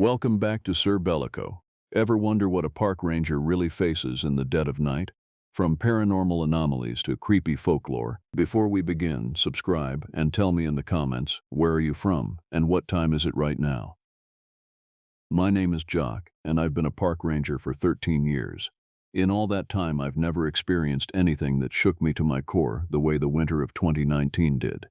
Welcome back to Sir Bellico. Ever wonder what a park ranger really faces in the dead of night? From paranormal anomalies to creepy folklore, before we begin, subscribe and tell me in the comments, where are you from and what time is it right now? My name is Jock, and I've been a park ranger for 13 years. In all that time, I've never experienced anything that shook me to my core the way the winter of 2019 did.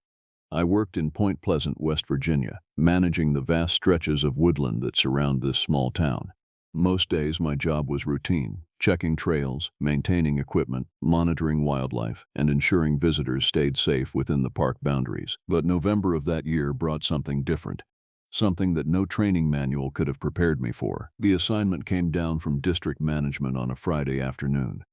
I worked in Point Pleasant, West Virginia, managing the vast stretches of woodland that surround this small town. Most days my job was routine, checking trails, maintaining equipment, monitoring wildlife, and ensuring visitors stayed safe within the park boundaries. But November of that year brought something different, something that no training manual could have prepared me for. The assignment came down from district management on a Friday afternoon.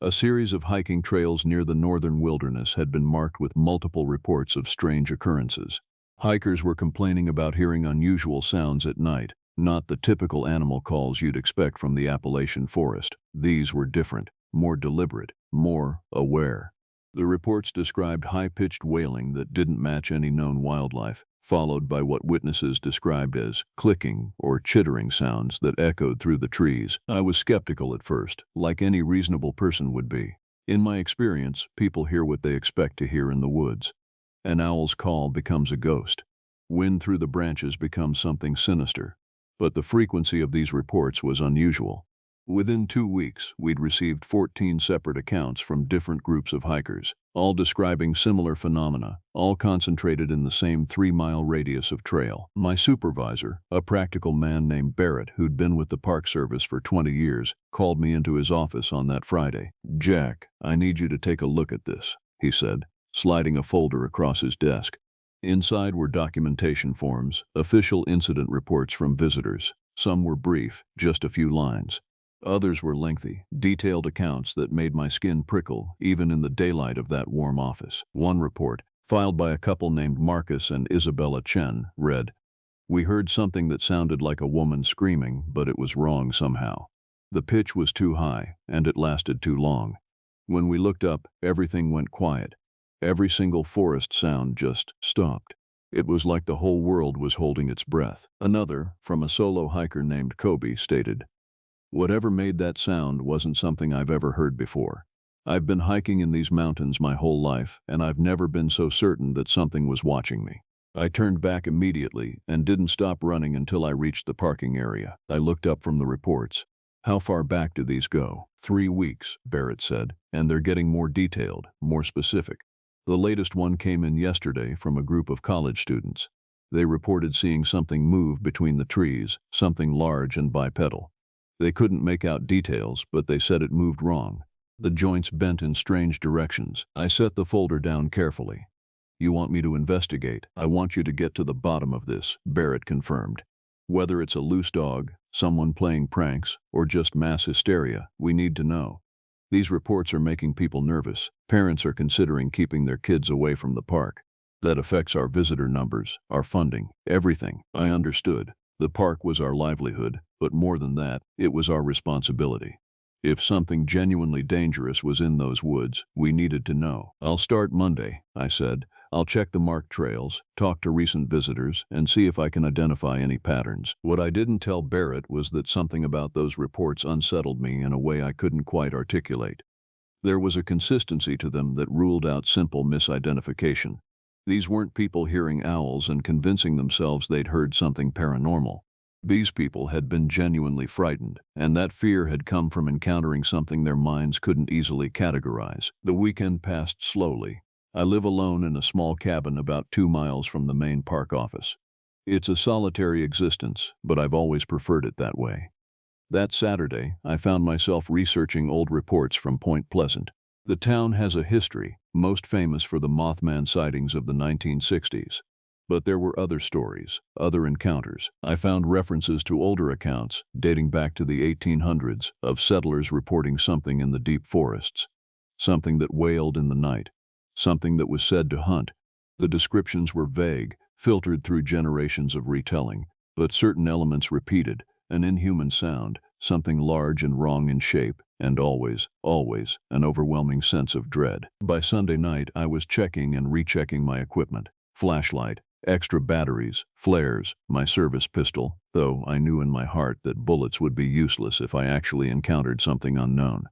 A series of hiking trails near the northern wilderness had been marked with multiple reports of strange occurrences. Hikers were complaining about hearing unusual sounds at night, not the typical animal calls you'd expect from the Appalachian forest. These were different, more deliberate, more aware. The reports described high-pitched wailing that didn't match any known wildlife, followed by what witnesses described as clicking or chittering sounds that echoed through the trees. I was skeptical at first, like any reasonable person would be. In my experience, people hear what they expect to hear in the woods. An owl's call becomes a ghost. Wind through the branches becomes something sinister. But the frequency of these reports was unusual. Within 2 weeks, we'd received 14 separate accounts from different groups of hikers, all describing similar phenomena, all concentrated in the same 3-mile radius of trail. My supervisor, a practical man named Barrett who'd been with the Park Service for 20 years, called me into his office on that Friday. "Jack, I need you to take a look at this," he said, sliding a folder across his desk. Inside were documentation forms, official incident reports from visitors. Some were brief, just a few lines. Others were lengthy, detailed accounts that made my skin prickle even in the daylight of that warm office. One report, filed by a couple named Marcus and Isabella Chen, read, "We heard something that sounded like a woman screaming, but it was wrong somehow. The pitch was too high, and it lasted too long. When we looked up, everything went quiet. Every single forest sound just stopped. It was like the whole world was holding its breath." Another, from a solo hiker named Kobe, stated, "Whatever made that sound wasn't something I've ever heard before. I've been hiking in these mountains my whole life, and I've never been so certain that something was watching me. I turned back immediately and didn't stop running until I reached the parking area." I looked up from the reports. "How far back do these go?" 3 weeks, Barrett said, "and they're getting more detailed, more specific. The latest one came in yesterday from a group of college students. They reported seeing something move between the trees, something large and bipedal. They couldn't make out details, but they said it moved wrong. The joints bent in strange directions." I set the folder down carefully. "You want me to investigate? I want you to get to the bottom of this," Barrett confirmed. "Whether it's a loose dog, someone playing pranks, or just mass hysteria, we need to know. These reports are making people nervous. Parents are considering keeping their kids away from the park. That affects our visitor numbers, our funding, everything." I understood. The park was our livelihood, but more than that, it was our responsibility. If something genuinely dangerous was in those woods, we needed to know. "I'll start Monday," I said. "I'll check the marked trails, talk to recent visitors, and see if I can identify any patterns." What I didn't tell Barrett was that something about those reports unsettled me in a way I couldn't quite articulate. There was a consistency to them that ruled out simple misidentification. These weren't people hearing owls and convincing themselves they'd heard something paranormal. These people had been genuinely frightened, and that fear had come from encountering something their minds couldn't easily categorize. The weekend passed slowly. I live alone in a small cabin about 2 miles from the main park office. It's a solitary existence, but I've always preferred it that way. That Saturday, I found myself researching old reports from Point Pleasant. The town has a history, most famous for the Mothman sightings of the 1960s. But there were other stories, other encounters. I found references to older accounts, dating back to the 1800s, of settlers reporting something in the deep forests. Something that wailed in the night. Something that was said to hunt. The descriptions were vague, filtered through generations of retelling, but certain elements repeated: an inhuman sound, something large and wrong in shape, and always, an overwhelming sense of dread. By Sunday night, I was checking and rechecking my equipment. Flashlight, extra batteries, flares, my service pistol, though I knew in my heart that bullets would be useless if I actually encountered something unknown.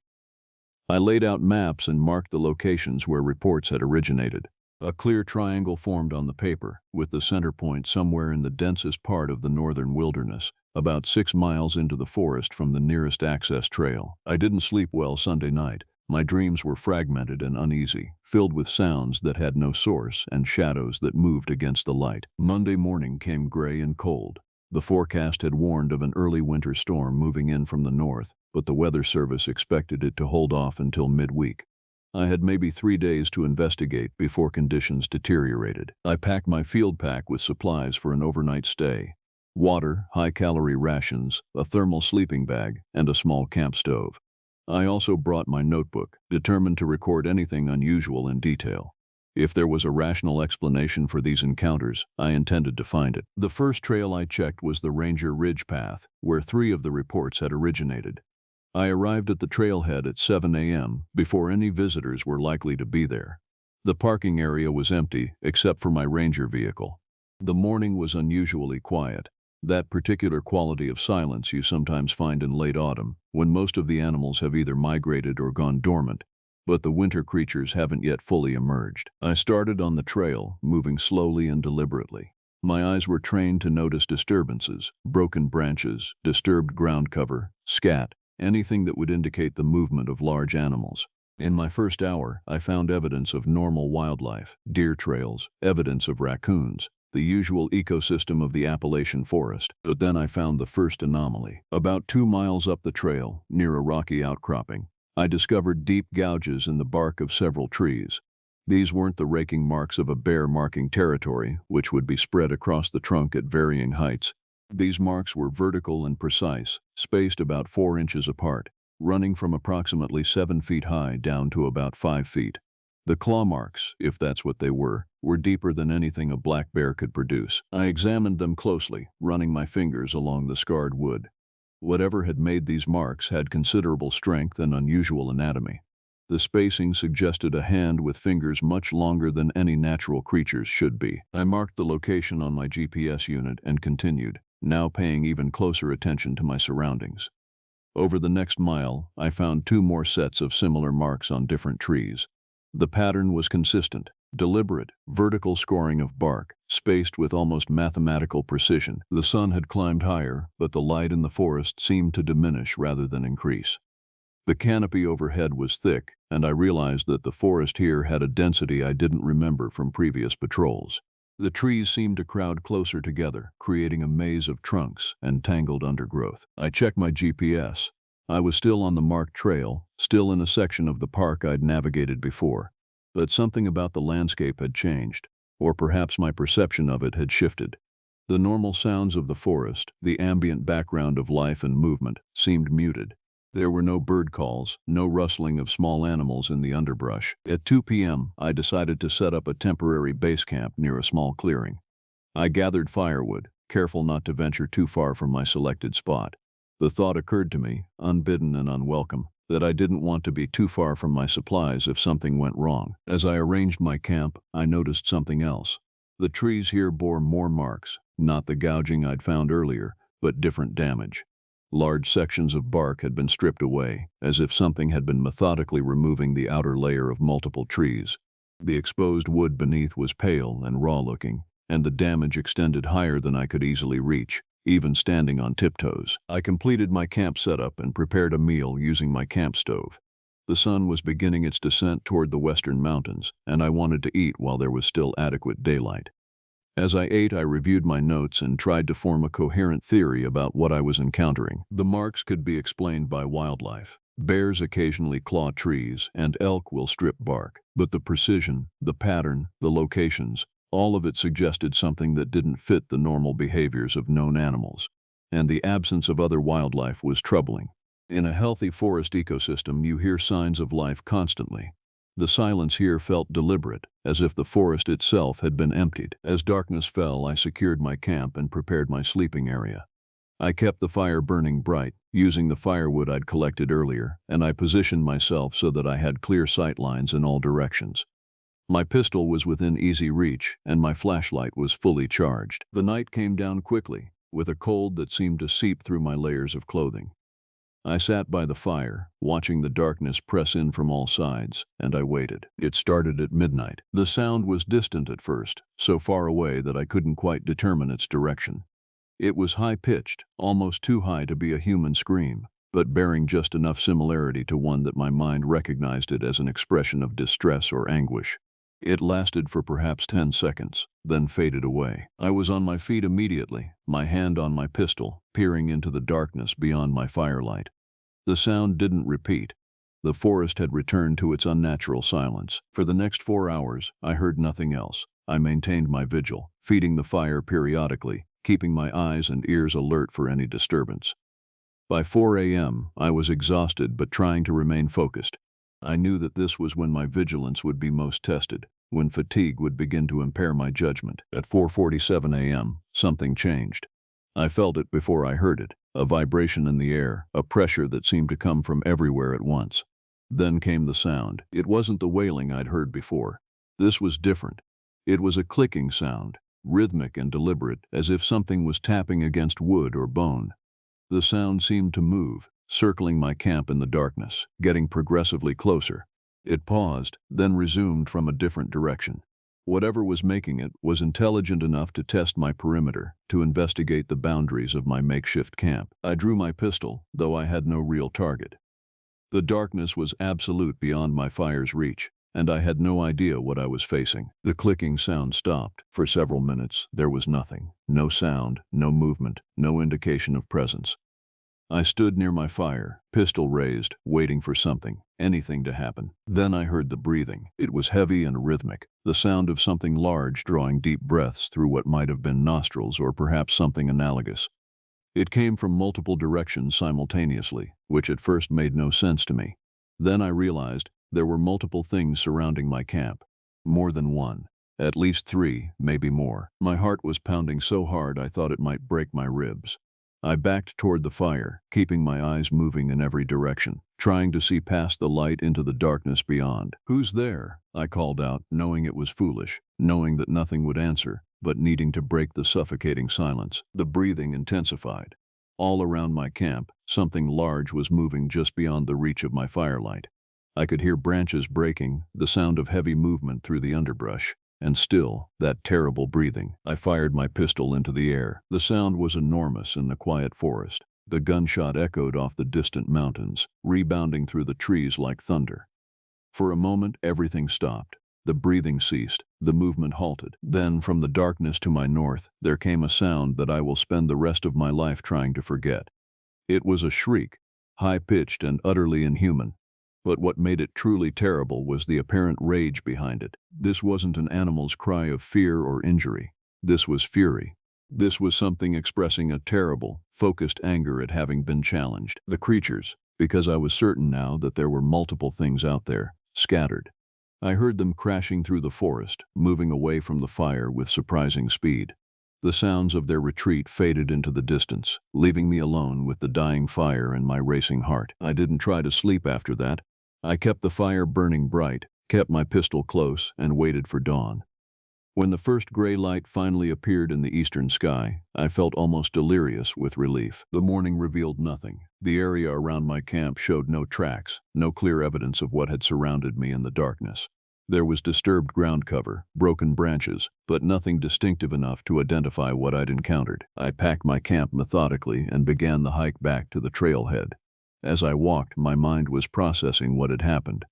I laid out maps and marked the locations where reports had originated. A clear triangle formed on the paper, with the center point somewhere in the densest part of the northern wilderness, about 6 miles into the forest from the nearest access trail. I didn't sleep well Sunday night. My dreams were fragmented and uneasy, filled with sounds that had no source and shadows that moved against the light. Monday morning came gray and cold. The forecast had warned of an early winter storm moving in from the north, but the Weather Service expected it to hold off until midweek. I had maybe 3 days to investigate before conditions deteriorated. I packed my field pack with supplies for an overnight stay: water, high-calorie rations, a thermal sleeping bag, and a small camp stove. I also brought my notebook, determined to record anything unusual in detail. If there was a rational explanation for these encounters, I intended to find it. The first trail I checked was the Ranger Ridge Path, where 3 of the reports had originated. I arrived at the trailhead at 7 a.m. before any visitors were likely to be there. The parking area was empty, except for my ranger vehicle. The morning was unusually quiet, that particular quality of silence you sometimes find in late autumn, when most of the animals have either migrated or gone dormant, but the winter creatures haven't yet fully emerged. I started on the trail, moving slowly and deliberately. My eyes were trained to notice disturbances: broken branches, disturbed ground cover, scat, anything that would indicate the movement of large animals. In my first hour, I found evidence of normal wildlife: deer trails, evidence of raccoons, the usual ecosystem of the Appalachian forest. But then I found the first anomaly. About 2 miles up the trail, near a rocky outcropping, I discovered deep gouges in the bark of several trees. These weren't the raking marks of a bear marking territory, which would be spread across the trunk at varying heights. These marks were vertical and precise, spaced about 4 inches apart, running from approximately 7 feet high down to about 5 feet. The claw marks, if that's what they were deeper than anything a black bear could produce. I examined them closely, running my fingers along the scarred wood. Whatever had made these marks had considerable strength and unusual anatomy. The spacing suggested a hand with fingers much longer than any natural creature's should be. I marked the location on my GPS unit and continued, now paying even closer attention to my surroundings. Over the next mile, I found 2 more sets of similar marks on different trees. The pattern was consistent: deliberate, vertical scoring of bark, spaced with almost mathematical precision. The sun had climbed higher, but the light in the forest seemed to diminish rather than increase. The canopy overhead was thick, and I realized that the forest here had a density I didn't remember from previous patrols. The trees seemed to crowd closer together, creating a maze of trunks and tangled undergrowth. I checked my GPS. I was still on the marked trail, still in a section of the park I'd navigated before. But something about the landscape had changed, or perhaps my perception of it had shifted. The normal sounds of the forest, the ambient background of life and movement, seemed muted. There were no bird calls, no rustling of small animals in the underbrush. At 2 p.m., I decided to set up a temporary base camp near a small clearing. I gathered firewood, careful not to venture too far from my selected spot. The thought occurred to me, unbidden and unwelcome, that I didn't want to be too far from my supplies if something went wrong. As I arranged my camp, I noticed something else. The trees here bore more marks, not the gouging I'd found earlier, but different damage. Large sections of bark had been stripped away, as if something had been methodically removing the outer layer of multiple trees. The exposed wood beneath was pale and raw-looking, and the damage extended higher than I could easily reach, even standing on tiptoes. I completed my camp setup and prepared a meal using my camp stove. The sun was beginning its descent toward the western mountains, and I wanted to eat while there was still adequate daylight. As I ate, I reviewed my notes and tried to form a coherent theory about what I was encountering. The marks could be explained by wildlife. Bears occasionally claw trees, and elk will strip bark. But the precision, the pattern, the locations, all of it suggested something that didn't fit the normal behaviors of known animals. And the absence of other wildlife was troubling. In a healthy forest ecosystem, you hear signs of life constantly. The silence here felt deliberate, as if the forest itself had been emptied. As darkness fell, I secured my camp and prepared my sleeping area. I kept the fire burning bright, using the firewood I'd collected earlier, and I positioned myself so that I had clear sight lines in all directions. My pistol was within easy reach, and my flashlight was fully charged. The night came down quickly, with a cold that seemed to seep through my layers of clothing. I sat by the fire, watching the darkness press in from all sides, and I waited. It started at midnight. The sound was distant at first, so far away that I couldn't quite determine its direction. It was high-pitched, almost too high to be a human scream, but bearing just enough similarity to one that my mind recognized it as an expression of distress or anguish. It lasted for perhaps 10 seconds, then faded away. I was on my feet immediately, my hand on my pistol, peering into the darkness beyond my firelight. The sound didn't repeat. The forest had returned to its unnatural silence. For the next 4 hours, I heard nothing else. I maintained my vigil, feeding the fire periodically, keeping my eyes and ears alert for any disturbance. By 4 a.m., I was exhausted but trying to remain focused. I knew that this was when my vigilance would be most tested, when fatigue would begin to impair my judgment. At 4:47 a.m., something changed. I felt it before I heard it, a vibration in the air, a pressure that seemed to come from everywhere at once. Then came the sound. It wasn't the wailing I'd heard before. This was different. It was a clicking sound, rhythmic and deliberate, as if something was tapping against wood or bone. The sound seemed to move, circling my camp in the darkness, getting progressively closer. It paused, then resumed from a different direction. Whatever was making it was intelligent enough to test my perimeter, to investigate the boundaries of my makeshift camp. I drew my pistol, though I had no real target. The darkness was absolute beyond my fire's reach, and I had no idea what I was facing. The clicking sound stopped. For several minutes, there was nothing. No sound, no movement, no indication of presence. I stood near my fire, pistol raised, waiting for something, anything to happen. Then I heard the breathing. It was heavy and rhythmic, the sound of something large drawing deep breaths through what might have been nostrils or perhaps something analogous. It came from multiple directions simultaneously, which at first made no sense to me. Then I realized there were multiple things surrounding my camp. More than one. At least 3, maybe more. My heart was pounding so hard I thought it might break my ribs. I backed toward the fire, keeping my eyes moving in every direction, trying to see past the light into the darkness beyond. "Who's there?" I called out, knowing it was foolish, knowing that nothing would answer, but needing to break the suffocating silence. The breathing intensified. All around my camp, something large was moving just beyond the reach of my firelight. I could hear branches breaking, the sound of heavy movement through the underbrush. And still, that terrible breathing. I fired my pistol into the air. The sound was enormous in the quiet forest. The gunshot echoed off the distant mountains, rebounding through the trees like thunder. For a moment, everything stopped. The breathing ceased. The movement halted. Then, from the darkness to my north, there came a sound that I will spend the rest of my life trying to forget. It was a shriek, high-pitched and utterly inhuman. But what made it truly terrible was the apparent rage behind it. This wasn't an animal's cry of fear or injury. This was fury. This was something expressing a terrible, focused anger at having been challenged. The creatures, because I was certain now that there were multiple things out there, scattered. I heard them crashing through the forest, moving away from the fire with surprising speed. The sounds of their retreat faded into the distance, leaving me alone with the dying fire and my racing heart. I didn't try to sleep after that. I kept the fire burning bright, kept my pistol close, and waited for dawn. When the first gray light finally appeared in the eastern sky, I felt almost delirious with relief. The morning revealed nothing. The area around my camp showed no tracks, no clear evidence of what had surrounded me in the darkness. There was disturbed ground cover, broken branches, but nothing distinctive enough to identify what I'd encountered. I packed my camp methodically and began the hike back to the trailhead. As I walked, my mind was processing what had happened.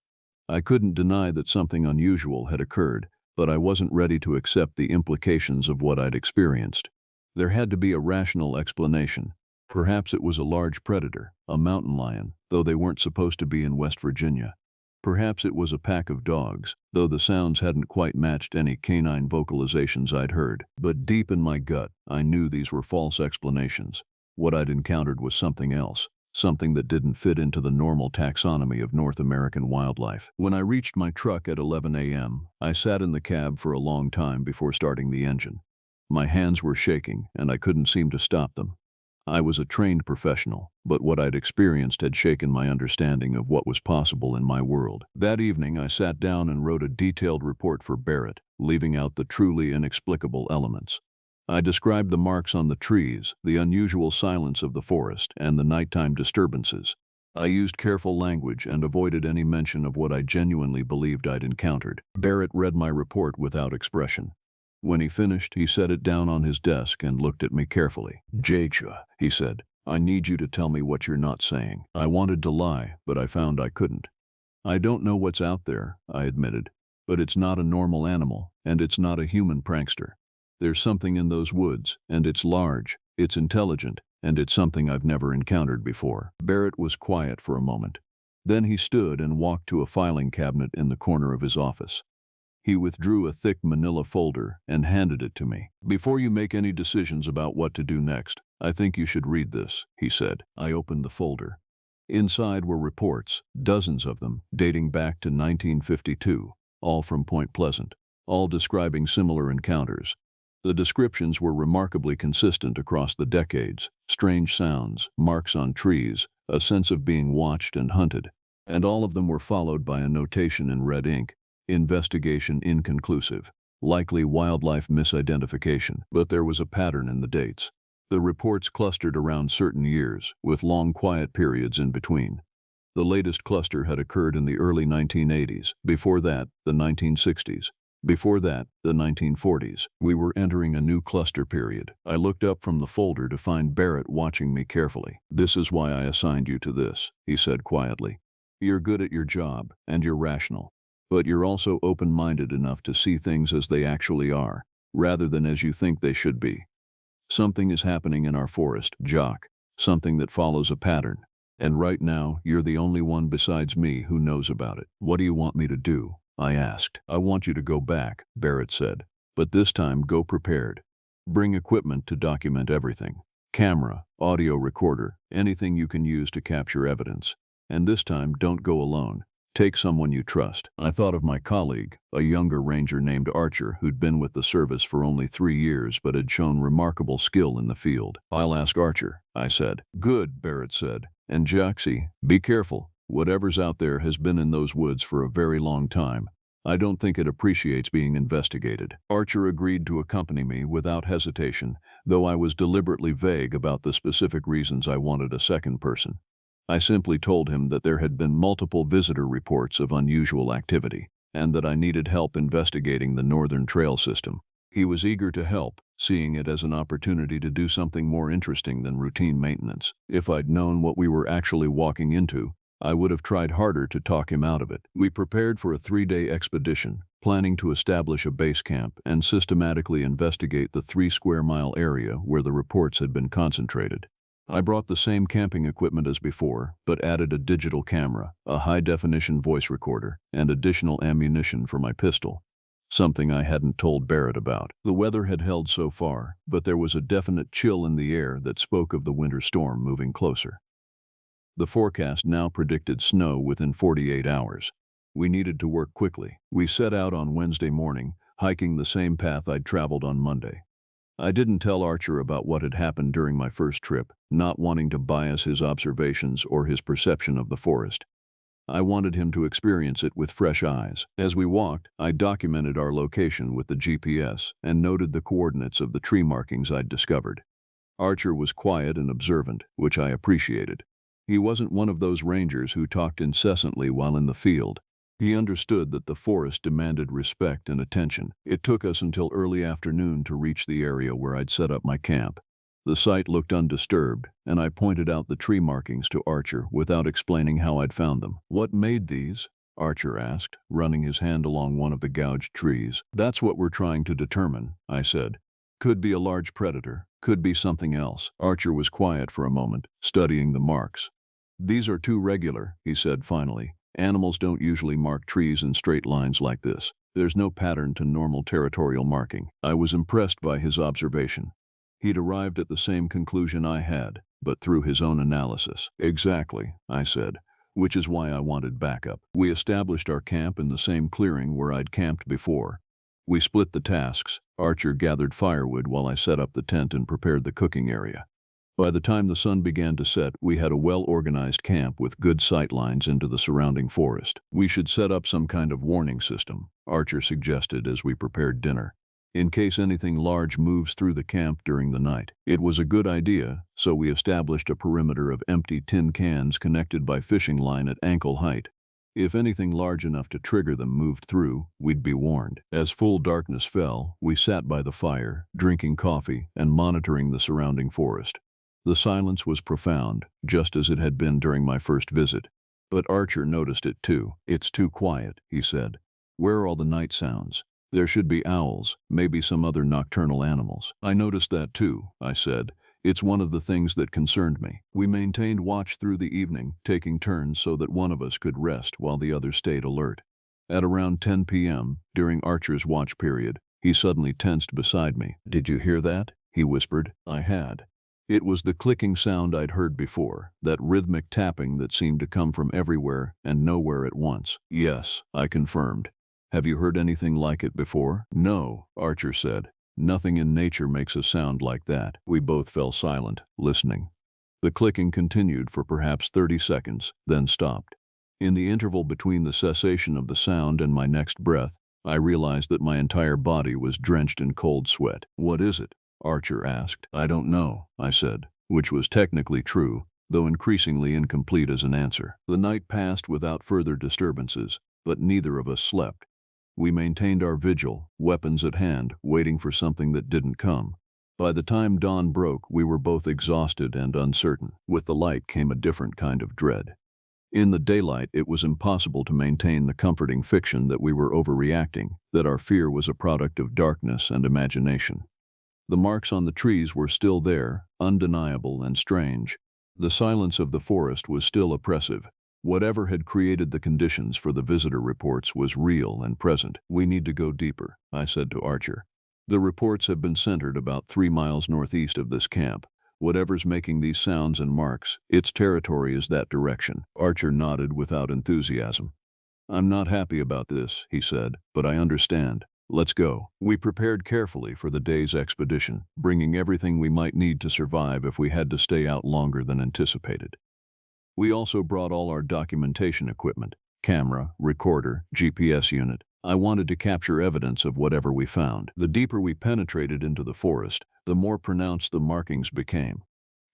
I couldn't deny that something unusual had occurred, but I wasn't ready to accept the implications of what I'd experienced. There had to be a rational explanation. Perhaps it was a large predator, a mountain lion, though they weren't supposed to be in West Virginia. Perhaps it was a pack of dogs, though the sounds hadn't quite matched any canine vocalizations I'd heard. But deep in my gut, I knew these were false explanations. What I'd encountered was something else. Something that didn't fit into the normal taxonomy of North American wildlife. When I reached my truck at 11 a.m., I sat in the cab for a long time before starting the engine. My hands were shaking, and I couldn't seem to stop them. I was a trained professional, but what I'd experienced had shaken my understanding of what was possible in my world. That evening, I sat down and wrote a detailed report for Barrett, leaving out the truly inexplicable elements. I described the marks on the trees, the unusual silence of the forest, and the nighttime disturbances. I used careful language and avoided any mention of what I genuinely believed I'd encountered. Barrett read my report without expression. When he finished, he set it down on his desk and looked at me carefully. "Jaja," he said, "I need you to tell me what you're not saying." I wanted to lie, but I found I couldn't. "I don't know what's out there," I admitted, "but it's not a normal animal, and it's not a human prankster. There's something in those woods, and it's large, it's intelligent, and it's something I've never encountered before." Barrett was quiet for a moment. Then he stood and walked to a filing cabinet in the corner of his office. He withdrew a thick manila folder and handed it to me. "Before you make any decisions about what to do next, I think you should read this," he said. I opened the folder. Inside were reports, dozens of them, dating back to 1952, all from Point Pleasant, all describing similar encounters. The descriptions were remarkably consistent across the decades: strange sounds, marks on trees, a sense of being watched and hunted, and all of them were followed by a notation in red ink: "Investigation inconclusive. Likely wildlife misidentification." But there was a pattern in the dates. The reports clustered around certain years, with long quiet periods in between. The latest cluster had occurred in the early 1980s. Before that, the 1960s. Before that, the 1940s. We were entering a new cluster period. I looked up from the folder to find Barrett watching me carefully. "This is why I assigned you to this," he said quietly. "You're good at your job, and you're rational. But you're also open-minded enough to see things as they actually are, rather than as you think they should be. Something is happening in our forest, Jock. Something that follows a pattern. And right now, you're the only one besides me who knows about it." "What do you want me to do?" I asked. "I want you to go back," Barrett said. "But this time, go prepared. Bring equipment to document everything. Camera, audio recorder, anything you can use to capture evidence. And this time, don't go alone. Take someone you trust." I thought of my colleague, a younger ranger named Archer, who'd been with the service for only 3 years but had shown remarkable skill in the field. "I'll ask Archer," I said. "Good," Barrett said. "And Joxy, be careful. Whatever's out there has been in those woods for a very long time. I don't think it appreciates being investigated." Archer agreed to accompany me without hesitation, though I was deliberately vague about the specific reasons I wanted a second person. I simply told him that there had been multiple visitor reports of unusual activity, and that I needed help investigating the Northern Trail system. He was eager to help, seeing it as an opportunity to do something more interesting than routine maintenance. If I'd known what we were actually walking into, I would have tried harder to talk him out of it. We prepared for a 3-day expedition, planning to establish a base camp and systematically investigate the 3-square-mile area where the reports had been concentrated. I brought the same camping equipment as before, but added a digital camera, a high-definition voice recorder, and additional ammunition for my pistol, something I hadn't told Barrett about. The weather had held so far, but there was a definite chill in the air that spoke of the winter storm moving closer. The forecast now predicted snow within 48 hours. We needed to work quickly. We set out on Wednesday morning, hiking the same path I'd traveled on Monday. I didn't tell Archer about what had happened during my first trip, not wanting to bias his observations or his perception of the forest. I wanted him to experience it with fresh eyes. As we walked, I documented our location with the GPS and noted the coordinates of the tree markings I'd discovered. Archer was quiet and observant, which I appreciated. He wasn't one of those rangers who talked incessantly while in the field. He understood that the forest demanded respect and attention. It took us until early afternoon to reach the area where I'd set up my camp. The site looked undisturbed, and I pointed out the tree markings to Archer without explaining how I'd found them. "What made these?" Archer asked, running his hand along one of the gouged trees. "That's what we're trying to determine," I said. "Could be a large predator, could be something else." Archer was quiet for a moment, studying the marks. "These are too regular," he said finally. "Animals don't usually mark trees in straight lines like this. There's no pattern to normal territorial marking." I was impressed by his observation. He'd arrived at the same conclusion I had, but through his own analysis. "Exactly," I said, "which is why I wanted backup." We established our camp in the same clearing where I'd camped before. We split the tasks. Archer gathered firewood while I set up the tent and prepared the cooking area. By the time the sun began to set, we had a well-organized camp with good sight lines into the surrounding forest. "We should set up some kind of warning system," Archer suggested as we prepared dinner, "in case anything large moves through the camp during the night." It was a good idea, so we established a perimeter of empty tin cans connected by fishing line at ankle height. If anything large enough to trigger them moved through, we'd be warned. As full darkness fell, we sat by the fire, drinking coffee and monitoring the surrounding forest. The silence was profound, just as it had been during my first visit. But Archer noticed it too. "It's too quiet," he said. "Where are all the night sounds? There should be owls, maybe some other nocturnal animals." "I noticed that too," I said. "It's one of the things that concerned me." We maintained watch through the evening, taking turns so that one of us could rest while the other stayed alert. At around 10 p.m., during Archer's watch period, he suddenly tensed beside me. "Did you hear that?" he whispered. I had. It was the clicking sound I'd heard before, that rhythmic tapping that seemed to come from everywhere and nowhere at once. "Yes," I confirmed. "Have you heard anything like it before?" "No," Archer said. "Nothing in nature makes a sound like that." We both fell silent, listening. The clicking continued for perhaps 30 seconds, then stopped. In the interval between the cessation of the sound and my next breath, I realized that my entire body was drenched in cold sweat. "What is it?" Archer asked. "I don't know," I said, which was technically true, though increasingly incomplete as an answer. The night passed without further disturbances, but neither of us slept. We maintained our vigil, weapons at hand, waiting for something that didn't come. By the time dawn broke, we were both exhausted and uncertain. With the light came a different kind of dread. In the daylight, it was impossible to maintain the comforting fiction that we were overreacting, that our fear was a product of darkness and imagination. The marks on the trees were still there, undeniable and strange. The silence of the forest was still oppressive. Whatever had created the conditions for the visitor reports was real and present. "We need to go deeper," I said to Archer. "The reports have been centered about 3 miles northeast of this camp. Whatever's making these sounds and marks, its territory is that direction." Archer nodded without enthusiasm. "I'm not happy about this," he said, "but I understand. Let's go." We prepared carefully for the day's expedition, bringing everything we might need to survive if we had to stay out longer than anticipated. We also brought all our documentation equipment: camera, recorder, GPS unit. I wanted to capture evidence of whatever we found. The deeper we penetrated into the forest, the more pronounced the markings became.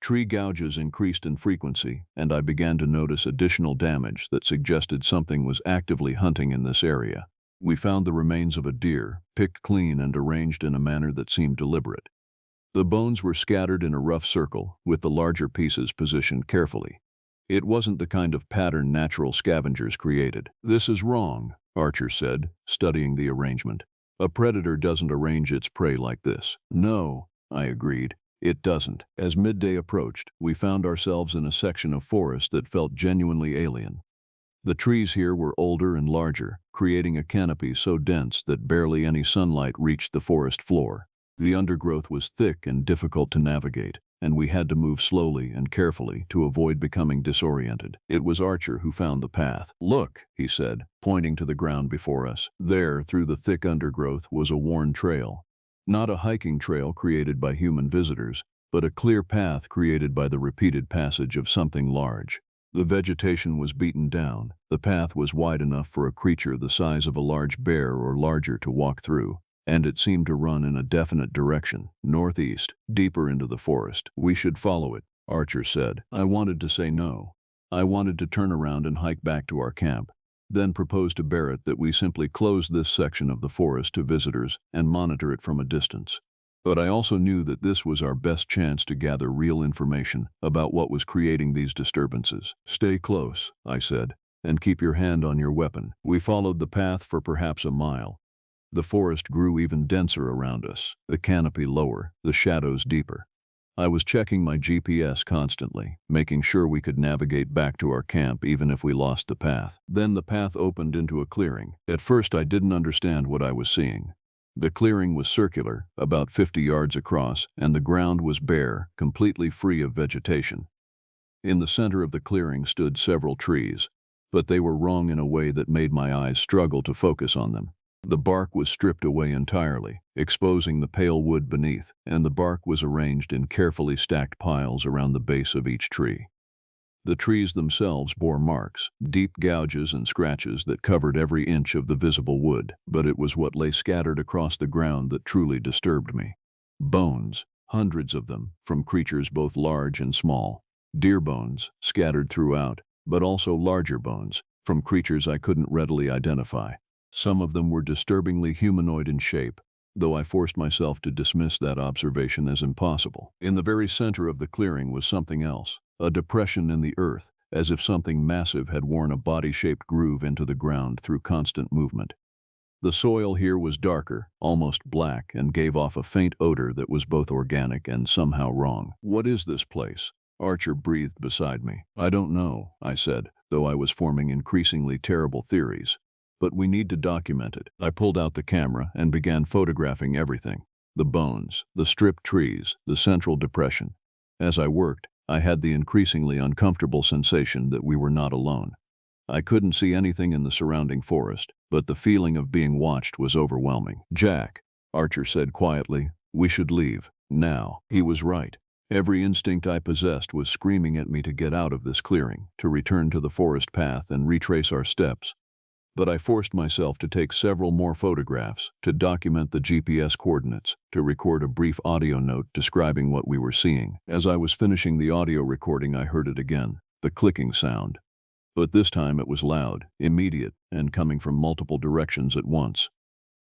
Tree gouges increased in frequency, and I began to notice additional damage that suggested something was actively hunting in this area. We found the remains of a deer, picked clean and arranged in a manner that seemed deliberate. The bones were scattered in a rough circle, with the larger pieces positioned carefully. It wasn't the kind of pattern natural scavengers created. "This is wrong," Archer said, studying the arrangement. "A predator doesn't arrange its prey like this." "No," I agreed, "it doesn't." As midday approached, we found ourselves in a section of forest that felt genuinely alien. The trees here were older and larger, creating a canopy so dense that barely any sunlight reached the forest floor. The undergrowth was thick and difficult to navigate, and we had to move slowly and carefully to avoid becoming disoriented. It was Archer who found the path. "Look," he said, pointing to the ground before us. There, through the thick undergrowth, was a worn trail. Not a hiking trail created by human visitors, but a clear path created by the repeated passage of something large. The vegetation was beaten down. The path was wide enough for a creature the size of a large bear or larger to walk through, and it seemed to run in a definite direction, northeast, deeper into the forest. "We should follow it," Archer said. I wanted to say no. I wanted to turn around and hike back to our camp, then propose to Barrett that we simply close this section of the forest to visitors and monitor it from a distance. But I also knew that this was our best chance to gather real information about what was creating these disturbances. "Stay close," I said, "and keep your hand on your weapon." We followed the path for perhaps a mile. The forest grew even denser around us, the canopy lower, the shadows deeper. I was checking my GPS constantly, making sure we could navigate back to our camp even if we lost the path. Then the path opened into a clearing. At first I didn't understand what I was seeing. The clearing was circular, about 50 yards across, and the ground was bare, completely free of vegetation. In the center of the clearing stood several trees, but they were wrong in a way that made my eyes struggle to focus on them. The bark was stripped away entirely, exposing the pale wood beneath, and the bark was arranged in carefully stacked piles around the base of each tree. The trees themselves bore marks, deep gouges and scratches that covered every inch of the visible wood, but it was what lay scattered across the ground that truly disturbed me. Bones, hundreds of them, from creatures both large and small. Deer bones, scattered throughout, but also larger bones, from creatures I couldn't readily identify. Some of them were disturbingly humanoid in shape, though I forced myself to dismiss that observation as impossible. In the very center of the clearing was something else, a depression in the earth, as if something massive had worn a body-shaped groove into the ground through constant movement. The soil here was darker, almost black, and gave off a faint odor that was both organic and somehow wrong. "What is this place?" Archer breathed beside me. "I don't know," I said, though I was forming increasingly terrible theories. "But we need to document it." I pulled out the camera and began photographing everything. The bones, the stripped trees, the central depression. As I worked, I had the increasingly uncomfortable sensation that we were not alone. I couldn't see anything in the surrounding forest, but the feeling of being watched was overwhelming. "Jack," Archer said quietly, "we should leave. Now." He was right. Every instinct I possessed was screaming at me to get out of this clearing, to return to the forest path and retrace our steps. But I forced myself to take several more photographs, to document the GPS coordinates, to record a brief audio note describing what we were seeing. As I was finishing the audio recording, I heard it again, the clicking sound. But this time it was loud, immediate, and coming from multiple directions at once.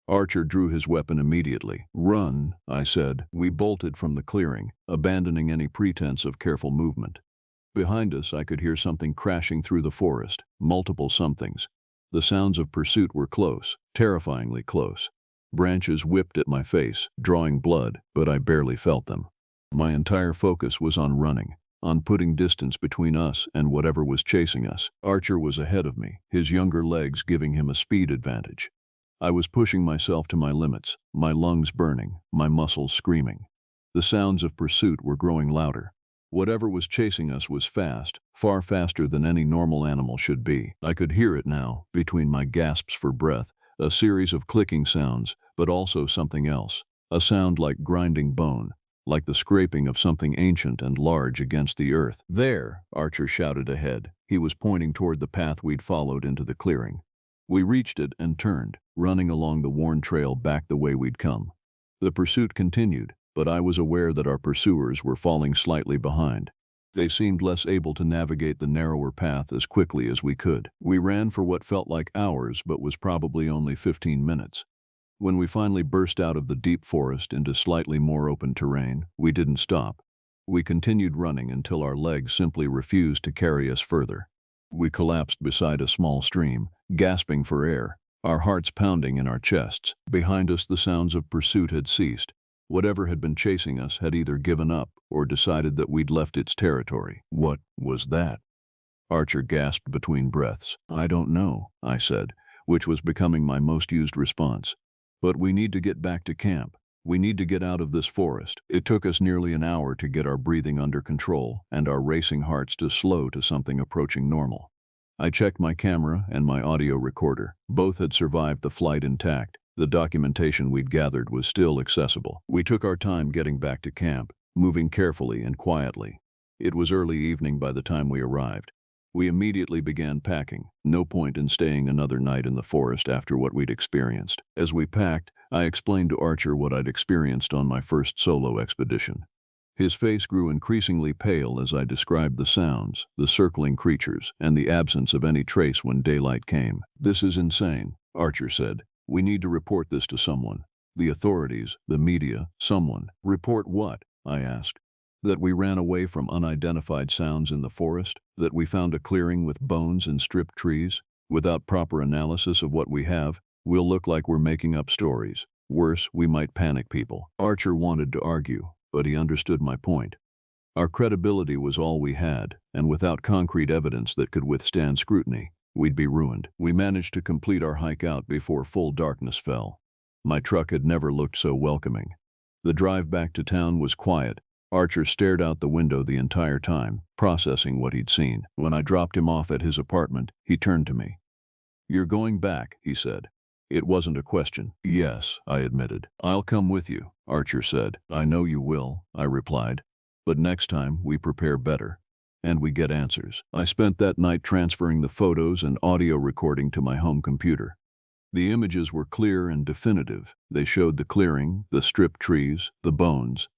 Archer drew his weapon immediately. "Run," I said. We bolted from the clearing, abandoning any pretense of careful movement. Behind us, I could hear something crashing through the forest, multiple somethings. The sounds of pursuit were close, terrifyingly close. Branches whipped at my face, drawing blood, but I barely felt them. My entire focus was on running, on putting distance between us and whatever was chasing us. Archer was ahead of me, his younger legs giving him a speed advantage. I was pushing myself to my limits, my lungs burning, my muscles screaming. The sounds of pursuit were growing louder. Whatever was chasing us was fast, far faster than any normal animal should be. I could hear it now, between my gasps for breath, a series of clicking sounds, but also something else, a sound like grinding bone, like the scraping of something ancient and large against the earth. "There," Archer shouted ahead. He was pointing toward the path we'd followed into the clearing. We reached it and turned, running along the worn trail back the way we'd come. The pursuit continued, but I was aware that our pursuers were falling slightly behind. They seemed less able to navigate the narrower path as quickly as we could. We ran for what felt like hours, but was probably only 15 minutes. When we finally burst out of the deep forest into slightly more open terrain, we didn't stop. We continued running until our legs simply refused to carry us further. We collapsed beside a small stream, gasping for air, our hearts pounding in our chests. Behind us, the sounds of pursuit had ceased. Whatever had been chasing us had either given up or decided that we'd left its territory. "What was that?" Archer gasped between breaths. "I don't know," I said, which was becoming my most used response. "But we need to get back to camp. We need to get out of this forest." It took us nearly an hour to get our breathing under control and our racing hearts to slow to something approaching normal. I checked my camera and my audio recorder. Both had survived the flight intact. The documentation we'd gathered was still accessible. We took our time getting back to camp, moving carefully and quietly. It was early evening by the time we arrived. We immediately began packing. No point in staying another night in the forest after what we'd experienced. As we packed, I explained to Archer what I'd experienced on my first solo expedition. His face grew increasingly pale as I described the sounds, the circling creatures, and the absence of any trace when daylight came. "This is insane," Archer said. "We need to report this to someone. The authorities, the media, someone." "Report what?" I asked. "That we ran away from unidentified sounds in the forest, that we found a clearing with bones and stripped trees. Without proper analysis of what we have, we'll look like we're making up stories. Worse, we might panic people." Archer wanted to argue, but he understood my point. Our credibility was all we had, and without concrete evidence that could withstand scrutiny, we'd be ruined. We managed to complete our hike out before full darkness fell. My truck had never looked so welcoming. The drive back to town was quiet. Archer stared out the window the entire time, processing what he'd seen. When I dropped him off at his apartment, he turned to me. "You're going back," he said. It wasn't a question. Yes, I admitted. I'll come with you, Archer said. I know you will, I replied. But next time we prepare better. And we get answers. I spent that night transferring the photos and audio recording to my home computer. The images were clear and definitive. They showed the clearing, the stripped trees, the bones.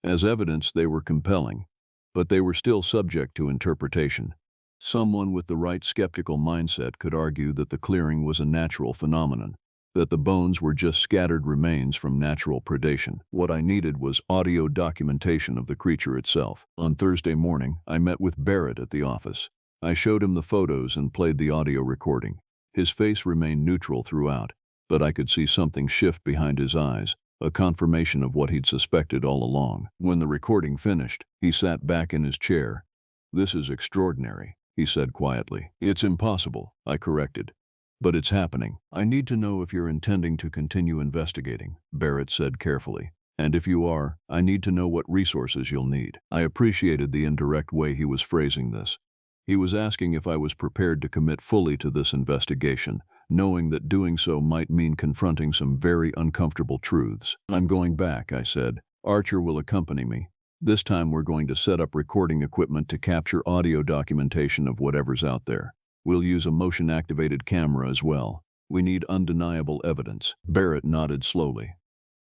As evidence, they were compelling. But they were still subject to interpretation. Someone with the right skeptical mindset could argue that the clearing was a natural phenomenon, that the bones were just scattered remains from natural predation. What I needed was audio documentation of the creature itself. On Thursday morning, I met with Barrett at the office. I showed him the photos and played the audio recording. His face remained neutral throughout, but I could see something shift behind his eyes, a confirmation of what he'd suspected all along. When the recording finished, he sat back in his chair. "This is extraordinary," he said quietly. "It's impossible," I corrected. "But it's happening. I need to know if you're intending to continue investigating," Barrett said carefully. "And if you are, I need to know what resources you'll need." I appreciated the indirect way he was phrasing this. He was asking if I was prepared to commit fully to this investigation, knowing that doing so might mean confronting some very uncomfortable truths. "I'm going back," I said. "Archer will accompany me. This time we're going to set up recording equipment to capture audio documentation of whatever's out there. We'll use a motion-activated camera as well. We need undeniable evidence." Barrett nodded slowly.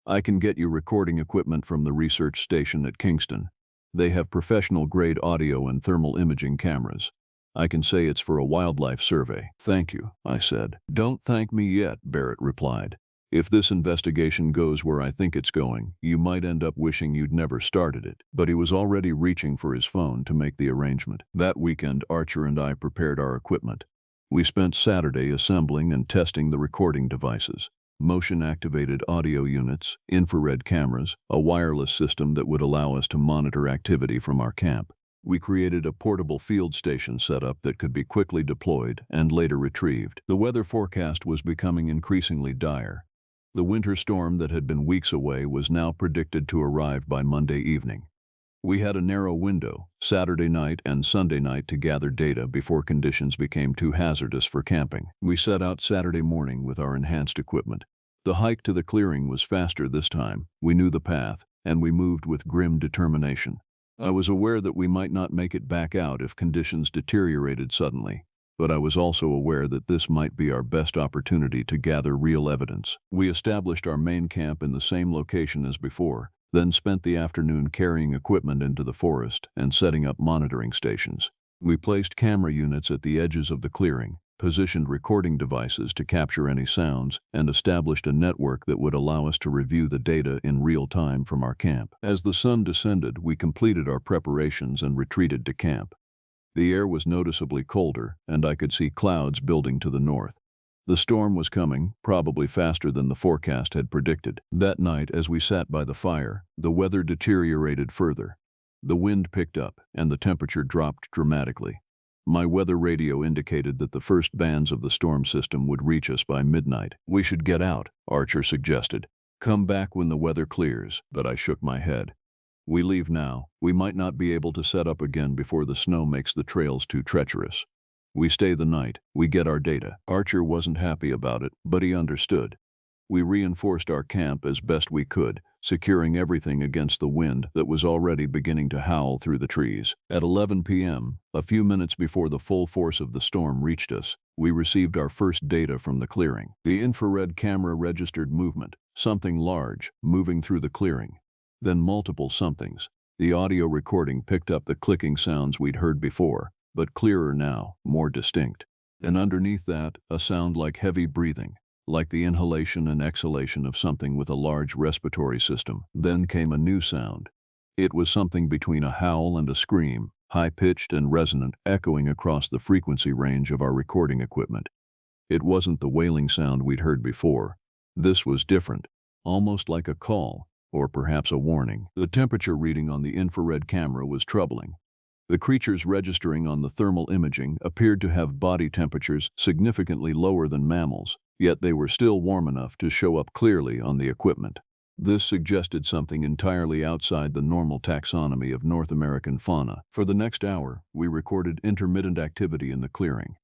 "I can get you recording equipment from the research station at Kingston. They have professional-grade audio and thermal imaging cameras. I can say it's for a wildlife survey." "Thank you," I said. "Don't thank me yet," Barrett replied. "If this investigation goes where I think it's going, you might end up wishing you'd never started it." But he was already reaching for his phone to make the arrangement. That weekend, Archer and I prepared our equipment. We spent Saturday assembling and testing the recording devices: motion-activated audio units, infrared cameras, a wireless system that would allow us to monitor activity from our camp. We created a portable field station setup that could be quickly deployed and later retrieved. The weather forecast was becoming increasingly dire. The winter storm that had been weeks away was now predicted to arrive by Monday evening. We had a narrow window, Saturday night and Sunday night, to gather data before conditions became too hazardous for camping. We set out Saturday morning with our enhanced equipment. The hike to the clearing was faster this time. We knew the path, and we moved with grim determination. I was aware that we might not make it back out if conditions deteriorated suddenly, but I was also aware that this might be our best opportunity to gather real evidence. We established our main camp in the same location as before, then spent the afternoon carrying equipment into the forest and setting up monitoring stations. We placed camera units at the edges of the clearing, positioned recording devices to capture any sounds, and established a network that would allow us to review the data in real time from our camp. As the sun descended, we completed our preparations and retreated to camp. The air was noticeably colder, and I could see clouds building to the north. The storm was coming, probably faster than the forecast had predicted. That night, as we sat by the fire, the weather deteriorated further. The wind picked up, and the temperature dropped dramatically. My weather radio indicated that the first bands of the storm system would reach us by midnight. "We should get out," Archer suggested. "Come back when the weather clears," but I shook my head. "We leave now. We might not be able to set up again before the snow makes the trails too treacherous. We stay the night. We get our data." Archer wasn't happy about it, but he understood. We reinforced our camp as best we could, securing everything against the wind that was already beginning to howl through the trees. At 11 p.m., a few minutes before the full force of the storm reached us, we received our first data from the clearing. The infrared camera registered movement, something large, moving through the clearing. Then multiple somethings. The audio recording picked up the clicking sounds we'd heard before, but clearer now, more distinct. And underneath that, a sound like heavy breathing, like the inhalation and exhalation of something with a large respiratory system. Then came a new sound. It was something between a howl and a scream, high-pitched and resonant, echoing across the frequency range of our recording equipment. It wasn't the wailing sound we'd heard before. This was different, almost like a call, or perhaps a warning. The temperature reading on the infrared camera was troubling. The creatures registering on the thermal imaging appeared to have body temperatures significantly lower than mammals, yet they were still warm enough to show up clearly on the equipment. This suggested something entirely outside the normal taxonomy of North American fauna. For the next hour, we recorded intermittent activity in the clearing.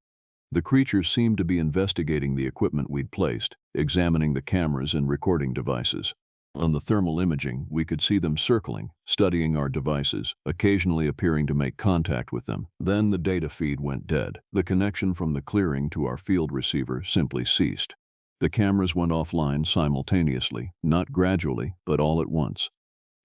The creatures seemed to be investigating the equipment we'd placed, examining the cameras and recording devices. On the thermal imaging, we could see them circling, studying our devices, occasionally appearing to make contact with them. Then the data feed went dead. The connection from the clearing to our field receiver simply ceased. The cameras went offline simultaneously, not gradually, but all at once.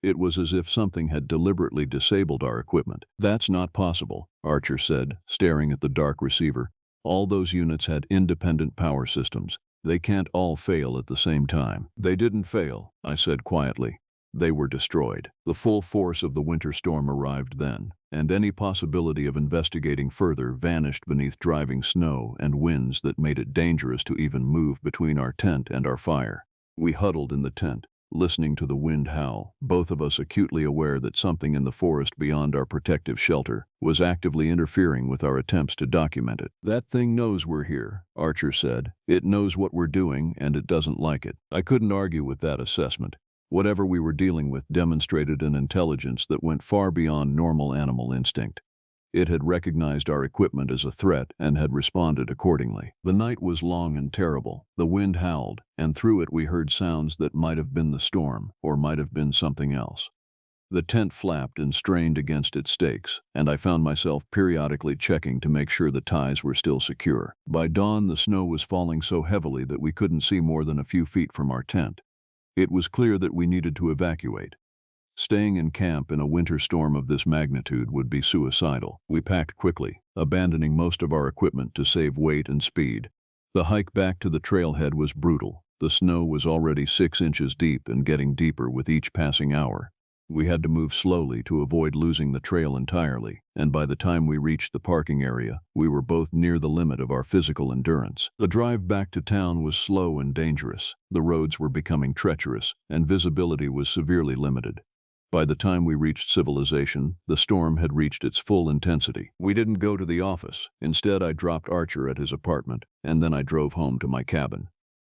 It was as if something had deliberately disabled our equipment. "That's not possible," Archer said, staring at the dark receiver. "All those units had independent power systems. They can't all fail at the same time." "They didn't fail," I said quietly. "They were destroyed." The full force of the winter storm arrived then, and any possibility of investigating further vanished beneath driving snow and winds that made it dangerous to even move between our tent and our fire. We huddled in the tent, listening to the wind howl, both of us acutely aware that something in the forest beyond our protective shelter was actively interfering with our attempts to document it. "That thing knows we're here," Archer said. "It knows what we're doing, and it doesn't like it." I couldn't argue with that assessment. Whatever we were dealing with demonstrated an intelligence that went far beyond normal animal instinct. It had recognized our equipment as a threat and had responded accordingly. The night was long and terrible. The wind howled, and through it we heard sounds that might have been the storm, or might have been something else. The tent flapped and strained against its stakes, and I found myself periodically checking to make sure the ties were still secure. By dawn, the snow was falling so heavily that we couldn't see more than a few feet from our tent. It was clear that we needed to evacuate. Staying in camp in a winter storm of this magnitude would be suicidal. We packed quickly, abandoning most of our equipment to save weight and speed. The hike back to the trailhead was brutal. The snow was already 6 inches deep and getting deeper with each passing hour. We had to move slowly to avoid losing the trail entirely, and by the time we reached the parking area, we were both near the limit of our physical endurance. The drive back to town was slow and dangerous. The roads were becoming treacherous, and visibility was severely limited. By the time we reached civilization, the storm had reached its full intensity. We didn't go to the office. Instead, I dropped Archer at his apartment, and then I drove home to my cabin.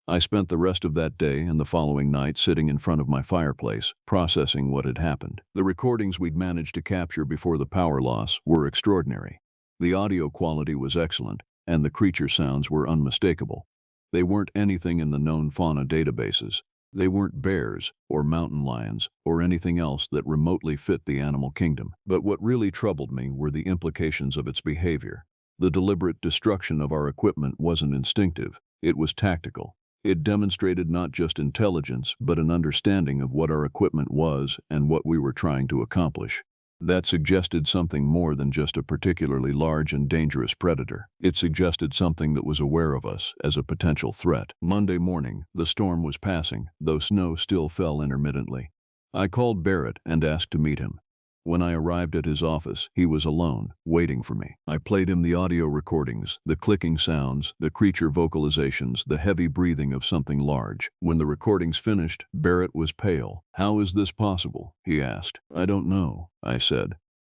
I spent the rest of that day and the following night sitting in front of my fireplace, processing what had happened. The recordings we'd managed to capture before the power loss were extraordinary. The audio quality was excellent, and the creature sounds were unmistakable. They weren't anything in the known fauna databases. They weren't bears, or mountain lions, or anything else that remotely fit the animal kingdom. But what really troubled me were the implications of its behavior. The deliberate destruction of our equipment wasn't instinctive, it was tactical. It demonstrated not just intelligence, but an understanding of what our equipment was and what we were trying to accomplish. That suggested something more than just a particularly large and dangerous predator. It suggested something that was aware of us as a potential threat. Monday morning, the storm was passing, though snow still fell intermittently. I called Barrett and asked to meet him. When I arrived at his office, he was alone, waiting for me. I played him the audio recordings, the clicking sounds, the creature vocalizations, the heavy breathing of something large. When the recordings finished, Barrett was pale. "How is this possible?" he asked. "I don't know," I said.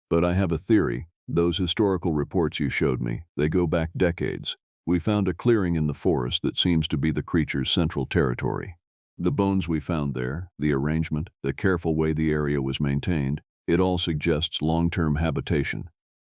"But I have a theory. Those historical reports you showed me, they go back decades. We found a clearing in the forest that seems to be the creature's central territory. The bones we found there, the arrangement, the careful way the area was maintained, it all suggests long-term habitation.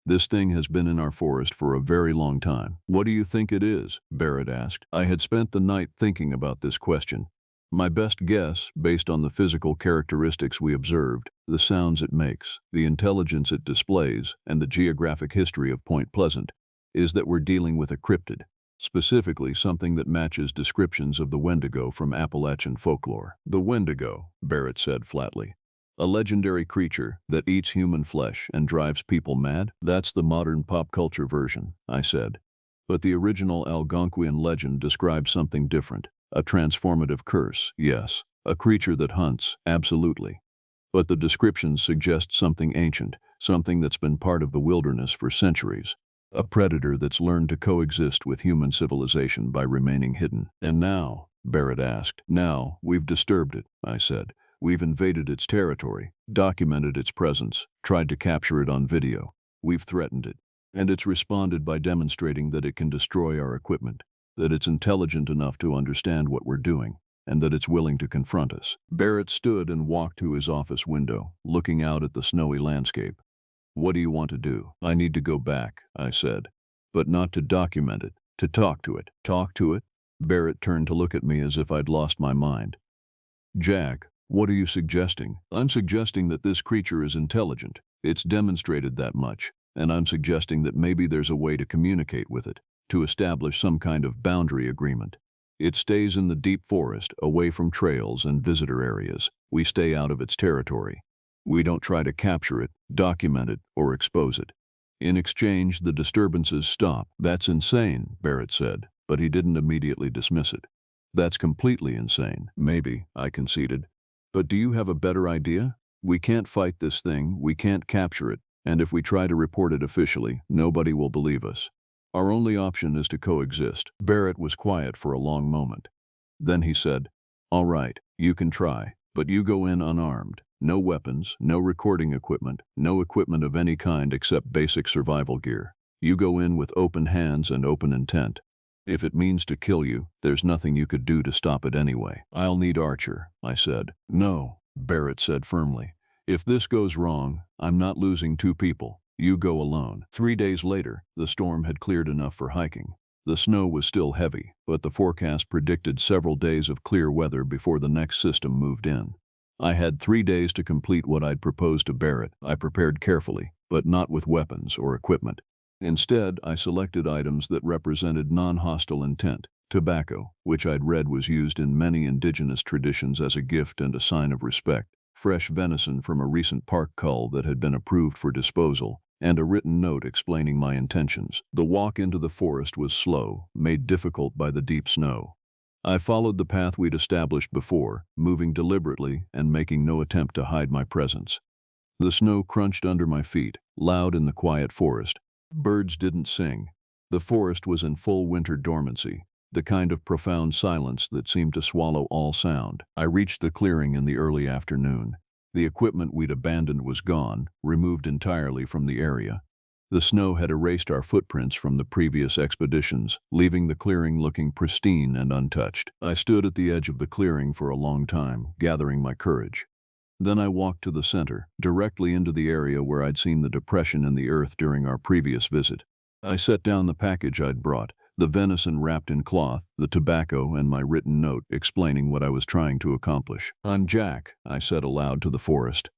This thing has been in our forest for a very long time." "What do you think it is?" Barrett asked. I had spent the night thinking about this question. My best guess, based on the physical characteristics we observed, the sounds it makes, the intelligence it displays, and the geographic history of Point Pleasant, is that we're dealing with a cryptid, specifically something that matches descriptions of the Wendigo from Appalachian folklore. "The Wendigo," Barrett said flatly. "A legendary creature that eats human flesh and drives people mad? That's the modern pop culture version," I said. "But the original Algonquian legend describes something different. A transformative curse, yes. A creature that hunts, absolutely. But the descriptions suggest something ancient, something that's been part of the wilderness for centuries. A predator that's learned to coexist with human civilization by remaining hidden." "And now?" Barrett asked. "Now, we've disturbed it," I said. "We've invaded its territory, documented its presence, tried to capture it on video. We've threatened it. And it's responded by demonstrating that it can destroy our equipment, that it's intelligent enough to understand what we're doing, and that it's willing to confront us." Barrett stood and walked to his office window, looking out at the snowy landscape. "What do you want to do?" "I need to go back," I said. "But not to document it. To talk to it. Talk to it? Barrett turned to look at me as if I'd lost my mind. Jack, what are you suggesting? I'm suggesting that this creature is intelligent. It's demonstrated that much. And I'm suggesting that maybe there's a way to communicate with it, to establish some kind of boundary agreement. It stays in the deep forest, away from trails and visitor areas. We stay out of its territory. We don't try to capture it, document it, or expose it. In exchange, the disturbances stop. That's insane, Barrett said, but he didn't immediately dismiss it. That's completely insane. Maybe, I conceded. But do you have a better idea? We can't fight this thing, we can't capture it, and if we try to report it officially, nobody will believe us. Our only option is to coexist. Barrett was quiet for a long moment. Then he said, "All right, you can try, but you go in unarmed. No weapons, no recording equipment, no equipment of any kind except basic survival gear. You go in with open hands and open intent. If it means to kill you, there's nothing you could do to stop it anyway." "I'll need Archer," I said. "No," Barrett said firmly. "If this goes wrong, I'm not losing 2 people. You go alone." 3 days later, the storm had cleared enough for hiking. The snow was still heavy, but the forecast predicted several days of clear weather before the next system moved in. I had 3 days to complete what I'd proposed to Barrett. I prepared carefully, but not with weapons or equipment. Instead, I selected items that represented non-hostile intent. Tobacco, which I'd read was used in many indigenous traditions as a gift and a sign of respect. Fresh venison from a recent park cull that had been approved for disposal, and a written note explaining my intentions. The walk into the forest was slow, made difficult by the deep snow. I followed the path we'd established before, moving deliberately and making no attempt to hide my presence. The snow crunched under my feet, loud in the quiet forest. Birds didn't sing. The forest was in full winter dormancy, the kind of profound silence that seemed to swallow all sound. I reached the clearing in the early afternoon. The equipment we'd abandoned was gone, removed entirely from the area. The snow had erased our footprints from the previous expeditions, leaving the clearing looking pristine and untouched. I stood at the edge of the clearing for a long time, gathering my courage. Then I walked to the center, directly into the area where I'd seen the depression in the earth during our previous visit. I set down the package I'd brought, the venison wrapped in cloth, the tobacco, and my written note explaining what I was trying to accomplish. "I'm Jack," I said aloud to the forest.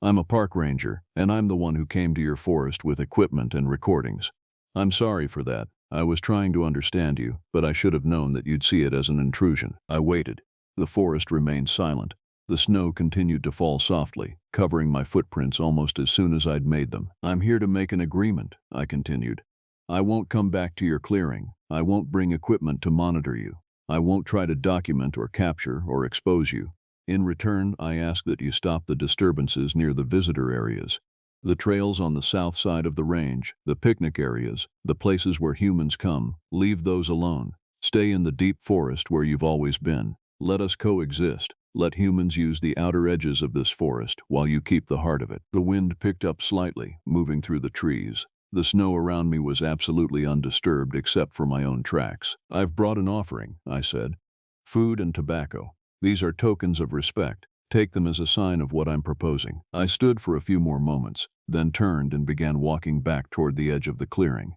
"I'm a park ranger, and I'm the one who came to your forest with equipment and recordings. I'm sorry for that. I was trying to understand you, but I should have known that you'd see it as an intrusion." I waited. The forest remained silent. The snow continued to fall softly, covering my footprints almost as soon as I'd made them. "I'm here to make an agreement," I continued. "I won't come back to your clearing. I won't bring equipment to monitor you. I won't try to document or capture or expose you. In return, I ask that you stop the disturbances near the visitor areas. The trails on the south side of the range, the picnic areas, the places where humans come, leave those alone. Stay in the deep forest where you've always been. Let us coexist. Let humans use the outer edges of this forest while you keep the heart of it." The wind picked up slightly, moving through the trees. The snow around me was absolutely undisturbed except for my own tracks. "I've brought an offering," I said. "Food and tobacco. These are tokens of respect. Take them as a sign of what I'm proposing." I stood for a few more moments, then turned and began walking back toward the edge of the clearing.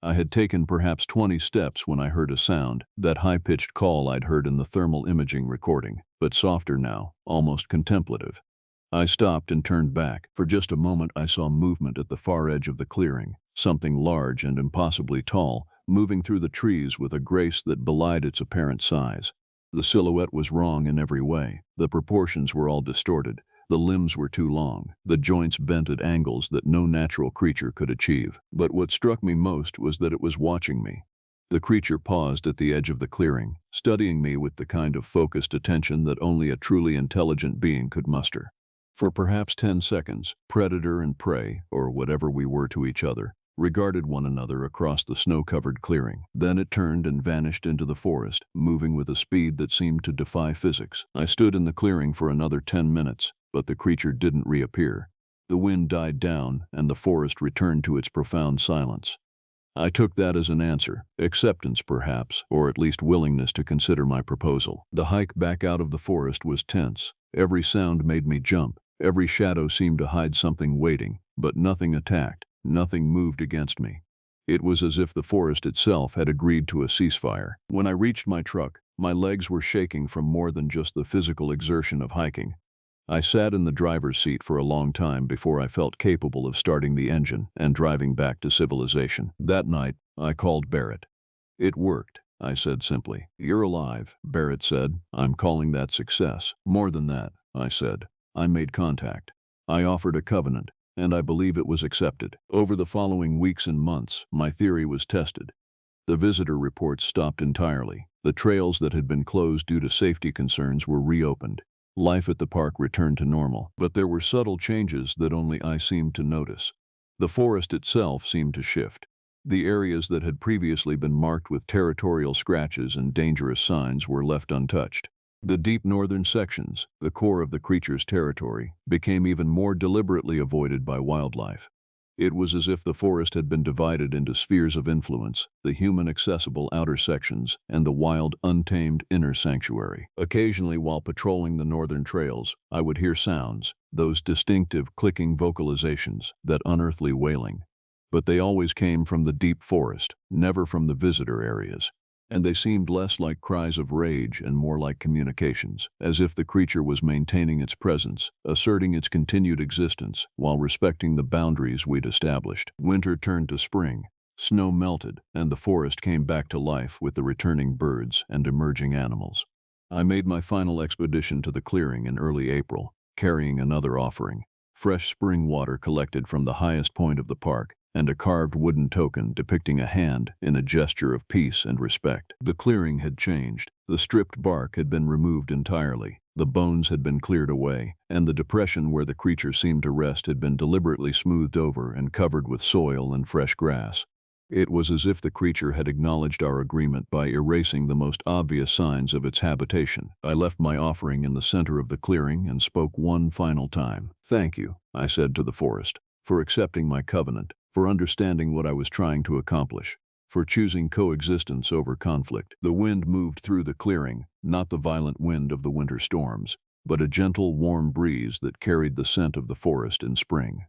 I had taken perhaps 20 steps when I heard a sound, that high-pitched call I'd heard in the thermal imaging recording, but softer now, almost contemplative. I stopped and turned back. For just a moment I saw movement at the far edge of the clearing, something large and impossibly tall, moving through the trees with a grace that belied its apparent size. The silhouette was wrong in every way. The proportions were all distorted. The limbs were too long, the joints bent at angles that no natural creature could achieve. But what struck me most was that it was watching me. The creature paused at the edge of the clearing, studying me with the kind of focused attention that only a truly intelligent being could muster. For perhaps 10 seconds, predator and prey, or whatever we were to each other, regarded one another across the snow-covered clearing. Then it turned and vanished into the forest, moving with a speed that seemed to defy physics. I stood in the clearing for another 10 minutes, but the creature didn't reappear. The wind died down, and the forest returned to its profound silence. I took that as an answer, acceptance perhaps, or at least willingness to consider my proposal. The hike back out of the forest was tense. Every sound made me jump. Every shadow seemed to hide something waiting, but nothing attacked. Nothing moved against me. It was as if the forest itself had agreed to a ceasefire. When I reached my truck, my legs were shaking from more than just the physical exertion of hiking. I sat in the driver's seat for a long time before I felt capable of starting the engine and driving back to civilization. That night, I called Barrett. "It worked," I said simply. "You're alive," Barrett said. "I'm calling that success." "More than that," I said. "I made contact. I offered a covenant, and I believe it was accepted." Over the following weeks and months, my theory was tested. The visitor reports stopped entirely. The trails that had been closed due to safety concerns were reopened. Life at the park returned to normal, but there were subtle changes that only I seemed to notice. The forest itself seemed to shift. The areas that had previously been marked with territorial scratches and dangerous signs were left untouched. The deep northern sections, the core of the creature's territory, became even more deliberately avoided by wildlife. It was as if the forest had been divided into spheres of influence, the human-accessible outer sections and the wild, untamed inner sanctuary. Occasionally, while patrolling the northern trails, I would hear sounds, those distinctive clicking vocalizations, that unearthly wailing. But they always came from the deep forest, never from the visitor areas. And they seemed less like cries of rage and more like communications, as if the creature was maintaining its presence, asserting its continued existence, while respecting the boundaries we'd established. Winter turned to spring. Snow melted, and the forest came back to life with the returning birds and emerging animals. I made my final expedition to the clearing in early April, carrying another offering: fresh spring water collected from the highest point of the park, and a carved wooden token depicting a hand in a gesture of peace and respect. The clearing had changed. The stripped bark had been removed entirely, the bones had been cleared away, and the depression where the creature seemed to rest had been deliberately smoothed over and covered with soil and fresh grass. It was as if the creature had acknowledged our agreement by erasing the most obvious signs of its habitation. I left my offering in the center of the clearing and spoke one final time. "Thank you," I said to the forest, "for accepting my covenant, for understanding what I was trying to accomplish, for choosing coexistence over conflict." The wind moved through the clearing, not the violent wind of the winter storms, but a gentle, warm breeze that carried the scent of the forest in spring.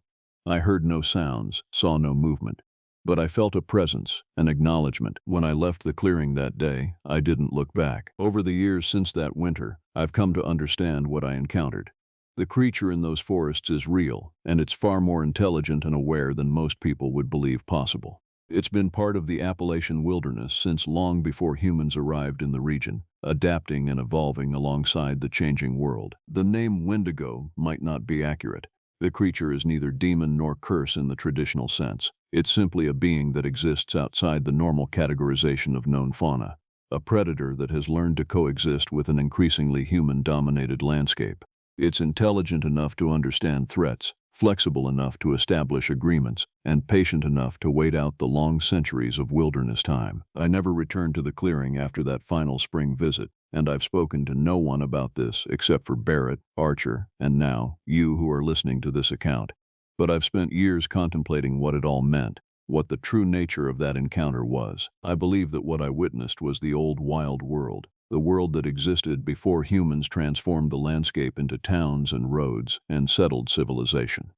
I heard no sounds, saw no movement, but I felt a presence, an acknowledgement. When I left the clearing that day, I didn't look back. Over the years since that winter, I've come to understand what I encountered. The creature in those forests is real, and it's far more intelligent and aware than most people would believe possible. It's been part of the Appalachian wilderness since long before humans arrived in the region, adapting and evolving alongside the changing world. The name Wendigo might not be accurate. The creature is neither demon nor curse in the traditional sense. It's simply a being that exists outside the normal categorization of known fauna, a predator that has learned to coexist with an increasingly human-dominated landscape. It's intelligent enough to understand threats, flexible enough to establish agreements, and patient enough to wait out the long centuries of wilderness time. I never returned to the clearing after that final spring visit, and I've spoken to no one about this except for Barrett, Archer, and now, you who are listening to this account. But I've spent years contemplating what it all meant, what the true nature of that encounter was. I believe that what I witnessed was the old wild world, the world that existed before humans transformed the landscape into towns and roads and settled civilization.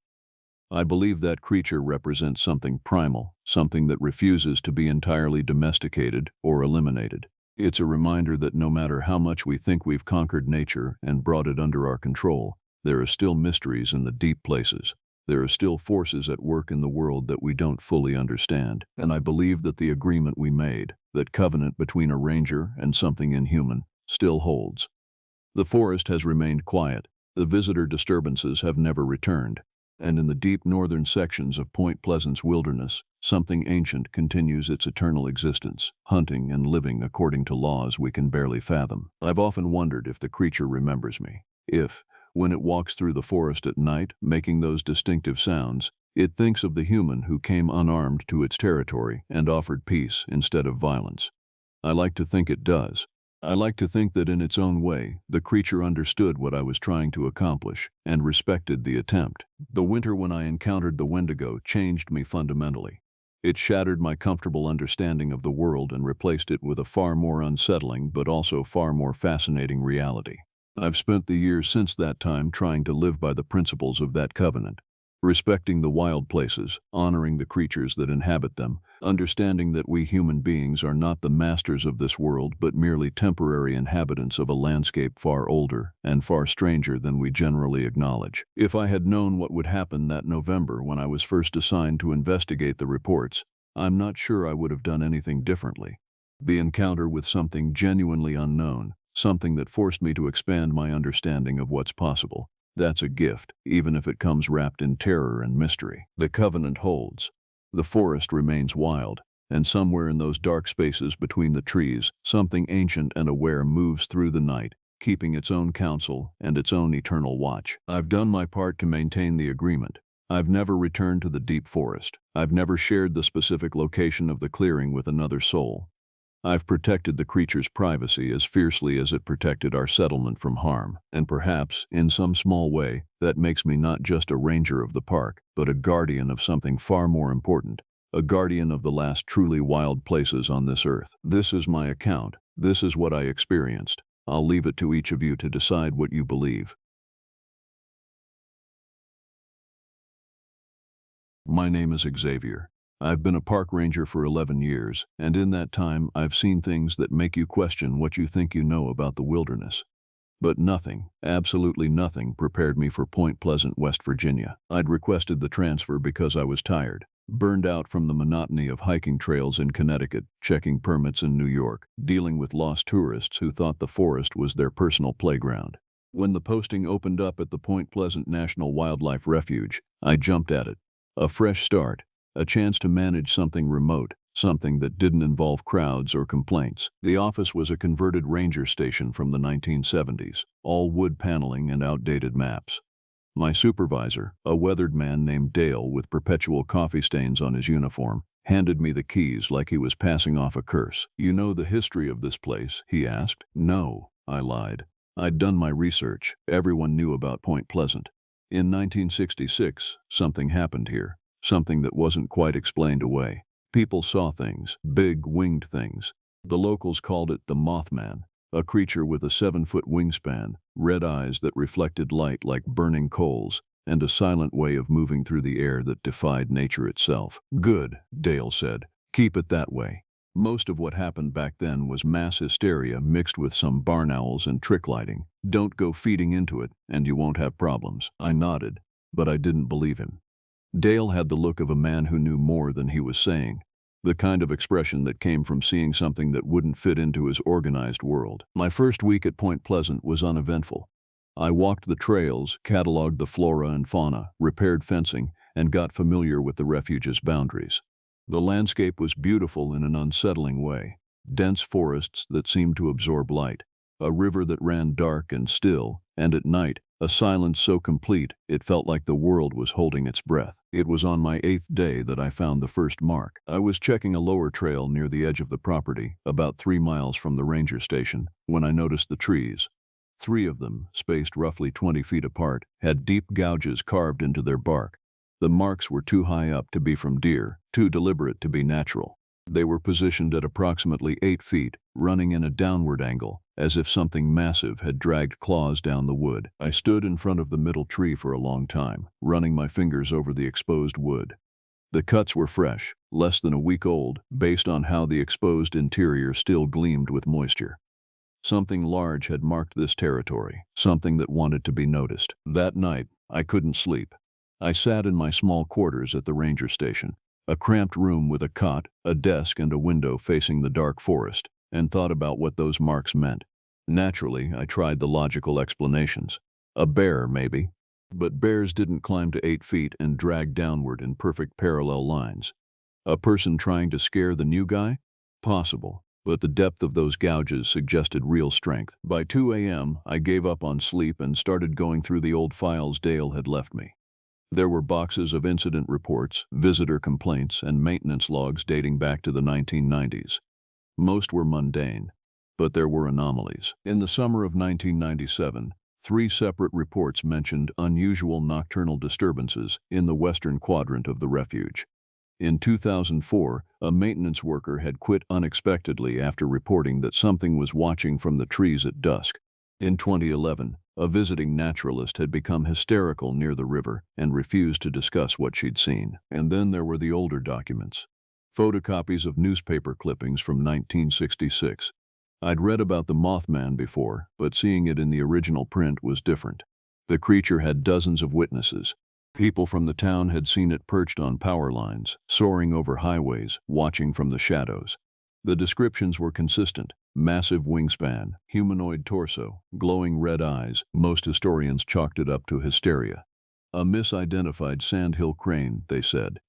I believe that creature represents something primal, something that refuses to be entirely domesticated or eliminated. It's a reminder that no matter how much we think we've conquered nature and brought it under our control, there are still mysteries in the deep places. There are still forces at work in the world that we don't fully understand, and I believe that the agreement we made, that covenant between a ranger and something inhuman, still holds. The forest has remained quiet, the visitor disturbances have never returned, and in the deep northern sections of Point Pleasant's wilderness, something ancient continues its eternal existence, hunting and living according to laws we can barely fathom. I've often wondered if the creature remembers me, if, when it walks through the forest at night, making those distinctive sounds, it thinks of the human who came unarmed to its territory and offered peace instead of violence. I like to think it does. I like to think that in its own way, the creature understood what I was trying to accomplish and respected the attempt. The winter when I encountered the Wendigo changed me fundamentally. It shattered my comfortable understanding of the world and replaced it with a far more unsettling but also far more fascinating reality. I've spent the years since that time trying to live by the principles of that covenant, respecting the wild places, honoring the creatures that inhabit them, understanding that we human beings are not the masters of this world but merely temporary inhabitants of a landscape far older and far stranger than we generally acknowledge. If I had known what would happen that November when I was first assigned to investigate the reports, I'm not sure I would have done anything differently. The encounter with something genuinely unknown, something that forced me to expand my understanding of what's possible. That's a gift, even if it comes wrapped in terror and mystery. The covenant holds. The forest remains wild, and somewhere in those dark spaces between the trees, something ancient and aware moves through the night, keeping its own counsel and its own eternal watch. I've done my part to maintain the agreement. I've never returned to the deep forest. I've never shared the specific location of the clearing with another soul. I've protected the creature's privacy as fiercely as it protected our settlement from harm, and perhaps, in some small way, that makes me not just a ranger of the park, but a guardian of something far more important, a guardian of the last truly wild places on this earth. This is my account. This is what I experienced. I'll leave it to each of you to decide what you believe. My name is Xavier. I've been a park ranger for 11 years, and in that time I've seen things that make you question what you think you know about the wilderness. But nothing, absolutely nothing, prepared me for Point Pleasant, West Virginia. I'd requested the transfer because I was tired, burned out from the monotony of hiking trails in Connecticut, checking permits in New York, dealing with lost tourists who thought the forest was their personal playground. When the posting opened up at the Point Pleasant National Wildlife Refuge, I jumped at it. A fresh start. A chance to manage something remote, something that didn't involve crowds or complaints. The office was a converted ranger station from the 1970s, all wood paneling and outdated maps. My supervisor, a weathered man named Dale with perpetual coffee stains on his uniform, handed me the keys like he was passing off a curse. "You know the history of this place?" he asked. "No," I lied. I'd done my research. Everyone knew about Point Pleasant. In 1966, something happened here. Something that wasn't quite explained away. People saw things, big winged things. The locals called it the Mothman, a creature with a 7-foot wingspan, red eyes that reflected light like burning coals, and a silent way of moving through the air that defied nature itself. "Good," Dale said. "Keep it that way." Most of what happened back then was mass hysteria mixed with some barn owls and trick lighting. Don't go feeding into it, and you won't have problems. I nodded, but I didn't believe him. Dale had the look of a man who knew more than he was saying, the kind of expression that came from seeing something that wouldn't fit into his organized world. My first week at Point Pleasant was uneventful. I walked the trails, cataloged the flora and fauna, repaired fencing, and got familiar with the refuge's boundaries. The landscape was beautiful in an unsettling way. Dense forests that seemed to absorb light, a river that ran dark and still, and at night, a silence so complete it felt like the world was holding its breath. It was on my 8th day that I found the first mark. I was checking a lower trail near the edge of the property, about 3 miles from the ranger station, when I noticed the trees. 3 of them, spaced roughly 20 feet apart, had deep gouges carved into their bark. The marks were too high up to be from deer, too deliberate to be natural. They were positioned at approximately 8 feet, running in a downward angle, as if something massive had dragged claws down the wood. I stood in front of the middle tree for a long time, running my fingers over the exposed wood. The cuts were fresh, less than a week old, based on how the exposed interior still gleamed with moisture. Something large had marked this territory, something that wanted to be noticed. That night, I couldn't sleep. I sat in my small quarters at the ranger station, a cramped room with a cot, a desk, and a window facing the dark forest, and thought about what those marks meant. Naturally, I tried the logical explanations. A bear, maybe. But bears didn't climb to 8 feet and drag downward in perfect parallel lines. A person trying to scare the new guy? Possible. But the depth of those gouges suggested real strength. By 2 a.m., I gave up on sleep and started going through the old files Dale had left me. There were boxes of incident reports, visitor complaints, and maintenance logs dating back to the 1990s. Most were mundane, but there were anomalies. In the summer of 1997, 3 separate reports mentioned unusual nocturnal disturbances in the western quadrant of the refuge. In 2004, a maintenance worker had quit unexpectedly after reporting that something was watching from the trees at dusk. In 2011, a visiting naturalist had become hysterical near the river and refused to discuss what she'd seen. And then there were the older documents. Photocopies of newspaper clippings from 1966. I'd read about the Mothman before, but seeing it in the original print was different. The creature had dozens of witnesses. People from the town had seen it perched on power lines, soaring over highways, watching from the shadows. The descriptions were consistent. Massive wingspan, humanoid torso, glowing red eyes. Most historians chalked it up to hysteria. A misidentified sandhill crane, they said,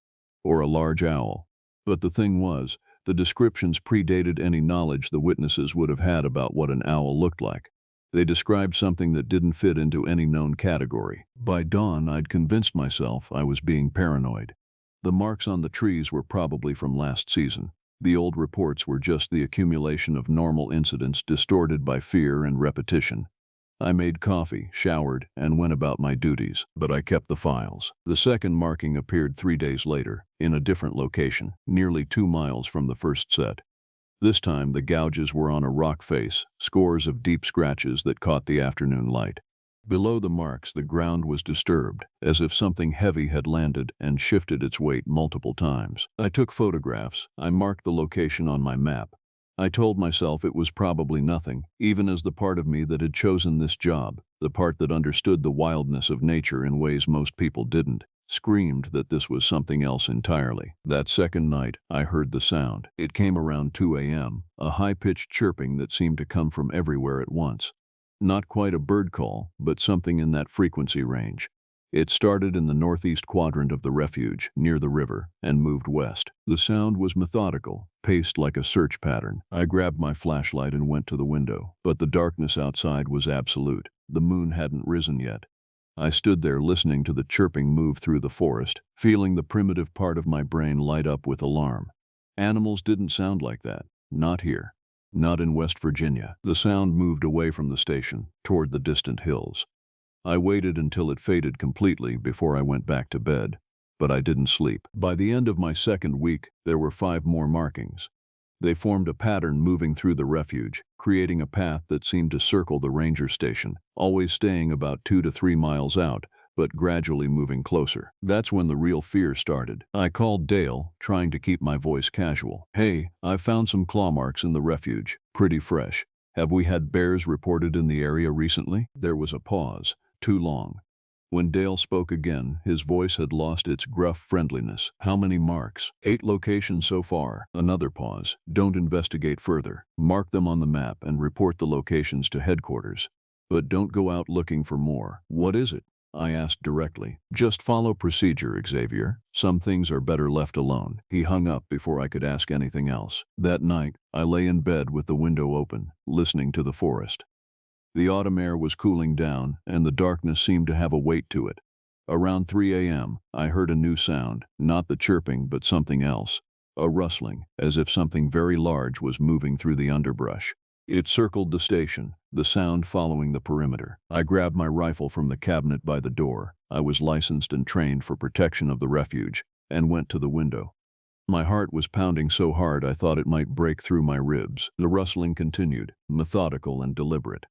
or a large owl. But the thing was, the descriptions predated any knowledge the witnesses would have had about what an owl looked like. They described something that didn't fit into any known category. By dawn, I'd convinced myself I was being paranoid. The marks on the trees were probably from last season. The old reports were just the accumulation of normal incidents distorted by fear and repetition. I made coffee, showered, and went about my duties, but I kept the files. The second marking appeared 3 days later, in a different location, nearly 2 miles from the first set. This time the gouges were on a rock face, scores of deep scratches that caught the afternoon light. Below the marks, the ground was disturbed, as if something heavy had landed and shifted its weight multiple times. I took photographs. I marked the location on my map. I told myself it was probably nothing, even as the part of me that had chosen this job, the part that understood the wildness of nature in ways most people didn't, screamed that this was something else entirely. That second night, I heard the sound. It came around 2 a.m., a high-pitched chirping that seemed to come from everywhere at once. Not quite a bird call, but something in that frequency range. It started in the northeast quadrant of the refuge, near the river, and moved west. The sound was methodical, paced like a search pattern. I grabbed my flashlight and went to the window, but the darkness outside was absolute. The moon hadn't risen yet. I stood there listening to the chirping move through the forest, feeling the primitive part of my brain light up with alarm. Animals didn't sound like that. Not here. Not in West Virginia. The sound moved away from the station, toward the distant hills. I waited until it faded completely before I went back to bed, but I didn't sleep. By the end of my second week, there were 5 more markings. They formed a pattern moving through the refuge, creating a path that seemed to circle the ranger station, always staying about 2 to 3 miles out, but gradually moving closer. That's when the real fear started. I called Dale, trying to keep my voice casual. "Hey, I've found some claw marks in the refuge. Pretty fresh. Have we had bears reported in the area recently?" There was a pause, too long. When Dale spoke again, his voice had lost its gruff friendliness. "How many marks?" "8 locations so far." Another pause. "Don't investigate further. Mark them on the map and report the locations to headquarters. But don't go out looking for more." "What is it?" I asked directly. "Just follow procedure, Xavier. Some things are better left alone." He hung up before I could ask anything else. That night, I lay in bed with the window open, listening to the forest. The autumn air was cooling down, and the darkness seemed to have a weight to it. Around 3 a.m., I heard a new sound, not the chirping but something else. A rustling, as if something very large was moving through the underbrush. It circled the station, the sound following the perimeter. I grabbed my rifle from the cabinet by the door. I was licensed and trained for protection of the refuge, and went to the window. My heart was pounding so hard I thought it might break through my ribs. The rustling continued, methodical and deliberate.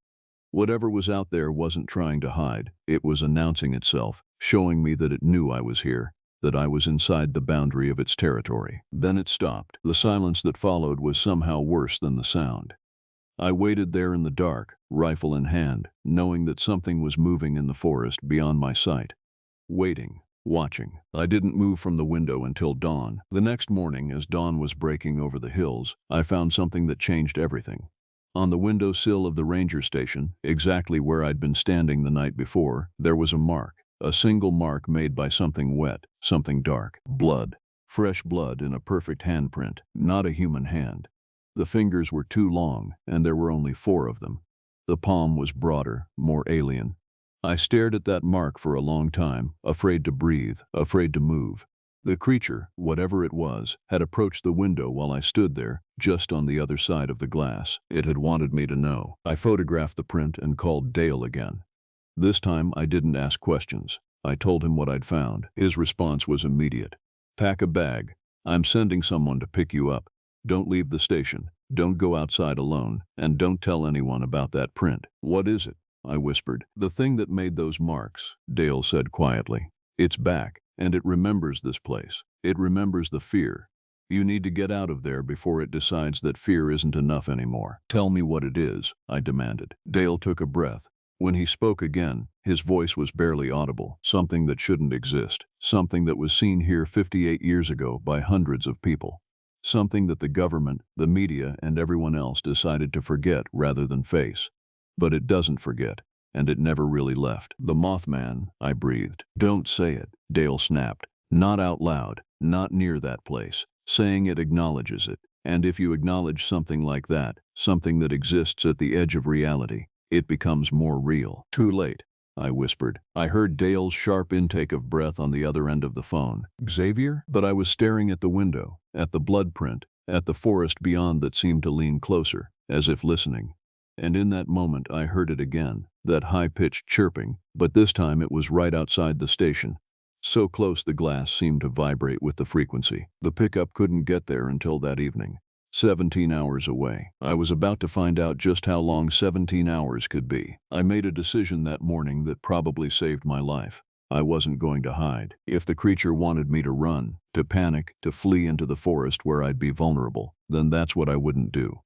Whatever was out there wasn't trying to hide. It was announcing itself, showing me that it knew I was here, that I was inside the boundary of its territory. Then it stopped. The silence that followed was somehow worse than the sound. I waited there in the dark, rifle in hand, knowing that something was moving in the forest beyond my sight. Waiting, watching. I didn't move from the window until dawn. The next morning, as dawn was breaking over the hills, I found something that changed everything. On the windowsill of the ranger station, exactly where I'd been standing the night before, there was a mark. A single mark made by something wet, something dark. Blood. Fresh blood in a perfect handprint, not a human hand. The fingers were too long, and there were only 4 of them. The palm was broader, more alien. I stared at that mark for a long time, afraid to breathe, afraid to move. The creature, whatever it was, had approached the window while I stood there, just on the other side of the glass. It had wanted me to know. I photographed the print and called Dale again. This time I didn't ask questions. I told him what I'd found. His response was immediate. "Pack a bag. I'm sending someone to pick you up. Don't leave the station. Don't go outside alone, and don't tell anyone about that print." "What is it?" I whispered. "The thing that made those marks," Dale said quietly. "It's back, and it remembers this place. It remembers the fear. You need to get out of there before it decides that fear isn't enough anymore." "Tell me what it is," I demanded. Dale took a breath. When he spoke again, his voice was barely audible. "Something that shouldn't exist. Something that was seen here 58 years ago by hundreds of people. Something that the government, the media, and everyone else decided to forget rather than face. But it doesn't forget, and it never really left." "The Mothman," I breathed. "Don't say it," Dale snapped. "Not out loud, not near that place. Saying it acknowledges it. And if you acknowledge something like that, something that exists at the edge of reality, it becomes more real." "Too late," I whispered. I heard Dale's sharp intake of breath on the other end of the phone. "Xavier?" But I was staring at the window, at the blood print, at the forest beyond that seemed to lean closer, as if listening. And in that moment I heard it again, that high-pitched chirping, but this time it was right outside the station. So close the glass seemed to vibrate with the frequency. The pickup couldn't get there until that evening. 17 hours away. I was about to find out just how long 17 hours could be. I made a decision that morning that probably saved my life. I wasn't going to hide. If the creature wanted me to run, to panic, to flee into the forest where I'd be vulnerable, then that's what I wouldn't do.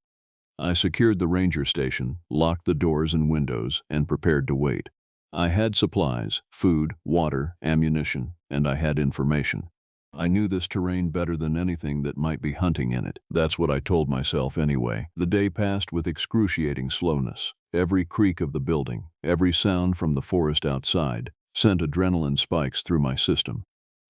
I secured the ranger station, locked the doors and windows, and prepared to wait. I had supplies, food, water, ammunition, and I had information. I knew this terrain better than anything that might be hunting in it. That's what I told myself anyway. The day passed with excruciating slowness. Every creak of the building, every sound from the forest outside, sent adrenaline spikes through my system.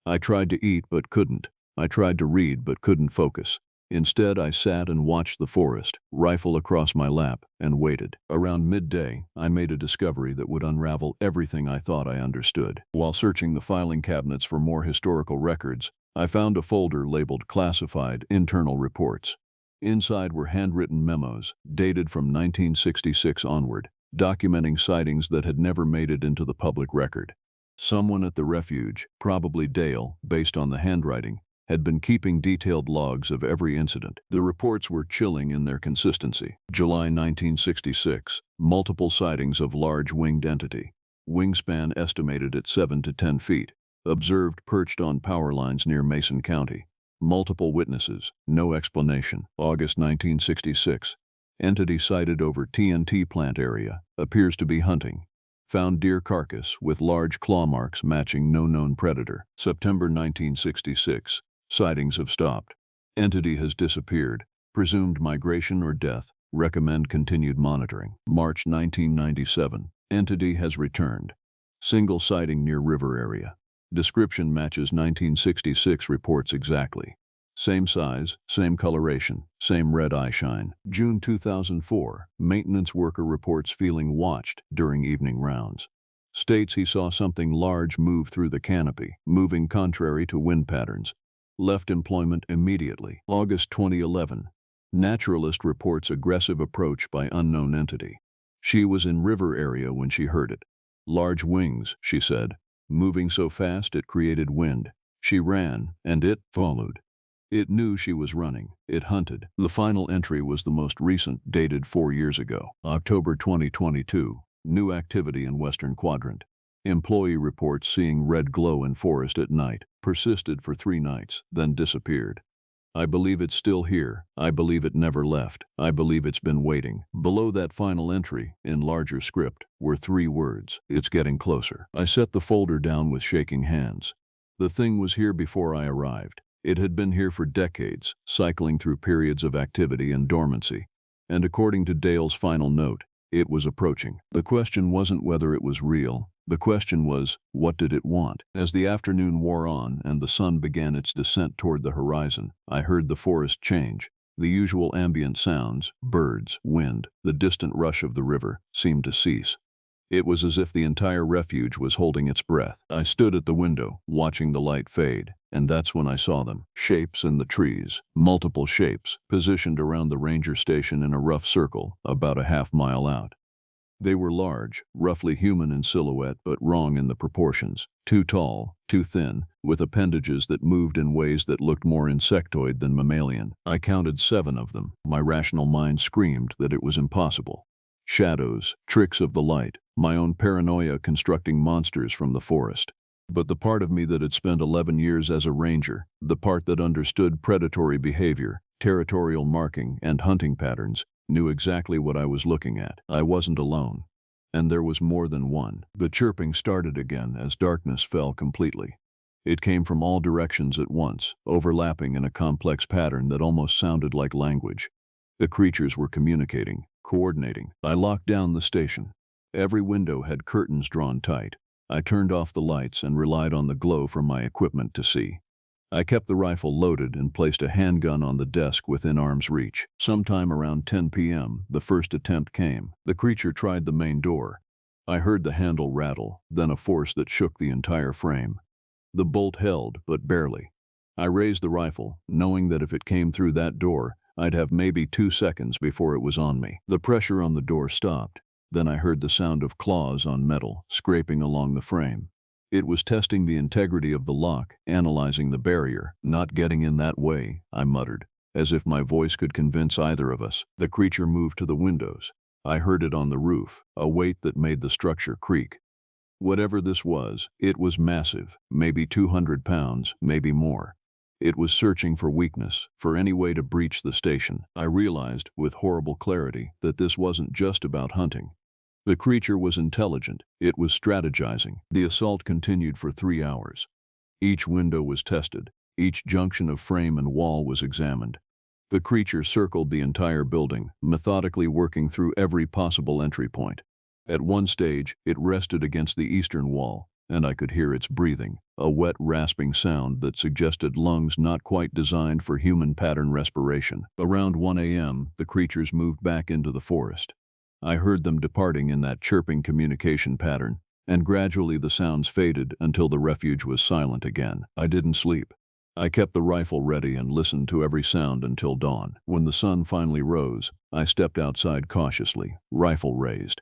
I tried to eat but couldn't. I tried to read but couldn't focus. Instead, I sat and watched the forest, rifle across my lap, and waited. Around midday, I made a discovery that would unravel everything I thought I understood. While searching the filing cabinets for more historical records, I found a folder labeled Classified Internal Reports. Inside were handwritten memos, dated from 1966 onward, documenting sightings that had never made it into the public record. Someone at the refuge, probably Dale, based on the handwriting, had been keeping detailed logs of every incident. The reports were chilling in their consistency. July 1966, multiple sightings of large winged entity. Wingspan estimated at 7 to 10 feet. Observed perched on power lines near Mason County. Multiple witnesses, no explanation. August 1966, entity sighted over TNT plant area, appears to be hunting. Found deer carcass with large claw marks matching no known predator. September 1966, sightings have stopped. Entity has disappeared. Presumed migration or death. Recommend continued monitoring. March 1997, entity has returned. Single sighting near river area. Description matches 1966 reports exactly. Same size, same coloration, same red eye shine. June 2004, maintenance worker reports feeling watched during evening rounds. States he saw something large move through the canopy, moving contrary to wind patterns. Left employment immediately. August 2011, naturalist reports aggressive approach by unknown entity. She was in river area when she heard it. Large wings, she said, moving so fast it created wind. She ran, and it followed. It knew she was running. It hunted. The final entry was the most recent, dated 4 years ago. October 2022. New activity in Western Quadrant. Employee reports seeing red glow in forest at night. Persisted for 3 nights, then disappeared. I believe it's still here. I believe it never left. I believe it's been waiting. Below that final entry, in larger script, were 3 words. It's getting closer. I set the folder down with shaking hands. The thing was here before I arrived. It had been here for decades, cycling through periods of activity and dormancy. And according to Dale's final note, it was approaching. The question wasn't whether it was real. The question was, what did it want? As the afternoon wore on and the sun began its descent toward the horizon, I heard the forest change. The usual ambient sounds, birds, wind, the distant rush of the river, seemed to cease. It was as if the entire refuge was holding its breath. I stood at the window, watching the light fade, and that's when I saw them. Shapes in the trees, multiple shapes, positioned around the ranger station in a rough circle, about a half-mile out. They were large, roughly human in silhouette but wrong in the proportions. Too tall, too thin, with appendages that moved in ways that looked more insectoid than mammalian. I counted 7 of them. My rational mind screamed that it was impossible. Shadows, tricks of the light, my own paranoia constructing monsters from the forest. But the part of me that had spent 11 years as a ranger, the part that understood predatory behavior, territorial marking, and hunting patterns, knew exactly what I was looking at. I wasn't alone. And there was more than one. The chirping started again as darkness fell completely. It came from all directions at once, overlapping in a complex pattern that almost sounded like language. The creatures were communicating, coordinating. I locked down the station. Every window had curtains drawn tight. I turned off the lights and relied on the glow from my equipment to see. I kept the rifle loaded and placed a handgun on the desk within arm's reach. Sometime around 10 p.m., the first attempt came. The creature tried the main door. I heard the handle rattle, then a force that shook the entire frame. The bolt held, but barely. I raised the rifle, knowing that if it came through that door, I'd have maybe 2 seconds before it was on me. The pressure on the door stopped. Then I heard the sound of claws on metal, scraping along the frame. It was testing the integrity of the lock, analyzing the barrier. "Not getting in that way," I muttered, as if my voice could convince either of us. The creature moved to the windows. I heard it on the roof, a weight that made the structure creak. Whatever this was, it was massive, maybe 200 pounds, maybe more. It was searching for weakness, for any way to breach the station. I realized, with horrible clarity, that this wasn't just about hunting. The creature was intelligent. It was strategizing. The assault continued for 3 hours. Each window was tested. Each junction of frame and wall was examined. The creature circled the entire building, methodically working through every possible entry point. At one stage, it rested against the eastern wall, and I could hear its breathing, a wet, rasping sound that suggested lungs not quite designed for human pattern respiration. Around 1 a.m., the creatures moved back into the forest. I heard them departing in that chirping communication pattern, and gradually the sounds faded until the refuge was silent again. I didn't sleep. I kept the rifle ready and listened to every sound until dawn. When the sun finally rose, I stepped outside cautiously, rifle raised.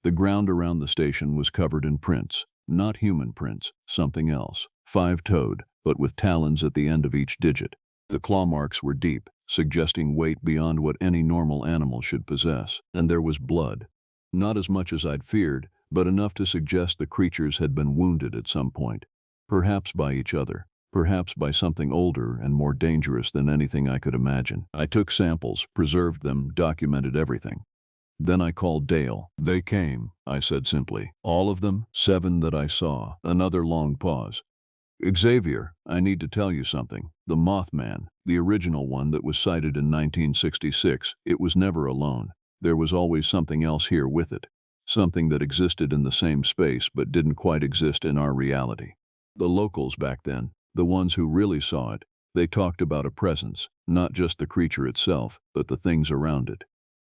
The ground around the station was covered in prints, not human prints, something else, 5-toed, but with talons at the end of each digit. The claw marks were deep, suggesting weight beyond what any normal animal should possess. And there was blood. Not as much as I'd feared, but enough to suggest the creatures had been wounded at some point. Perhaps by each other. Perhaps by something older and more dangerous than anything I could imagine. I took samples, preserved them, documented everything. Then I called Dale. "They came," I said simply. "All of them?" "7 that I saw." Another long pause. "Xavier, I need to tell you something. The Mothman, the original one that was sighted in 1966, it was never alone. There was always something else here with it. Something that existed in the same space but didn't quite exist in our reality. The locals back then, the ones who really saw it, they talked about a presence, not just the creature itself, but the things around it.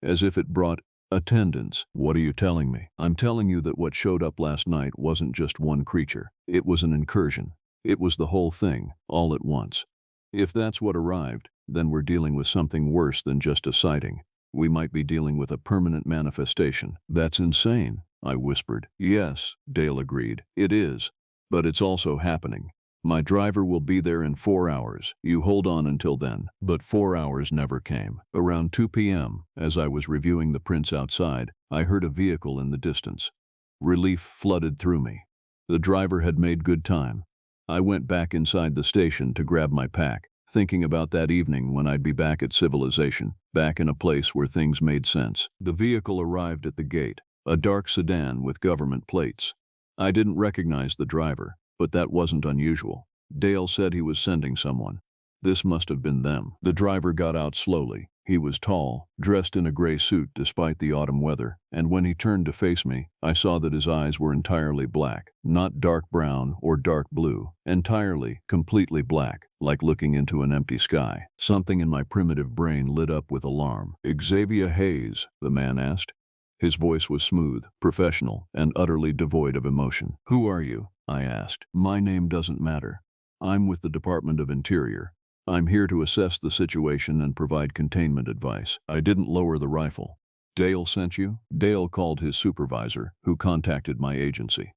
As if it brought attendance." "What are you telling me?" "I'm telling you that what showed up last night wasn't just one creature. It was an incursion. It was the whole thing, all at once. If that's what arrived, then we're dealing with something worse than just a sighting. We might be dealing with a permanent manifestation." "That's insane," I whispered. "Yes," Dale agreed. "It is. But it's also happening. My driver will be there in 4 hours. You hold on until then." But 4 hours never came. Around 2 p.m., as I was reviewing the prints outside, I heard a vehicle in the distance. Relief flooded through me. The driver had made good time. I went back inside the station to grab my pack, thinking about that evening when I'd be back at civilization, back in a place where things made sense. The vehicle arrived at the gate, a dark sedan with government plates. I didn't recognize the driver, but that wasn't unusual. Dale said he was sending someone. This must have been them. The driver got out slowly. He was tall, dressed in a gray suit despite the autumn weather, and when he turned to face me, I saw that his eyes were entirely black, not dark brown or dark blue, entirely, completely black, like looking into an empty sky. Something in my primitive brain lit up with alarm. "Xavier Hayes?" the man asked. His voice was smooth, professional, and utterly devoid of emotion. "Who are you?" I asked. "My name doesn't matter. I'm with the Department of Interior. I'm here to assess the situation and provide containment advice." I didn't lower the rifle. Dale sent you? Dale called his supervisor, who contacted my agency.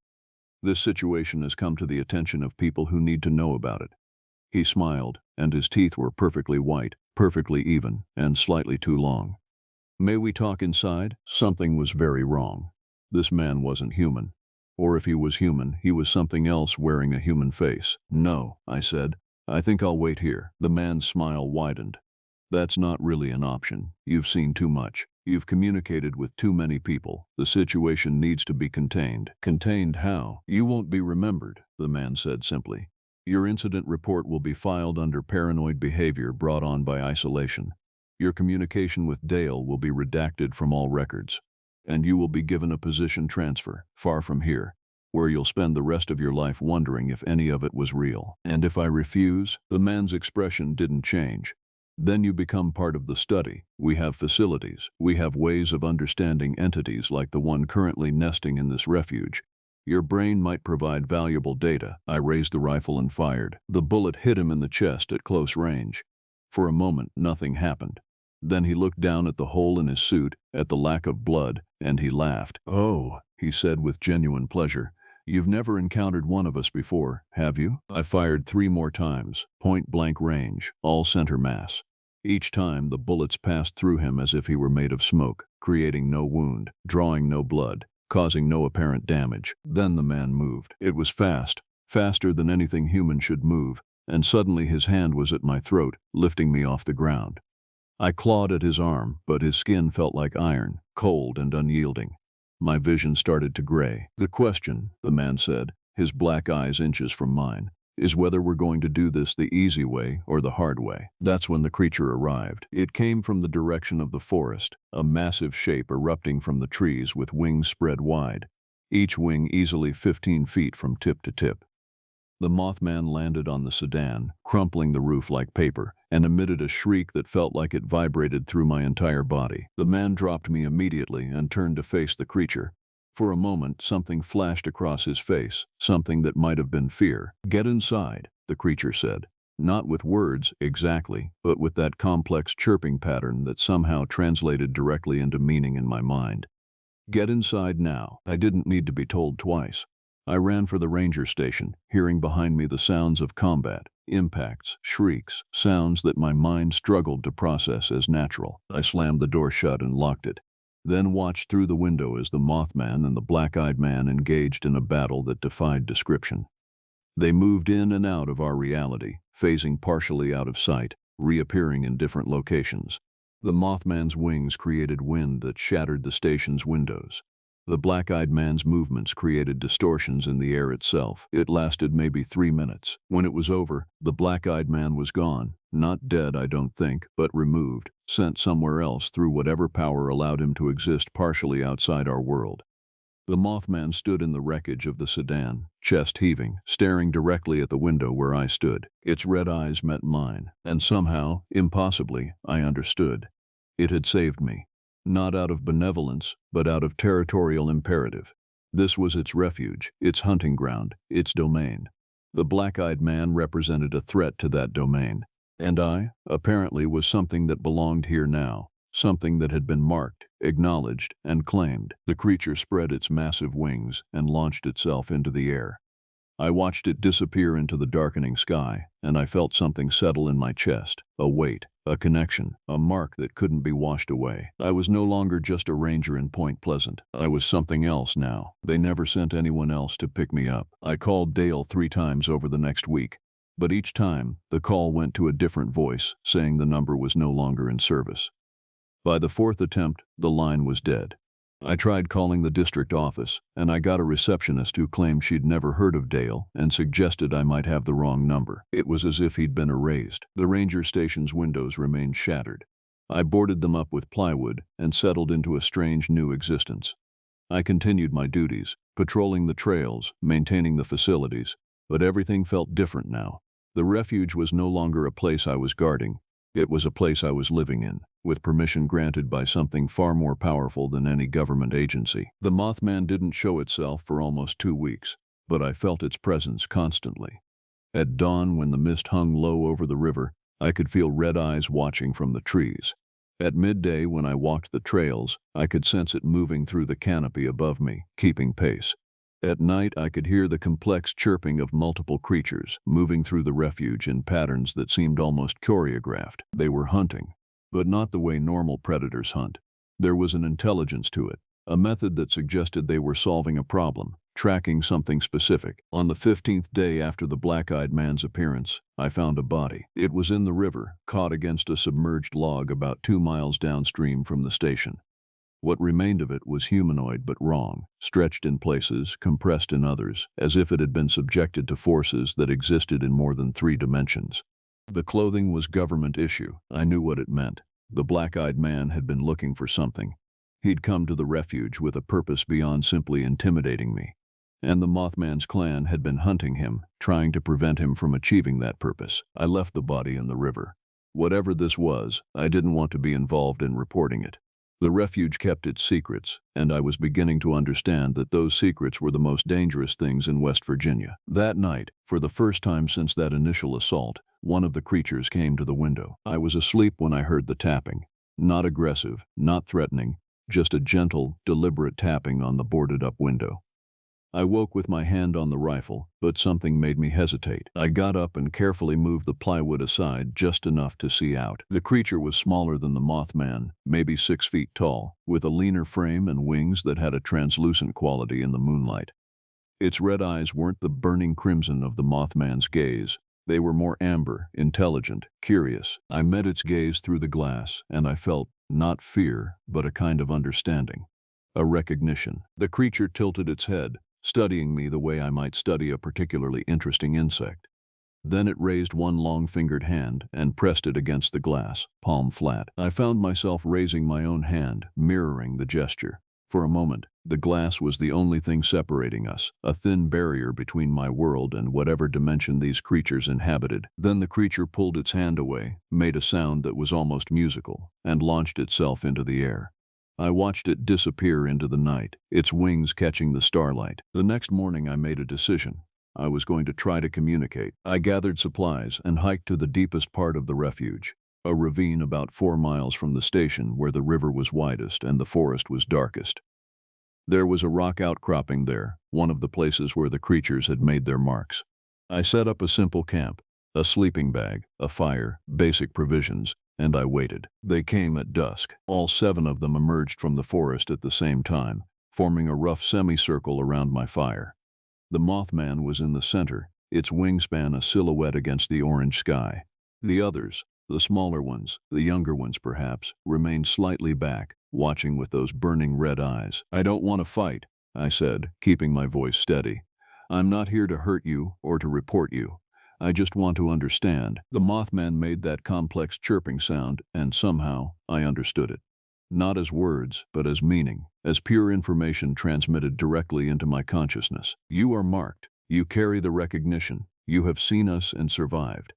This situation has come to the attention of people who need to know about it. He smiled, and his teeth were perfectly white, perfectly even, and slightly too long. May we talk inside? Something was very wrong. This man wasn't human. Or if he was human, he was something else wearing a human face. No, I said. I think I'll wait here. The man's smile widened. That's not really an option. You've seen too much. You've communicated with too many people. The situation needs to be contained. Contained how? You won't be remembered, the man said simply. Your incident report will be filed under paranoid behavior brought on by isolation. Your communication with Dale will be redacted from all records. And you will be given a position transfer, far from here, where you'll spend the rest of your life wondering if any of it was real. And if I refuse? The man's expression didn't change. Then you become part of the study. We have facilities. We have ways of understanding entities like the one currently nesting in this refuge. Your brain might provide valuable data. I raised the rifle and fired. The bullet hit him in the chest at close range. For a moment, nothing happened. Then he looked down at the hole in his suit, at the lack of blood, and he laughed. Oh, he said with genuine pleasure. You've never encountered one of us before, have you? I fired 3 more times, point-blank range, all center mass. Each time, the bullets passed through him as if he were made of smoke, creating no wound, drawing no blood, causing no apparent damage. Then the man moved. It was fast, faster than anything human should move, and suddenly his hand was at my throat, lifting me off the ground. I clawed at his arm, but his skin felt like iron, cold and unyielding. My vision started to gray. The question, the man said, his black eyes inches from mine, is whether we're going to do this the easy way or the hard way. That's when the creature arrived. It came from the direction of the forest, a massive shape erupting from the trees with wings spread wide, each wing easily 15 feet from tip to tip. The Mothman landed on the sedan, crumpling the roof like paper, and emitted a shriek that felt like it vibrated through my entire body. The man dropped me immediately and turned to face the creature. For a moment, something flashed across his face, something that might have been fear. Get inside, the creature said. Not with words, exactly, but with that complex chirping pattern that somehow translated directly into meaning in my mind. Get inside now. I didn't need to be told twice. I ran for the ranger station, hearing behind me the sounds of combat, impacts, shrieks, sounds that my mind struggled to process as natural. I slammed the door shut and locked it, then watched through the window as the Mothman and the black-eyed man engaged in a battle that defied description. They moved in and out of our reality, phasing partially out of sight, reappearing in different locations. The Mothman's wings created wind that shattered the station's windows. The black-eyed man's movements created distortions in the air itself. It lasted maybe 3 minutes. When it was over, the black-eyed man was gone. Not dead, I don't think, but removed, sent somewhere else through whatever power allowed him to exist partially outside our world. The Mothman stood in the wreckage of the sedan, chest heaving, staring directly at the window where I stood. Its red eyes met mine, and somehow, impossibly, I understood. It had saved me. Not out of benevolence, but out of territorial imperative. This was its refuge, its hunting ground, its domain. The black-eyed man represented a threat to that domain. And I, apparently, was something that belonged here now, something that had been marked, acknowledged, and claimed. The creature spread its massive wings and launched itself into the air. I watched it disappear into the darkening sky, and I felt something settle in my chest, a weight, a connection, a mark that couldn't be washed away. I was no longer just a ranger in Point Pleasant. I was something else now. They never sent anyone else to pick me up. I called Dale 3 times over the next week, but each time, the call went to a different voice, saying the number was no longer in service. By the 4th attempt, the line was dead. I tried calling the district office, and I got a receptionist who claimed she'd never heard of Dale and suggested I might have the wrong number. It was as if he'd been erased. The ranger station's windows remained shattered. I boarded them up with plywood and settled into a strange new existence. I continued my duties, patrolling the trails, maintaining the facilities, but everything felt different now. The refuge was no longer a place I was guarding. It was a place I was living in, with permission granted by something far more powerful than any government agency. The Mothman didn't show itself for almost 2 weeks, but I felt its presence constantly. At dawn, when the mist hung low over the river, I could feel red eyes watching from the trees. At midday, when I walked the trails, I could sense it moving through the canopy above me, keeping pace. At night, I could hear the complex chirping of multiple creatures, moving through the refuge in patterns that seemed almost choreographed. They were hunting, but not the way normal predators hunt. There was an intelligence to it, a method that suggested they were solving a problem, tracking something specific. On the 15th day after the black-eyed man's appearance, I found a body. It was in the river, caught against a submerged log about 2 miles downstream from the station. What remained of it was humanoid but wrong, stretched in places, compressed in others, as if it had been subjected to forces that existed in more than 3 dimensions. The clothing was government issue. I knew what it meant. The black-eyed man had been looking for something. He'd come to the refuge with a purpose beyond simply intimidating me. And the Mothman's clan had been hunting him, trying to prevent him from achieving that purpose. I left the body in the river. Whatever this was, I didn't want to be involved in reporting it. The refuge kept its secrets, and I was beginning to understand that those secrets were the most dangerous things in West Virginia. That night, for the first time since that initial assault, one of the creatures came to the window. I was asleep when I heard the tapping. Not aggressive, not threatening, just a gentle, deliberate tapping on the boarded-up window. I woke with my hand on the rifle, but something made me hesitate. I got up and carefully moved the plywood aside just enough to see out. The creature was smaller than the Mothman, maybe 6 feet tall, with a leaner frame and wings that had a translucent quality in the moonlight. Its red eyes weren't the burning crimson of the Mothman's gaze. They were more amber, intelligent, curious. I met its gaze through the glass, and I felt, not fear, but a kind of understanding. A recognition. The creature tilted its head, studying me the way I might study a particularly interesting insect. Then it raised one long-fingered hand and pressed it against the glass, palm flat. I found myself raising my own hand, mirroring the gesture. For a moment, the glass was the only thing separating us, a thin barrier between my world and whatever dimension these creatures inhabited. Then the creature pulled its hand away, made a sound that was almost musical, and launched itself into the air. I watched it disappear into the night, its wings catching the starlight. The next morning I made a decision. I was going to try to communicate. I gathered supplies and hiked to the deepest part of the refuge, a ravine about 4 miles from the station where the river was widest and the forest was darkest. There was a rock outcropping there, one of the places where the creatures had made their marks. I set up a simple camp, a sleeping bag, a fire, basic provisions, and I waited. They came at dusk. All 7 of them emerged from the forest at the same time, forming a rough semicircle around my fire. The Mothman was in the center, its wingspan a silhouette against the orange sky. The others, the smaller ones, the younger ones perhaps, remained slightly back, watching with those burning red eyes. "I don't want to fight," I said, keeping my voice steady. "I'm not here to hurt you or to report you. I just want to understand." The Mothman made that complex chirping sound, and somehow I understood it. Not as words, but as meaning, as pure information transmitted directly into my consciousness. "You are marked. You carry the recognition. You have seen us and survived.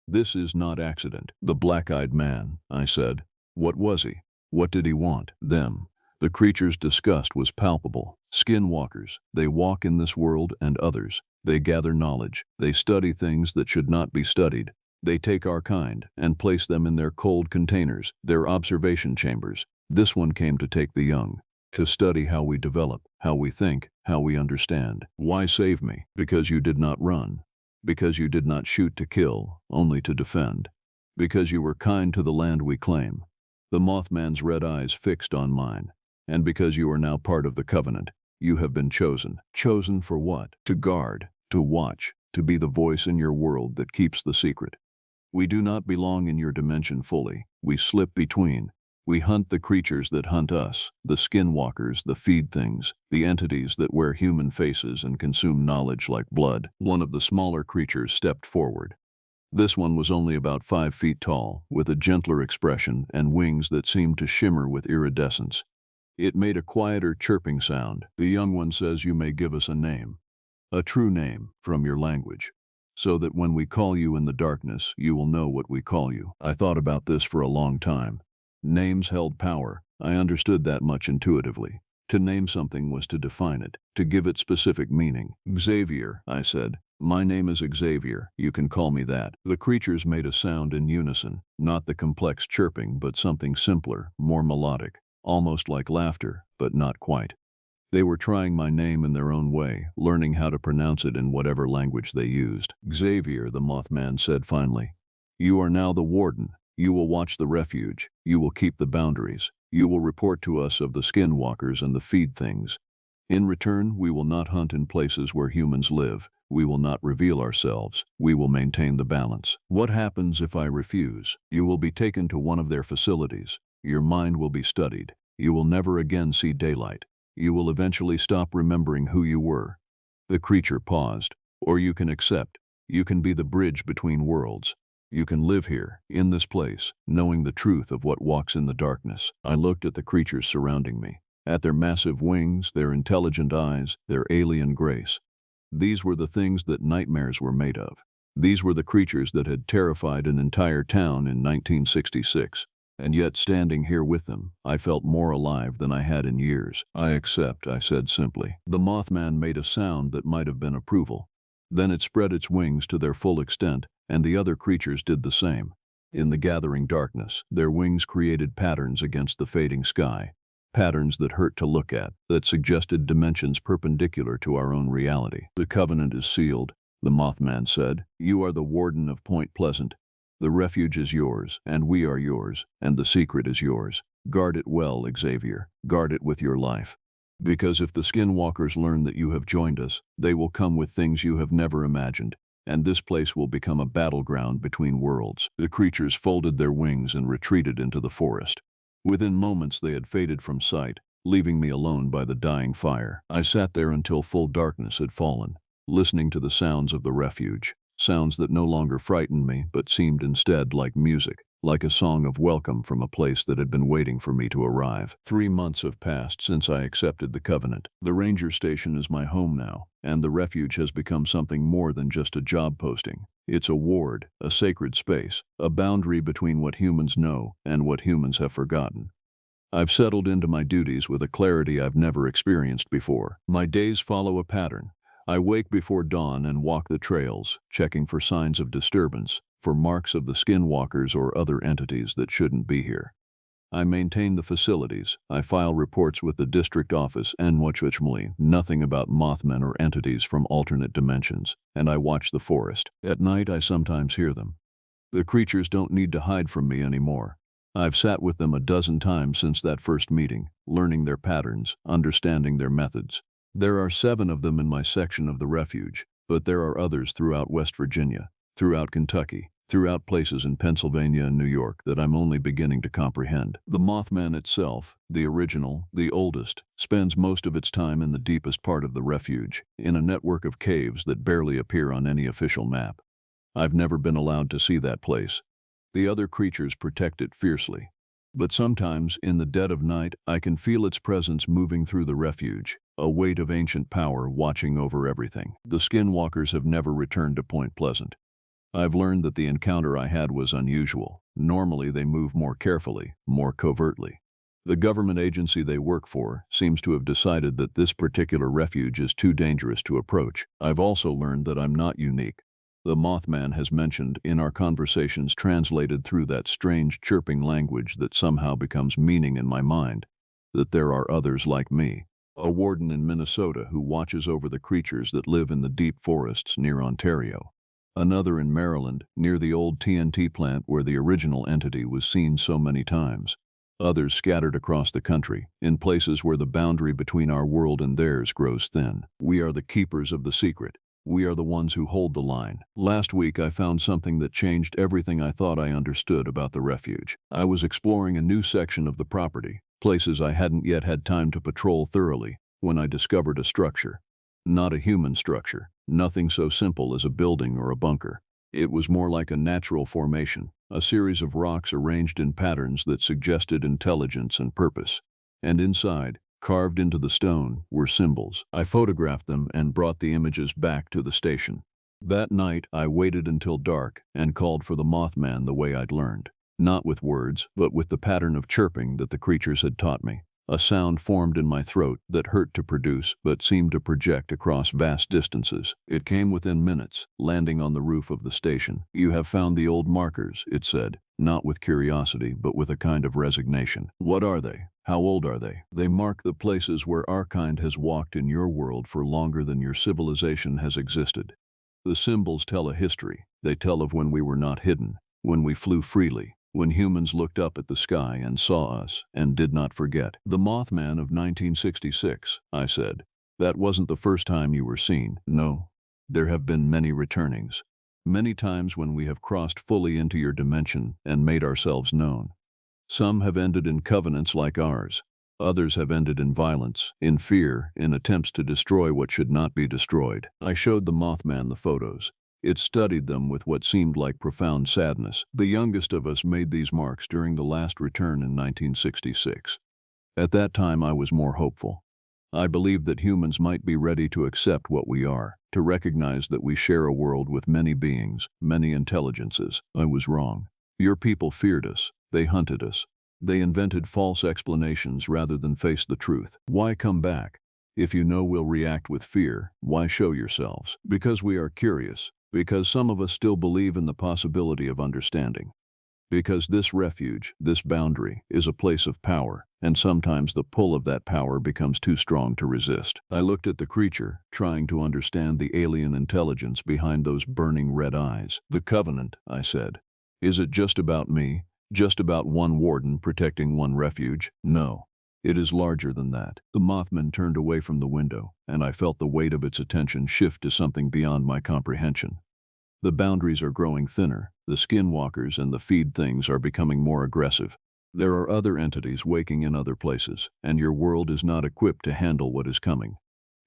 This is not accident." "The black-eyed man," I said. "What was he? What did he want?" "Them." The creature's disgust was palpable. "Skinwalkers. They walk in this world and others. They gather knowledge. They study things that should not be studied. They take our kind and place them in their cold containers, their observation chambers. This one came to take the young, to study how we develop, how we think, how we understand." "Why save me?" "Because you did not run. Because you did not shoot to kill, only to defend. Because you were kind to the land we claim." The Mothman's red eyes fixed on mine. "And because you are now part of the covenant. You have been chosen." "Chosen for what?" "To guard, to watch, to be the voice in your world that keeps the secret. We do not belong in your dimension fully. We slip between. We hunt the creatures that hunt us, the skinwalkers, the feed things, the entities that wear human faces and consume knowledge like blood." One of the smaller creatures stepped forward. This one was only about 5 feet tall, with a gentler expression and wings that seemed to shimmer with iridescence. It made a quieter chirping sound. "The young one says you may give us a name. A true name, from your language. So that when we call you in the darkness, you will know what we call you." I thought about this for a long time. Names held power. I understood that much intuitively. To name something was to define it, to give it specific meaning. "Xavier," I said. My name is Xavier. You can call me that. The creatures made a sound in unison, not the complex chirping, but something simpler, more melodic, almost like laughter, but not quite. They were trying my name in their own way, learning how to pronounce it in whatever language they used. Xavier, the Mothman said finally, you are now the warden. You will watch the refuge. You will keep the boundaries. You will report to us of the skinwalkers and the feed things. In return, we will not hunt in places where humans live. We will not reveal ourselves. We will maintain the balance. What happens if I refuse? You will be taken to one of their facilities. Your mind will be studied. You will never again see daylight. You will eventually stop remembering who you were. The creature paused. Or you can accept. You can be the bridge between worlds. You can live here, in this place, knowing the truth of what walks in the darkness. I looked at the creatures surrounding me, at their massive wings, their intelligent eyes, their alien grace. These were the things that nightmares were made of. These were the creatures that had terrified an entire town in 1966. And yet, standing here with them, I felt more alive than I had in years. I accept, I said simply. The Mothman made a sound that might have been approval. Then it spread its wings to their full extent, and the other creatures did the same. In the gathering darkness, their wings created patterns against the fading sky. Patterns that hurt to look at, that suggested dimensions perpendicular to our own reality. The covenant is sealed, the Mothman said. You are the warden of Point Pleasant. The refuge is yours, and we are yours, and the secret is yours. Guard it well, Xavier. Guard it with your life. Because if the skinwalkers learn that you have joined us, they will come with things you have never imagined, and this place will become a battleground between worlds. The creatures folded their wings and retreated into the forest. Within moments they had faded from sight, leaving me alone by the dying fire. I sat there until full darkness had fallen, listening to the sounds of the refuge, sounds that no longer frightened me but seemed instead like music, like a song of welcome from a place that had been waiting for me to arrive. 3 months have passed since I accepted the covenant. The ranger station is my home now, and the refuge has become something more than just a job posting. It's a ward, a sacred space, a boundary between what humans know and what humans have forgotten. I've settled into my duties with a clarity I've never experienced before. My days follow a pattern. I wake before dawn and walk the trails, checking for signs of disturbance, for marks of the skinwalkers or other entities that shouldn't be here. I maintain the facilities. I file reports with the district office and watchfully nothing about Mothmen or entities from alternate dimensions, and I watch the forest. At night I sometimes hear them. The creatures don't need to hide from me anymore. I've sat with them a dozen times since that first meeting, learning their patterns, understanding their methods. There are 7 of them in my section of the refuge, but there are others throughout West Virginia, throughout Kentucky, throughout places in Pennsylvania and New York that I'm only beginning to comprehend. The Mothman itself, the original, the oldest, spends most of its time in the deepest part of the refuge, in a network of caves that barely appear on any official map. I've never been allowed to see that place. The other creatures protect it fiercely. But sometimes, in the dead of night, I can feel its presence moving through the refuge, a weight of ancient power watching over everything. The skinwalkers have never returned to Point Pleasant. I've learned that the encounter I had was unusual. Normally they move more carefully, more covertly. The government agency they work for seems to have decided that this particular refuge is too dangerous to approach. I've also learned that I'm not unique. The Mothman has mentioned in our conversations, translated through that strange chirping language that somehow becomes meaning in my mind, that there are others like me. A warden in Minnesota who watches over the creatures that live in the deep forests near Ontario. Another in Maryland, near the old TNT plant where the original entity was seen so many times. Others scattered across the country, in places where the boundary between our world and theirs grows thin. We are the keepers of the secret. We are the ones who hold the line. Last week I found something that changed everything I thought I understood about the refuge. I was exploring a new section of the property, places I hadn't yet had time to patrol thoroughly, when I discovered a structure. Not a human structure, nothing so simple as a building or a bunker. It was more like a natural formation, a series of rocks arranged in patterns that suggested intelligence and purpose. And inside, carved into the stone, were symbols. I photographed them and brought the images back to the station. That night, I waited until dark and called for the Mothman the way I'd learned. Not with words, but with the pattern of chirping that the creatures had taught me. A sound formed in my throat that hurt to produce but seemed to project across vast distances. It came within minutes, landing on the roof of the station. "You have found the old markers," it said, not with curiosity but with a kind of resignation. "What are they? How old are they?" "They mark the places where our kind has walked in your world for longer than your civilization has existed. The symbols tell a history. They tell of when we were not hidden, when we flew freely, when humans looked up at the sky and saw us and did not forget." "The Mothman of 1966, I said. "That wasn't the first time you were seen." "No. There have been many returnings. Many times when we have crossed fully into your dimension and made ourselves known. Some have ended in covenants like ours. Others have ended in violence, in fear, in attempts to destroy what should not be destroyed." I showed the Mothman the photos. It studied them with what seemed like profound sadness. "The youngest of us made these marks during the last return in 1966. At that time I was more hopeful. I believed that humans might be ready to accept what we are, to recognize that we share a world with many beings, many intelligences. I was wrong. Your people feared us. They hunted us. They invented false explanations rather than face the truth. Why come back? If you know we'll react with fear, why show yourselves? Because we are curious. Because some of us still believe in the possibility of understanding. Because this refuge, this boundary, is a place of power, and sometimes the pull of that power becomes too strong to resist." I looked at the creature, trying to understand the alien intelligence behind those burning red eyes. "The Covenant," I said. "Is it just about me? Just about one warden protecting one refuge? No. It is larger than that." The Mothman turned away from the window, and I felt the weight of its attention shift to something beyond my comprehension. "The boundaries are growing thinner. The skinwalkers and the feed things are becoming more aggressive. There are other entities waking in other places, and your world is not equipped to handle what is coming.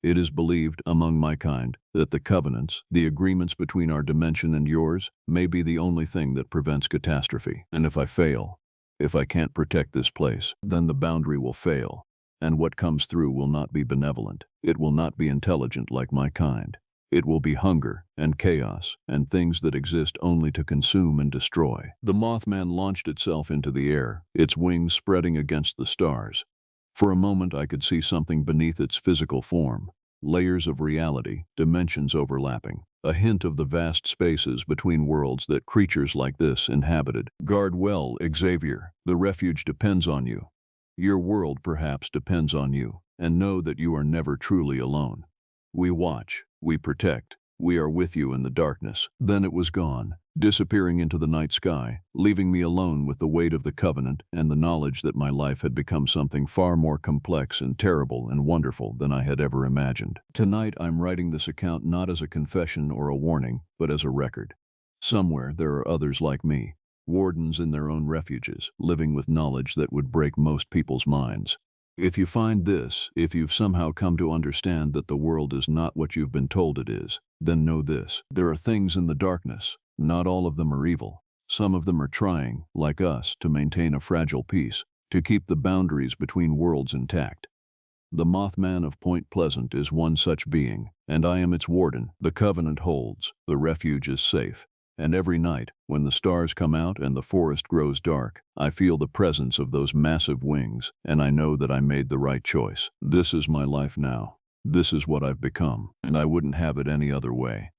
It is believed, among my kind, that the covenants, the agreements between our dimension and yours, may be the only thing that prevents catastrophe. And if I fail, if I can't protect this place, then the boundary will fail, and what comes through will not be benevolent. It will not be intelligent like my kind. It will be hunger and chaos and things that exist only to consume and destroy." The Mothman launched itself into the air, its wings spreading against the stars. For a moment I could see something beneath its physical form, layers of reality, dimensions overlapping, a hint of the vast spaces between worlds that creatures like this inhabited. "Guard well, Xavier. The refuge depends on you. Your world perhaps depends on you, and know that you are never truly alone. We watch, we protect, we are with you in the darkness." Then it was gone, disappearing into the night sky, leaving me alone with the weight of the covenant and the knowledge that my life had become something far more complex and terrible and wonderful than I had ever imagined. Tonight I'm writing this account not as a confession or a warning, but as a record. Somewhere there are others like me, wardens in their own refuges, living with knowledge that would break most people's minds. If you find this, if you've somehow come to understand that the world is not what you've been told it is, then know this: there are things in the darkness. Not all of them are evil. Some of them are trying, like us, to maintain a fragile peace, to keep the boundaries between worlds intact. The Mothman of Point Pleasant is one such being, and I am its warden. The covenant holds, the refuge is safe. And every night, when the stars come out and the forest grows dark, I feel the presence of those massive wings, and I know that I made the right choice. This is my life now. This is what I've become, and I wouldn't have it any other way.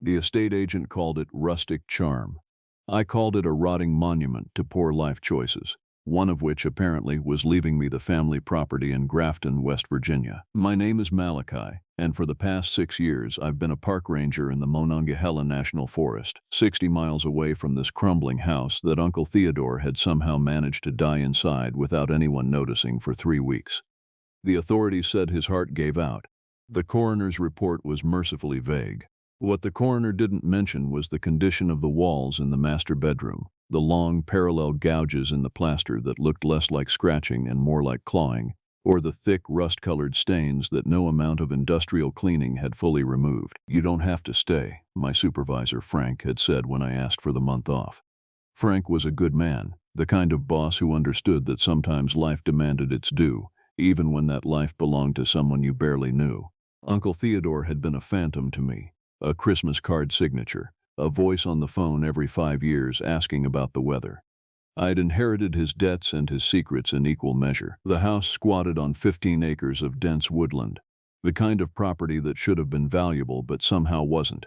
The estate agent called it rustic charm. I called it a rotting monument to poor life choices, one of which apparently was leaving me the family property in Grafton, West Virginia. My name is Malachi, and for the past 6 years I've been a park ranger in the Monongahela National Forest, 60 miles away from this crumbling house that Uncle Theodore had somehow managed to die inside without anyone noticing for 3 weeks. The authorities said his heart gave out. The coroner's report was mercifully vague. What the coroner didn't mention was the condition of the walls in the master bedroom, the long parallel gouges in the plaster that looked less like scratching and more like clawing, or the thick rust-colored stains that no amount of industrial cleaning had fully removed. "You don't have to stay," my supervisor Frank had said when I asked for the month off. Frank was a good man, the kind of boss who understood that sometimes life demanded its due, even when that life belonged to someone you barely knew. Uncle Theodore had been a phantom to me, a Christmas card signature, a voice on the phone every 5 years asking about the weather. I'd inherited his debts and his secrets in equal measure. The house squatted on 15 acres of dense woodland, the kind of property that should have been valuable but somehow wasn't.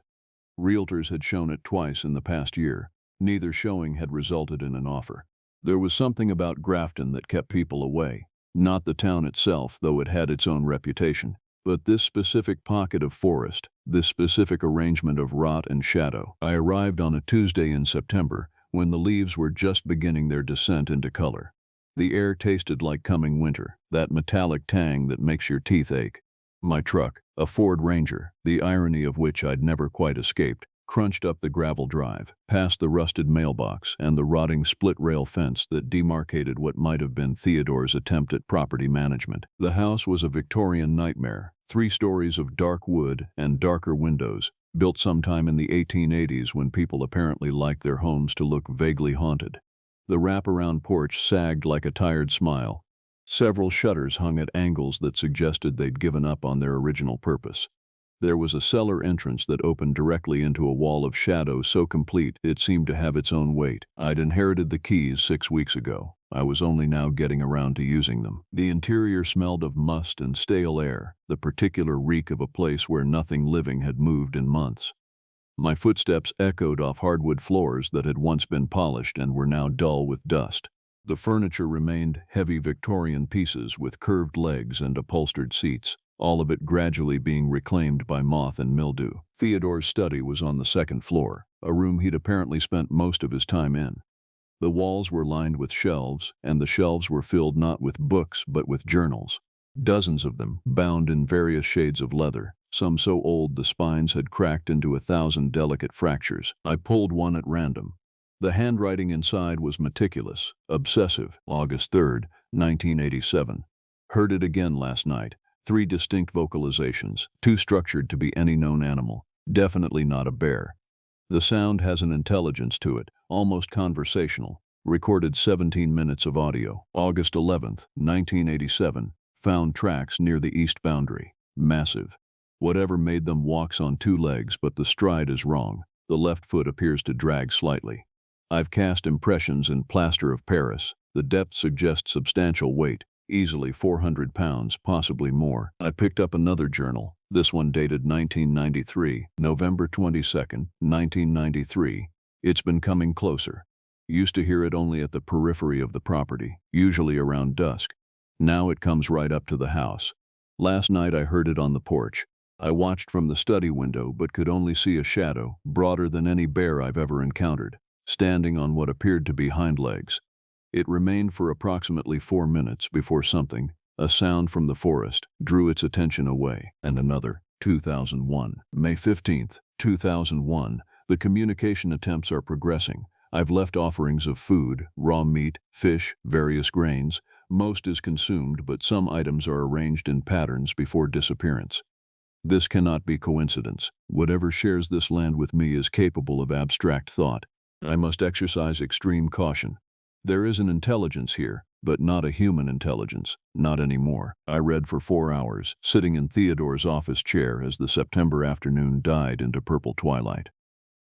Realtors had shown it twice in the past year. Neither showing had resulted in an offer. There was something about Grafton that kept people away. Not the town itself, though it had its own reputation, but this specific pocket of forest, this specific arrangement of rot and shadow. I arrived on a Tuesday in September, when the leaves were just beginning their descent into color. The air tasted like coming winter, that metallic tang that makes your teeth ache. My truck, a Ford Ranger, the irony of which I'd never quite escaped, crunched up the gravel drive, past the rusted mailbox and the rotting split-rail fence that demarcated what might have been Theodore's attempt at property management. The house was a Victorian nightmare, 3 stories of dark wood and darker windows, built sometime in the 1880s when people apparently liked their homes to look vaguely haunted. The wraparound porch sagged like a tired smile. Several shutters hung at angles that suggested they'd given up on their original purpose. There was a cellar entrance that opened directly into a wall of shadow so complete it seemed to have its own weight. I'd inherited the keys 6 weeks ago. I was only now getting around to using them. The interior smelled of must and stale air, the particular reek of a place where nothing living had moved in months. My footsteps echoed off hardwood floors that had once been polished and were now dull with dust. The furniture remained heavy Victorian pieces with curved legs and upholstered seats, all of it gradually being reclaimed by moth and mildew. Theodore's study was on the 2nd floor, a room he'd apparently spent most of his time in. The walls were lined with shelves, and the shelves were filled not with books but with journals. Dozens of them, bound in various shades of leather, some so old the spines had cracked into 1,000 delicate fractures. I pulled one at random. The handwriting inside was meticulous, obsessive. August 3rd, 1987. Heard it again last night. 3 distinct vocalizations, too structured to be any known animal, definitely not a bear. The sound has an intelligence to it, almost conversational. Recorded 17 minutes of audio. August 11th, 1987. Found tracks near the east boundary. Massive. Whatever made them walks on 2 legs, but the stride is wrong. The left foot appears to drag slightly. I've cast impressions in plaster of Paris. The depth suggests substantial weight. Easily 400 pounds, possibly more. I picked up another journal, this one dated 1993, November 22nd, 1993. It's been coming closer. Used to hear it only at the periphery of the property, usually around dusk. Now it comes right up to the house. Last night I heard it on the porch. I watched from the study window but could only see a shadow, broader than any bear I've ever encountered, standing on what appeared to be hind legs. It remained for approximately 4 minutes before something, a sound from the forest, drew its attention away. And another. 2001. May 15th, 2001. The communication attempts are progressing. I've left offerings of food, raw meat, fish, various grains. Most is consumed, but some items are arranged in patterns before disappearance. This cannot be coincidence. Whatever shares this land with me is capable of abstract thought. I must exercise extreme caution. There is an intelligence here, but not a human intelligence, not anymore. I read for 4 hours, sitting in Theodore's office chair as the September afternoon died into purple twilight.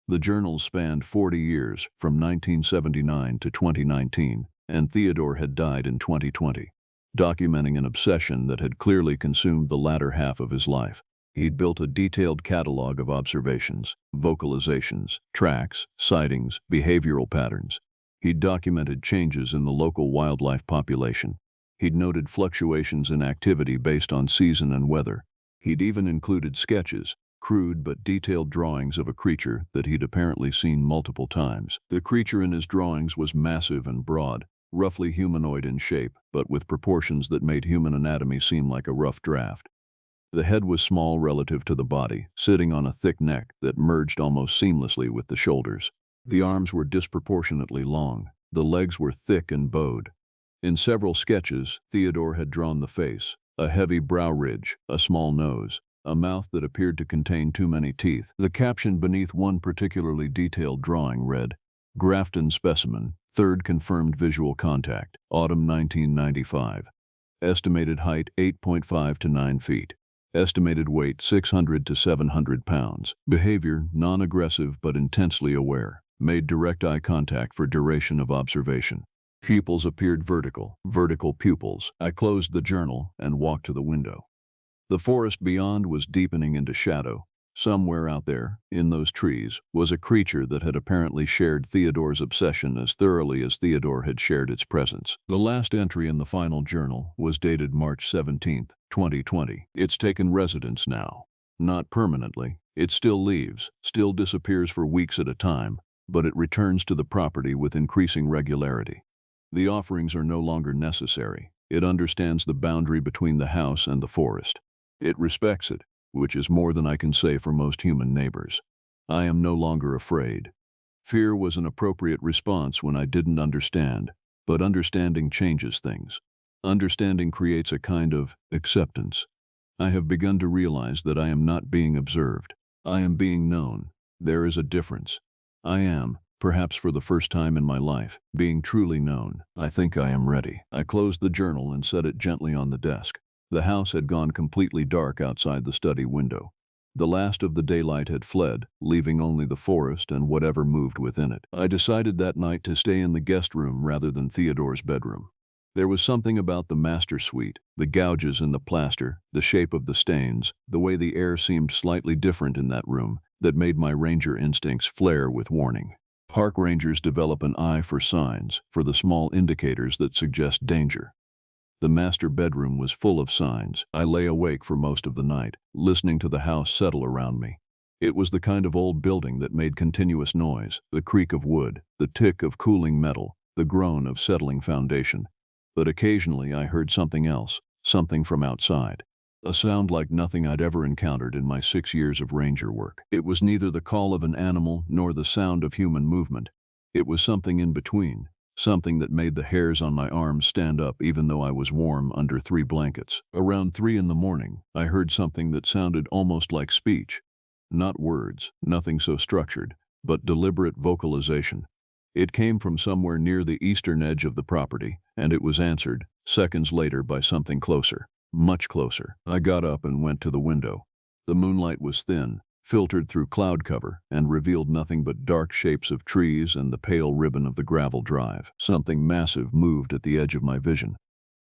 The journals spanned 40 years, from 1979 to 2019, and Theodore had died in 2020, documenting an obsession that had clearly consumed the latter half of his life. He'd built a detailed catalog of observations, vocalizations, tracks, sightings, behavioral patterns. He'd documented changes in the local wildlife population. He'd noted fluctuations in activity based on season and weather. He'd even included sketches, crude but detailed drawings of a creature that he'd apparently seen multiple times. The creature in his drawings was massive and broad, roughly humanoid in shape, but with proportions that made human anatomy seem like a rough draft. The head was small relative to the body, sitting on a thick neck that merged almost seamlessly with the shoulders. The arms were disproportionately long. The legs were thick and bowed. In several sketches, Theodore had drawn the face, a heavy brow ridge, a small nose, a mouth that appeared to contain too many teeth. The caption beneath one particularly detailed drawing read, "Grafton specimen, 3rd confirmed visual contact, autumn 1995. Estimated height 8.5 to 9 feet. Estimated weight 600 to 700 pounds. Behavior non-aggressive but intensely aware. Made direct eye contact for duration of observation. Pupils appeared vertical pupils. I closed the journal and walked to the window. The forest beyond was deepening into shadow. Somewhere out there, in those trees, was a creature that had apparently shared Theodore's obsession as thoroughly as Theodore had shared its presence. The last entry in the final journal was dated March 17th, 2020. It's taken residence now. Not permanently. It still leaves, still disappears for weeks at a time, but it returns to the property with increasing regularity. The offerings are no longer necessary. It understands the boundary between the house and the forest. It respects it, which is more than I can say for most human neighbors. I am no longer afraid. Fear was an appropriate response when I didn't understand, but understanding changes things. Understanding creates a kind of acceptance. I have begun to realize that I am not being observed. I am being known. There is a difference. I am, perhaps for the first time in my life, being truly known. I think I am ready. I closed the journal and set it gently on the desk. The house had gone completely dark outside the study window. The last of the daylight had fled, leaving only the forest and whatever moved within it. I decided that night to stay in the guest room rather than Theodore's bedroom. There was something about the master suite, the gouges in the plaster, the shape of the stains, the way the air seemed slightly different in that room, that made my ranger instincts flare with warning. Park rangers develop an eye for signs, for the small indicators that suggest danger. The master bedroom was full of signs. I lay awake for most of the night, listening to the house settle around me. It was the kind of old building that made continuous noise, the creak of wood, the tick of cooling metal, the groan of settling foundation. But occasionally I heard something else, something from outside. A sound like nothing I'd ever encountered in my 6 years of ranger work. It was neither the call of an animal nor the sound of human movement. It was something in between, something that made the hairs on my arms stand up even though I was warm under 3 blankets. Around 3 in the morning, I heard something that sounded almost like speech. Not words, nothing so structured, but deliberate vocalization. It came from somewhere near the eastern edge of the property, and it was answered, seconds later, by something closer, much closer. I got up and went to the window. The moonlight was thin, filtered through cloud cover, and revealed nothing but dark shapes of trees and the pale ribbon of the gravel drive. Something massive moved at the edge of my vision.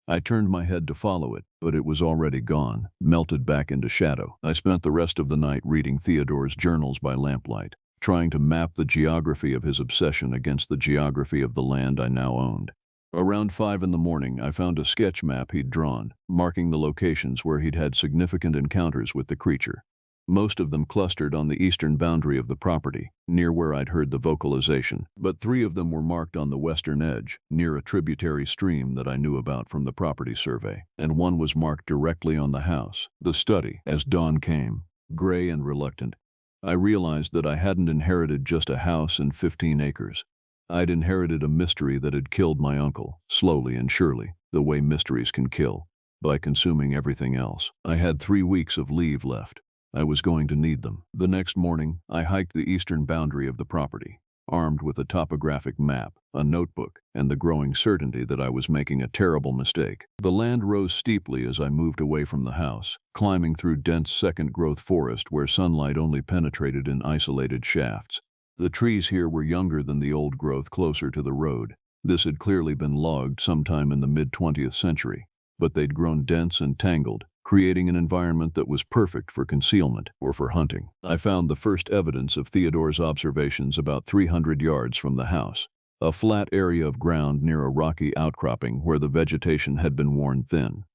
I turned my head to follow it, but it was already gone, melted back into shadow. I spent the rest of the night reading Theodore's journals by lamplight, trying to map the geography of his obsession against the geography of the land I now owned. Around 5 in the morning, I found a sketch map he'd drawn, marking the locations where he'd had significant encounters with the creature. Most of them clustered on the eastern boundary of the property, near where I'd heard the vocalization, but 3 of them were marked on the western edge, near a tributary stream that I knew about from the property survey, and 1 was marked directly on the house, the study. As dawn came, gray and reluctant, I realized that I hadn't inherited just a house and 15 acres. I'd inherited a mystery that had killed my uncle, slowly and surely, the way mysteries can kill, by consuming everything else. I had 3 weeks of leave left. I was going to need them. The next morning, I hiked the eastern boundary of the property, armed with a topographic map, a notebook, and the growing certainty that I was making a terrible mistake. The land rose steeply as I moved away from the house, climbing through dense second-growth forest where sunlight only penetrated in isolated shafts. The trees here were younger than the old growth closer to the road. This had clearly been logged sometime in the mid-20th century, but they'd grown dense and tangled, creating an environment that was perfect for concealment or for hunting. I found the first evidence of Theodore's observations about 300 yards from the house, a flat area of ground near a rocky outcropping where the vegetation had been worn thin.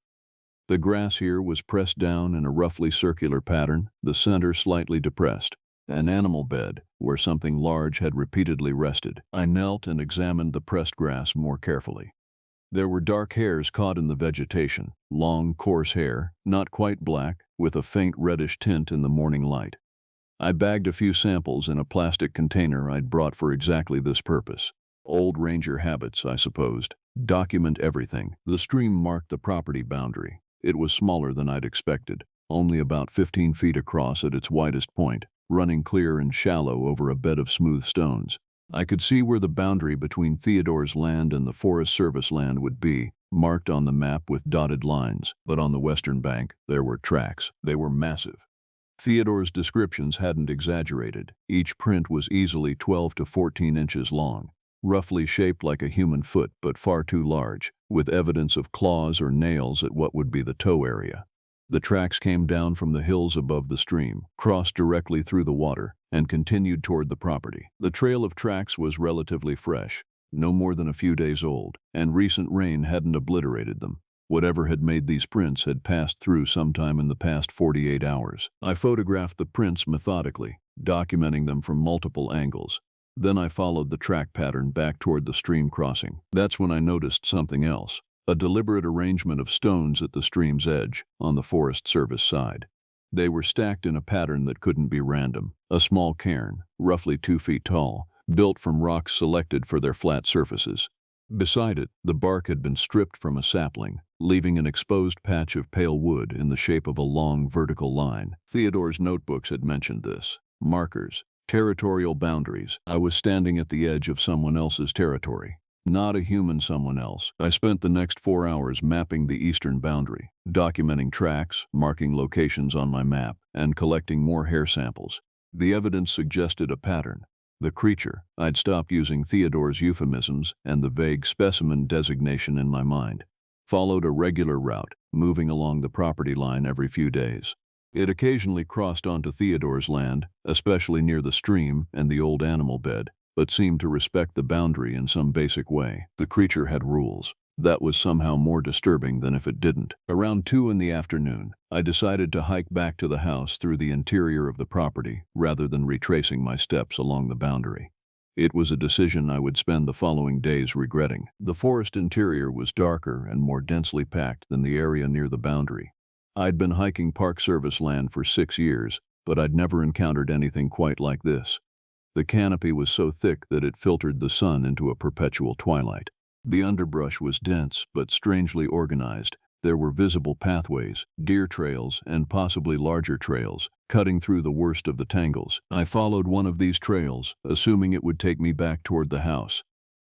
The grass here was pressed down in a roughly circular pattern, the center slightly depressed, an animal bed where something large had repeatedly rested. I knelt and examined the pressed grass more carefully. There were dark hairs caught in the vegetation, long, coarse hair, not quite black, with a faint reddish tint in the morning light. I bagged a few samples in a plastic container I'd brought for exactly this purpose. Old ranger habits, I supposed. Document everything. The stream marked the property boundary. It was smaller than I'd expected, only about 15 feet across at its widest point, running clear and shallow over a bed of smooth stones. I could see where the boundary between Theodore's land and the Forest Service land would be, marked on the map with dotted lines, but on the western bank, there were tracks. They were massive. Theodore's descriptions hadn't exaggerated. Each print was easily 12 to 14 inches long. roughly shaped like a human foot but far too large, with evidence of claws or nails at what would be the toe area. The tracks came down from the hills above the stream, crossed directly through the water, and continued toward the property. The trail of tracks was relatively fresh, no more than a few days old, and recent rain hadn't obliterated them. Whatever had made these prints had passed through sometime in the past 48 hours. I photographed the prints methodically, documenting them from multiple angles. Then I followed the track pattern back toward the stream crossing. That's when I noticed something else, a deliberate arrangement of stones at the stream's edge, on the Forest Service side. They were stacked in a pattern that couldn't be random. A small cairn, roughly 2 feet tall, built from rocks selected for their flat surfaces. Beside it, the bark had been stripped from a sapling, leaving an exposed patch of pale wood in the shape of a long vertical line. Theodore's notebooks had mentioned this. Markers, territorial boundaries. I was standing at the edge of someone else's territory. Not a human someone else. I spent the next 4 hours mapping the eastern boundary, documenting tracks, marking locations on my map, and collecting more hair samples. The evidence suggested a pattern. The creature, I'd stopped using Theodore's euphemisms and the vague specimen designation in my mind, followed a regular route, moving along the property line every few days. It occasionally crossed onto Theodore's land, especially near the stream and the old animal bed, but seemed to respect the boundary in some basic way. The creature had rules. That was somehow more disturbing than if it didn't. Around 2 in the afternoon, I decided to hike back to the house through the interior of the property rather than retracing my steps along the boundary. It was a decision I would spend the following days regretting. The forest interior was darker and more densely packed than the area near the boundary. I'd been hiking Park Service land for 6 years, but I'd never encountered anything quite like this. The canopy was so thick that it filtered the sun into a perpetual twilight. The underbrush was dense but strangely organized. There were visible pathways, deer trails, and possibly larger trails, cutting through the worst of the tangles. I followed one of these trails, assuming it would take me back toward the house.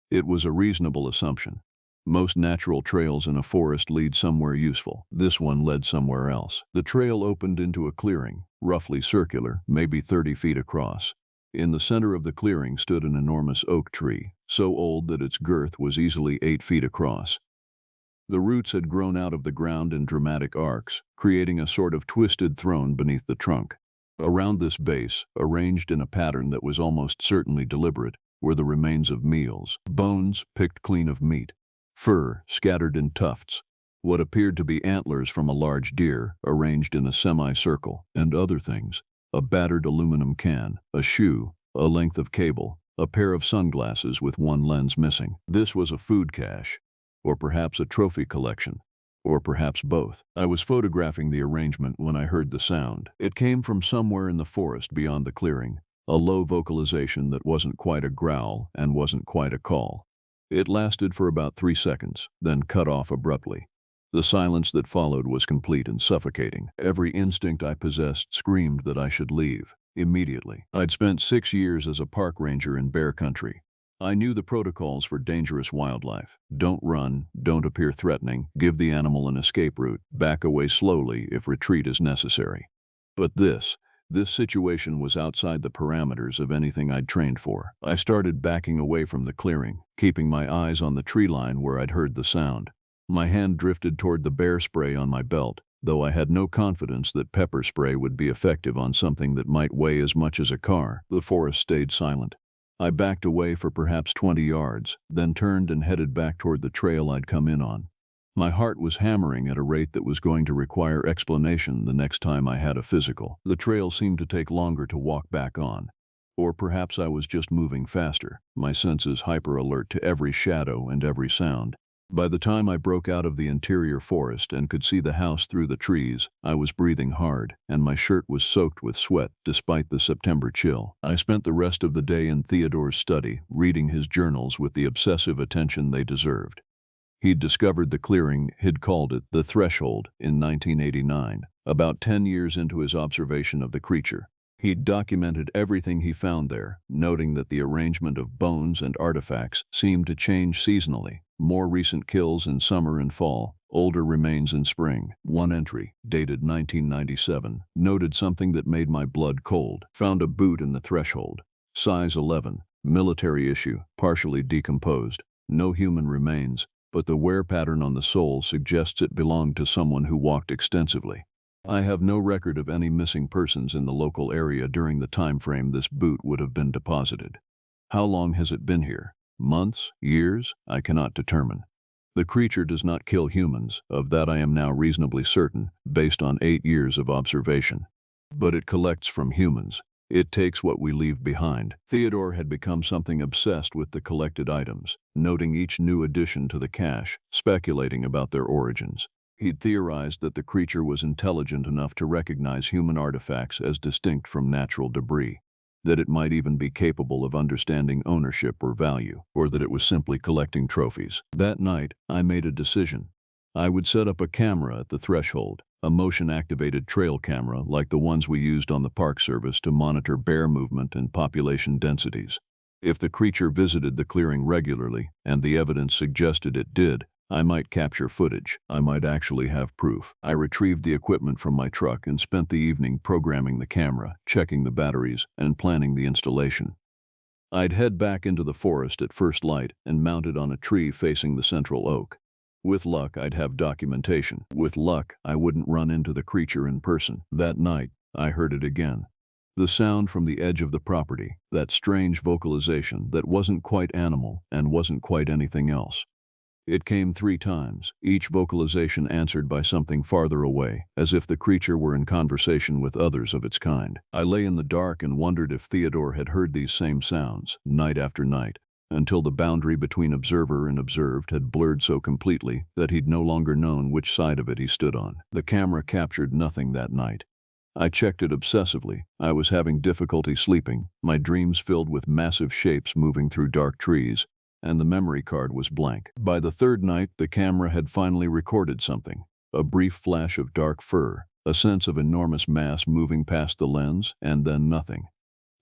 It was a reasonable assumption. Most natural trails in a forest lead somewhere useful. This one led somewhere else. The trail opened into a clearing, roughly circular, maybe 30 feet across. In the center of the clearing stood an enormous oak tree, so old that its girth was easily 8 feet across. The roots had grown out of the ground in dramatic arcs, creating a sort of twisted throne beneath the trunk. Around this base, arranged in a pattern that was almost certainly deliberate, were the remains of meals, bones picked clean of meat, fur scattered in tufts, what appeared to be antlers from a large deer arranged in a semicircle, and other things. A battered aluminum can, a shoe, a length of cable, a pair of sunglasses with one lens missing. This was a food cache, or perhaps a trophy collection, or perhaps both. I was photographing the arrangement when I heard the sound. It came from somewhere in the forest beyond the clearing, a low vocalization that wasn't quite a growl and wasn't quite a call. It lasted for about 3 seconds, then cut off abruptly. The silence that followed was complete and suffocating. Every instinct I possessed screamed that I should leave, immediately. I'd spent 6 years as a park ranger in bear country. I knew the protocols for dangerous wildlife. Don't run, don't appear threatening, give the animal an escape route, back away slowly if retreat is necessary. But this situation was outside the parameters of anything I'd trained for. I started backing away from the clearing, keeping my eyes on the tree line where I'd heard the sound. My hand drifted toward the bear spray on my belt, though I had no confidence that pepper spray would be effective on something that might weigh as much as a car. The forest stayed silent. I backed away for perhaps 20 yards, then turned and headed back toward the trail I'd come in on. My heart was hammering at a rate that was going to require explanation the next time I had a physical. The trail seemed to take longer to walk back on. Or perhaps I was just moving faster, my senses hyper-alert to every shadow and every sound. By the time I broke out of the interior forest and could see the house through the trees, I was breathing hard, and my shirt was soaked with sweat despite the September chill. I spent the rest of the day in Theodore's study, reading his journals with the obsessive attention they deserved. He'd discovered the clearing, he'd called it the Threshold, in 1989, about 10 years into his observation of the creature. He'd documented everything he found there, noting that the arrangement of bones and artifacts seemed to change seasonally. More recent kills in summer and fall, older remains in spring. One entry, dated 1997, noted something that made my blood cold. Found a boot in the Threshold, size 11, Military issue, partially decomposed. No human remains, but the wear pattern on the sole suggests it belonged to someone who walked extensively. I have no record of any missing persons in the local area during the time frame this boot would have been deposited. How long has it been here? Months? Years? I cannot determine. The creature does not kill humans, of that I am now reasonably certain, based on 8 years of observation. But it collects from humans. It takes what we leave behind. Theodore had become something obsessed with the collected items, noting each new addition to the cache, speculating about their origins. He'd theorized that the creature was intelligent enough to recognize human artifacts as distinct from natural debris, that it might even be capable of understanding ownership or value, or that it was simply collecting trophies. That night, I made a decision. I would set up a camera at the threshold, a motion-activated trail camera like the ones we used on the Park Service to monitor bear movement and population densities. If the creature visited the clearing regularly, and the evidence suggested it did, I might capture footage. I might actually have proof. I retrieved the equipment from my truck and spent the evening programming the camera, checking the batteries, and planning the installation. I'd head back into the forest at first light and mount it on a tree facing the central oak. With luck, I'd have documentation. With luck, I wouldn't run into the creature in person. That night, I heard it again. The sound from the edge of the property, that strange vocalization that wasn't quite animal and wasn't quite anything else. It came 3 times, each vocalization answered by something farther away, as if the creature were in conversation with others of its kind. I lay in the dark and wondered if Theodore had heard these same sounds, night after night, until the boundary between observer and observed had blurred so completely that he'd no longer known which side of it he stood on. The camera captured nothing that night. I checked it obsessively. I was having difficulty sleeping, my dreams filled with massive shapes moving through dark trees, and the memory card was blank. By the 3rd night, the camera had finally recorded something. A brief flash of dark fur, a sense of enormous mass moving past the lens, and then nothing.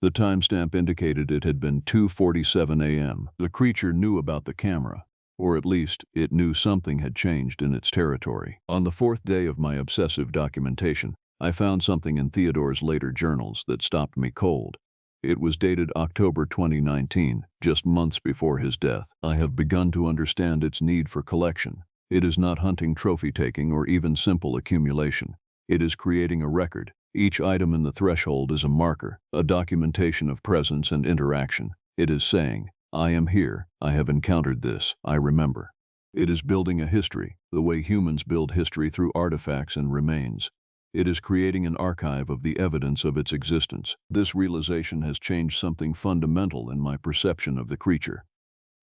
The timestamp indicated it had been 2:47 a.m. The creature knew about the camera, or at least, it knew something had changed in its territory. On the 4th day of my obsessive documentation, I found something in Theodore's later journals that stopped me cold. It was dated October 2019, just months before his death. I have begun to understand its need for collection. It is not hunting, trophy-taking, or even simple accumulation. It is creating a record. Each item in the threshold is a marker, a documentation of presence and interaction. It is saying, I am here, I have encountered this, I remember. It is building a history, the way humans build history through artifacts and remains. It is creating an archive of the evidence of its existence. This realization has changed something fundamental in my perception of the creature.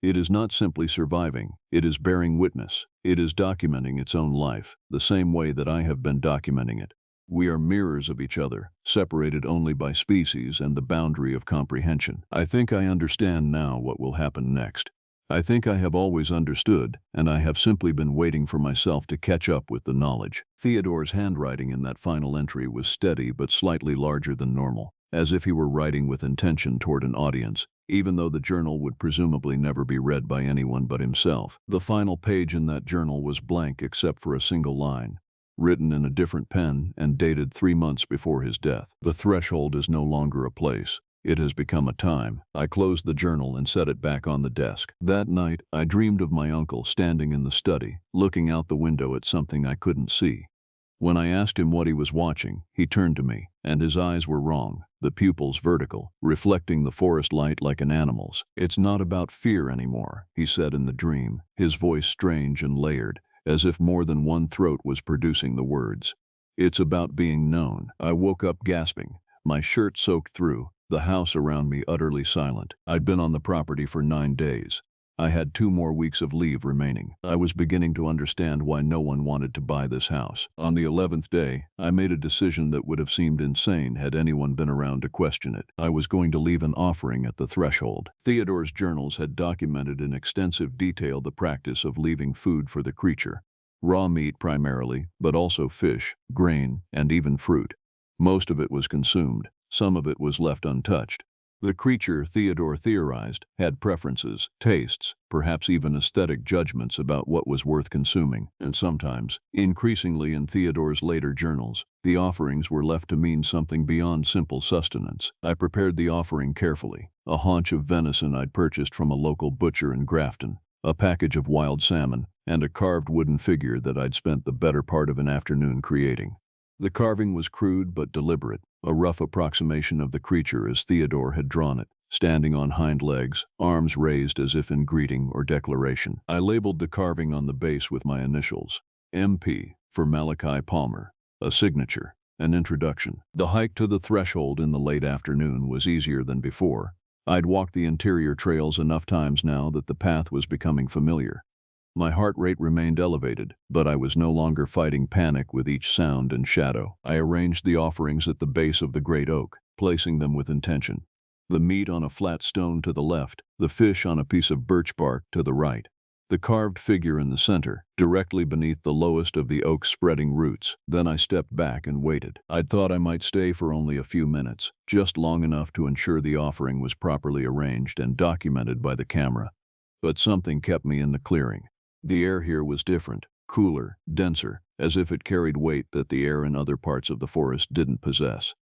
It is not simply surviving, it is bearing witness. It is documenting its own life, the same way that I have been documenting it. We are mirrors of each other, separated only by species and the boundary of comprehension. I think I understand now what will happen next. I think I have always understood, and I have simply been waiting for myself to catch up with the knowledge. Theodore's handwriting in that final entry was steady but slightly larger than normal, as if he were writing with intention toward an audience, even though the journal would presumably never be read by anyone but himself. The final page in that journal was blank except for a single line, written in a different pen and dated 3 months before his death. The threshold is no longer a place. It has become a time. I closed the journal and set it back on the desk. That night, I dreamed of my uncle standing in the study, looking out the window at something I couldn't see. When I asked him what he was watching, he turned to me, and his eyes were wrong, the pupils vertical, reflecting the forest light like an animal's. It's not about fear anymore, he said in the dream, his voice strange and layered, as if more than one throat was producing the words. It's about being known. I woke up gasping, my shirt soaked through, the house around me utterly silent. I'd been on the property for 9 days. I had 2 more weeks of leave remaining. I was beginning to understand why no one wanted to buy this house. On the 11th day, I made a decision that would have seemed insane had anyone been around to question it. I was going to leave an offering at the threshold. Theodore's journals had documented in extensive detail the practice of leaving food for the creature. Raw meat primarily, but also fish, grain, and even fruit. Most of it was consumed. Some of it was left untouched. The creature, Theodore theorized, had preferences, tastes, perhaps even aesthetic judgments about what was worth consuming, and sometimes, increasingly in Theodore's later journals, the offerings were left to mean something beyond simple sustenance. I prepared the offering carefully: a haunch of venison I'd purchased from a local butcher in Grafton, a package of wild salmon, and a carved wooden figure that I'd spent the better part of an afternoon creating. The carving was crude but deliberate, a rough approximation of the creature as Theodore had drawn it, standing on hind legs, arms raised as if in greeting or declaration. I labeled the carving on the base with my initials, MP, for Malachi Palmer, a signature, an introduction. The hike to the threshold in the late afternoon was easier than before. I'd walked the interior trails enough times now that the path was becoming familiar. My heart rate remained elevated, but I was no longer fighting panic with each sound and shadow. I arranged the offerings at the base of the great oak, placing them with intention. The meat on a flat stone to the left, the fish on a piece of birch bark to the right. The carved figure in the center, directly beneath the lowest of the oak's spreading roots. Then I stepped back and waited. I'd thought I might stay for only a few minutes, just long enough to ensure the offering was properly arranged and documented by the camera. But something kept me in the clearing. The air here was different, cooler, denser, as if it carried weight that the air in other parts of the forest didn't possess.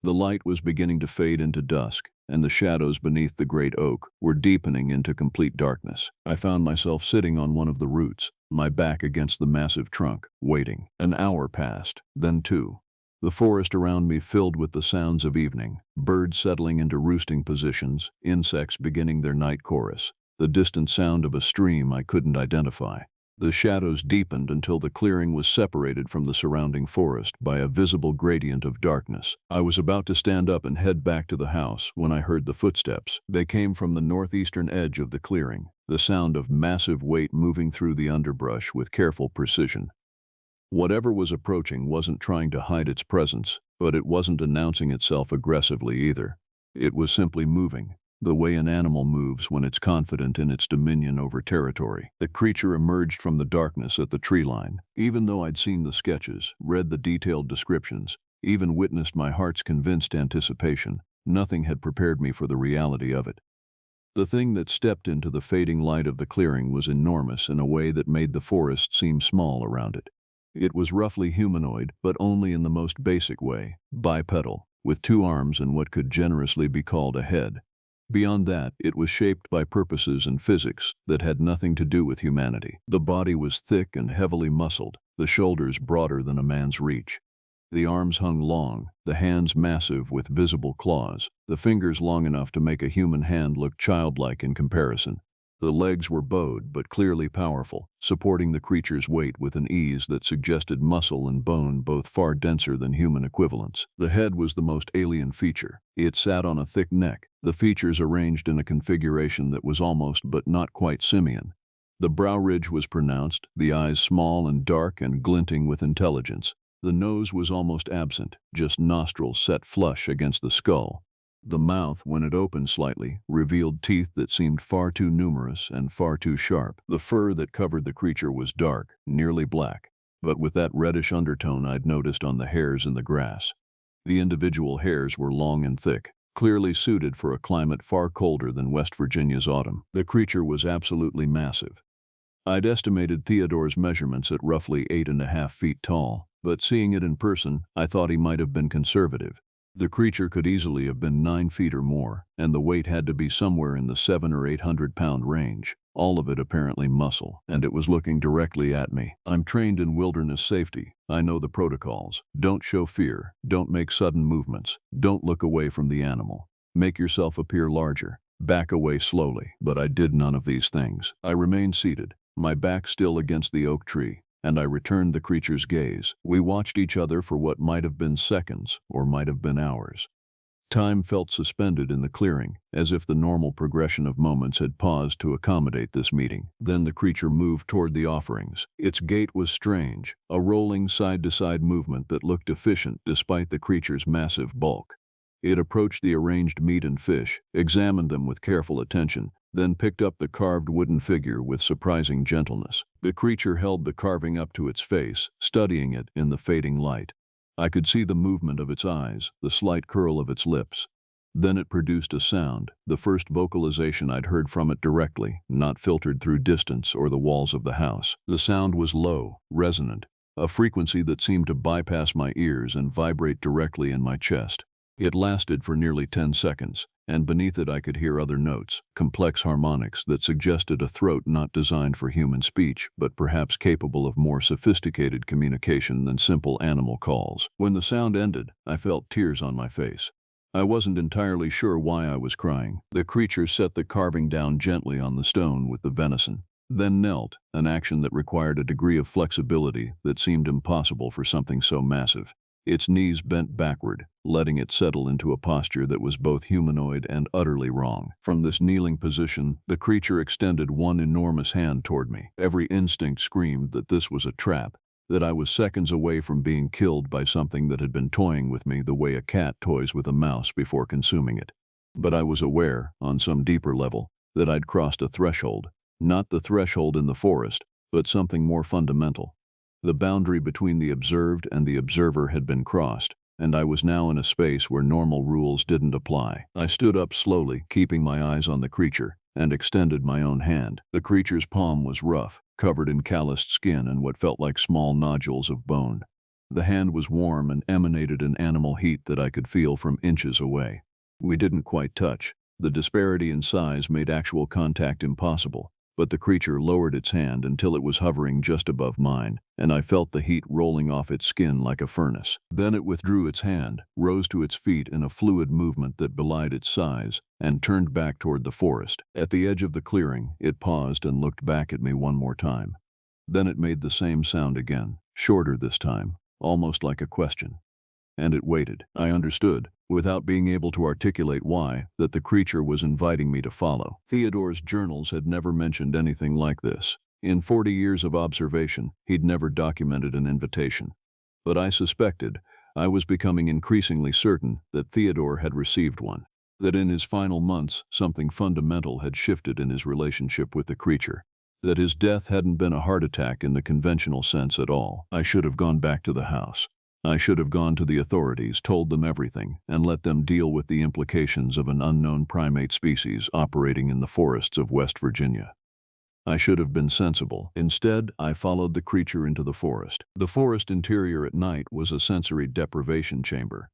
The light was beginning to fade into dusk, and the shadows beneath the great oak were deepening into complete darkness. I found myself sitting on one of the roots, my back against the massive trunk, waiting. An hour passed, then two. The forest around me filled with the sounds of evening, birds settling into roosting positions, insects beginning their night chorus, the distant sound of a stream I couldn't identify. The shadows deepened until the clearing was separated from the surrounding forest by a visible gradient of darkness. I was about to stand up and head back to the house when I heard the footsteps. They came from the northeastern edge of the clearing, the sound of massive weight moving through the underbrush with careful precision. Whatever was approaching wasn't trying to hide its presence, but it wasn't announcing itself aggressively either. It was simply moving, the way an animal moves when it's confident in its dominion over territory. The creature emerged from the darkness at the tree line. Even though I'd seen the sketches, read the detailed descriptions, even witnessed my heart's convinced anticipation, nothing had prepared me for the reality of it. The thing that stepped into the fading light of the clearing was enormous in a way that made the forest seem small around it. It was roughly humanoid, but only in the most basic way, bipedal, with two arms and what could generously be called a head. Beyond that, it was shaped by purposes and physics that had nothing to do with humanity. The body was thick and heavily muscled, the shoulders broader than a man's reach. The arms hung long, the hands massive with visible claws, the fingers long enough to make a human hand look childlike in comparison. The legs were bowed but clearly powerful, supporting the creature's weight with an ease that suggested muscle and bone both far denser than human equivalents. The head was the most alien feature. It sat on a thick neck, the features arranged in a configuration that was almost but not quite simian. The brow ridge was pronounced, the eyes small and dark and glinting with intelligence. The nose was almost absent, just nostrils set flush against the skull. The mouth, when it opened slightly, revealed teeth that seemed far too numerous and far too sharp. The fur that covered the creature was dark, nearly black, but with that reddish undertone I'd noticed on the hairs in the grass. The individual hairs were long and thick, clearly suited for a climate far colder than West Virginia's autumn. The creature was absolutely massive. I'd estimated Theodore's measurements at roughly 8.5 feet tall, but seeing it in person, I thought he might have been conservative. The creature could easily have been 9 feet or more, and the weight had to be somewhere in the 700 or 800 pound range, all of it apparently muscle, and it was looking directly at me. I'm trained in wilderness safety. I know the protocols. Don't show fear. Don't make sudden movements. Don't look away from the animal. Make yourself appear larger. Back away slowly. But I did none of these things. I remained seated, my back still against the oak tree, and I returned the creature's gaze. We watched each other for what might have been seconds, or might have been hours. Time felt suspended in the clearing, as if the normal progression of moments had paused to accommodate this meeting. Then the creature moved toward the offerings. Its gait was strange, a rolling side-to-side movement that looked efficient despite the creature's massive bulk. It approached the arranged meat and fish, examined them with careful attention, then picked up the carved wooden figure with surprising gentleness. The creature held the carving up to its face, studying it in the fading light. I could see the movement of its eyes, the slight curl of its lips. Then it produced a sound, the first vocalization I'd heard from it directly, not filtered through distance or the walls of the house. The sound was low, resonant, a frequency that seemed to bypass my ears and vibrate directly in my chest. It lasted for nearly 10 seconds, and beneath it I could hear other notes, complex harmonics that suggested a throat not designed for human speech, but perhaps capable of more sophisticated communication than simple animal calls. When the sound ended, I felt tears on my face. I wasn't entirely sure why I was crying. The creature set the carving down gently on the stone with the venison, then knelt, an action that required a degree of flexibility that seemed impossible for something so massive. Its knees bent backward, letting it settle into a posture that was both humanoid and utterly wrong. From this kneeling position, the creature extended one enormous hand toward me. Every instinct screamed that this was a trap, that I was seconds away from being killed by something that had been toying with me the way a cat toys with a mouse before consuming it. But I was aware, on some deeper level, that I'd crossed a threshold, not the threshold in the forest, but something more fundamental. The boundary between the observed and the observer had been crossed, and I was now in a space where normal rules didn't apply. I stood up slowly, keeping my eyes on the creature, and extended my own hand. The creature's palm was rough, covered in calloused skin and what felt like small nodules of bone. The hand was warm and emanated an animal heat that I could feel from inches away. We didn't quite touch. The disparity in size made actual contact impossible, but the creature lowered its hand until it was hovering just above mine, and I felt the heat rolling off its skin like a furnace. Then it withdrew its hand, rose to its feet in a fluid movement that belied its size, and turned back toward the forest. At the edge of the clearing, it paused and looked back at me one more time. Then it made the same sound again, shorter this time, almost like a question. And it waited. I understood, without being able to articulate why, that the creature was inviting me to follow. Theodore's journals had never mentioned anything like this. In 40 years of observation, he'd never documented an invitation. But I suspected, I was becoming increasingly certain, that Theodore had received one. That in his final months, something fundamental had shifted in his relationship with the creature. That his death hadn't been a heart attack in the conventional sense at all. I should have gone back to the house. I should have gone to the authorities, told them everything, and let them deal with the implications of an unknown primate species operating in the forests of West Virginia. I should have been sensible. Instead, I followed the creature into the forest. The forest interior at night was a sensory deprivation chamber.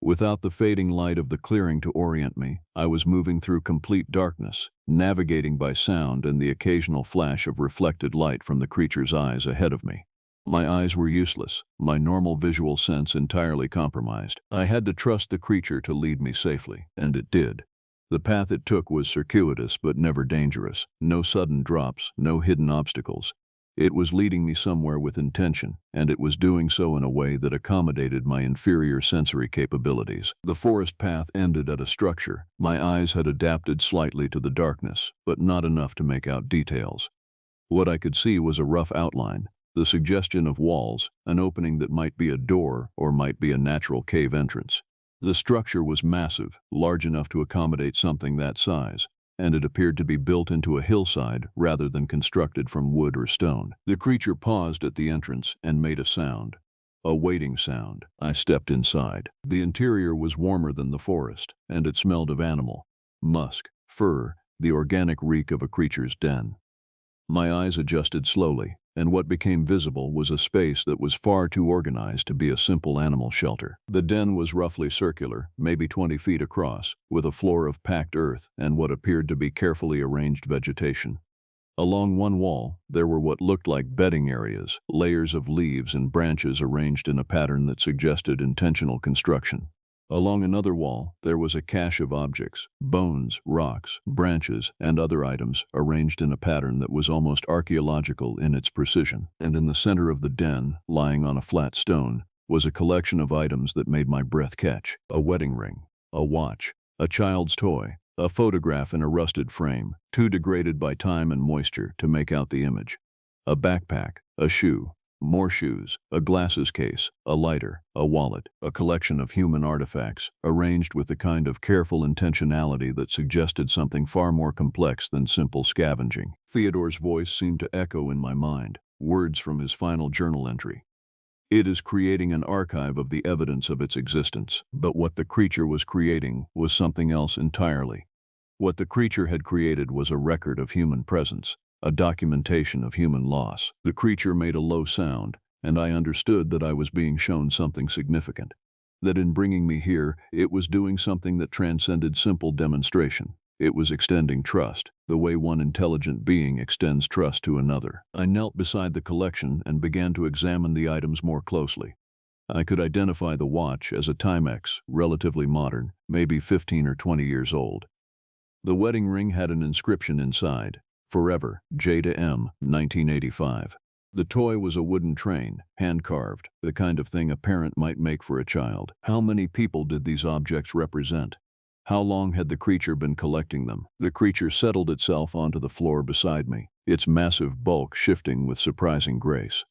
Without the fading light of the clearing to orient me, I was moving through complete darkness, navigating by sound and the occasional flash of reflected light from the creature's eyes ahead of me. My eyes were useless, my normal visual sense entirely compromised. I had to trust the creature to lead me safely, and it did. The path it took was circuitous but never dangerous, no sudden drops, no hidden obstacles. It was leading me somewhere with intention, and it was doing so in a way that accommodated my inferior sensory capabilities. The forest path ended at a structure. My eyes had adapted slightly to the darkness, but not enough to make out details. What I could see was a rough outline, the suggestion of walls, an opening that might be a door or might be a natural cave entrance. The structure was massive, large enough to accommodate something that size, and it appeared to be built into a hillside rather than constructed from wood or stone. The creature paused at the entrance and made a sound. A waiting sound. I stepped inside. The interior was warmer than the forest, and it smelled of animal, musk, fur, the organic reek of a creature's den. My eyes adjusted slowly, and what became visible was a space that was far too organized to be a simple animal shelter. The den was roughly circular, maybe 20 feet across, with a floor of packed earth and what appeared to be carefully arranged vegetation. Along one wall, there were what looked like bedding areas, layers of leaves and branches arranged in a pattern that suggested intentional construction. Along another wall, there was a cache of objects, bones, rocks, branches, and other items arranged in a pattern that was almost archaeological in its precision. And in the center of the den, lying on a flat stone, was a collection of items that made my breath catch. A wedding ring, a watch, a child's toy, a photograph in a rusted frame, too degraded by time and moisture to make out the image. A backpack, a shoe, more shoes, a glasses case, a lighter, a wallet, a collection of human artifacts, arranged with the kind of careful intentionality that suggested something far more complex than simple scavenging. Theodore's voice seemed to echo in my mind, words from his final journal entry. It is creating an archive of the evidence of its existence. But what the creature was creating was something else entirely. What the creature had created was a record of human presence, a documentation of human loss. The creature made a low sound, and I understood that I was being shown something significant. That in bringing me here, it was doing something that transcended simple demonstration. It was extending trust, the way one intelligent being extends trust to another. I knelt beside the collection and began to examine the items more closely. I could identify the watch as a Timex, relatively modern, maybe 15 or 20 years old. The wedding ring had an inscription inside, "Forever, Jada M., 1985. The toy was a wooden train, hand-carved, the kind of thing a parent might make for a child. How many people did these objects represent? How long had the creature been collecting them? The creature settled itself onto the floor beside me, its massive bulk shifting with surprising grace.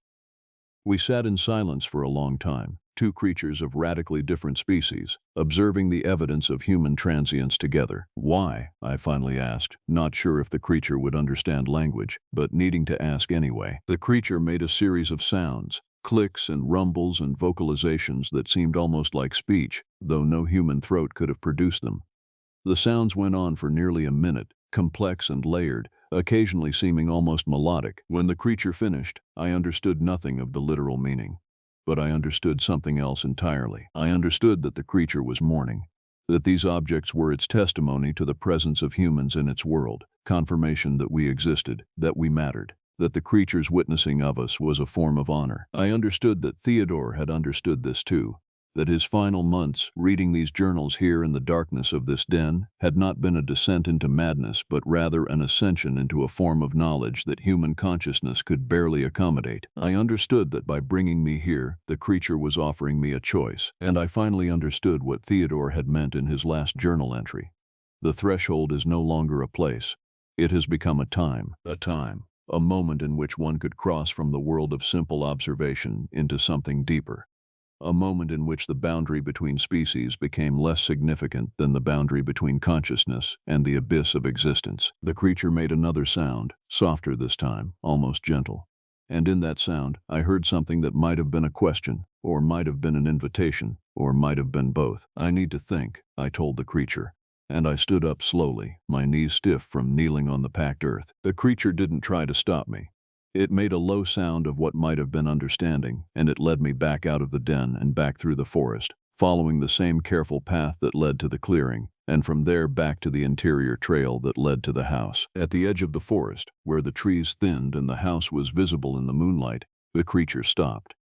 We sat in silence for a long time, two creatures of radically different species, observing the evidence of human transience together. "Why?" I finally asked, not sure if the creature would understand language, but needing to ask anyway. The creature made a series of sounds, clicks and rumbles and vocalizations that seemed almost like speech, though no human throat could have produced them. The sounds went on for nearly a minute, complex and layered, occasionally seeming almost melodic. When the creature finished, I understood nothing of the literal meaning. But I understood something else entirely. I understood that the creature was mourning, that these objects were its testimony to the presence of humans in its world, confirmation that we existed, that we mattered, that the creature's witnessing of us was a form of honor. I understood that Theodore had understood this too, that his final months, reading these journals here in the darkness of this den, had not been a descent into madness, but rather an ascension into a form of knowledge that human consciousness could barely accommodate. I understood that by bringing me here, the creature was offering me a choice, and I finally understood what Theodore had meant in his last journal entry. The threshold is no longer a place. It has become a time, a moment in which one could cross from the world of simple observation into something deeper. A moment in which the boundary between species became less significant than the boundary between consciousness and the abyss of existence. The creature made another sound, softer this time, almost gentle. And in that sound, I heard something that might have been a question, or might have been an invitation, or might have been both. "I need to think," I told the creature. And I stood up slowly, my knees stiff from kneeling on the packed earth. The creature didn't try to stop me. It made a low sound of what might have been understanding, and it led me back out of the den and back through the forest, following the same careful path that led to the clearing, and from there back to the interior trail that led to the house. At the edge of the forest, where the trees thinned and the house was visible in the moonlight, the creature stopped.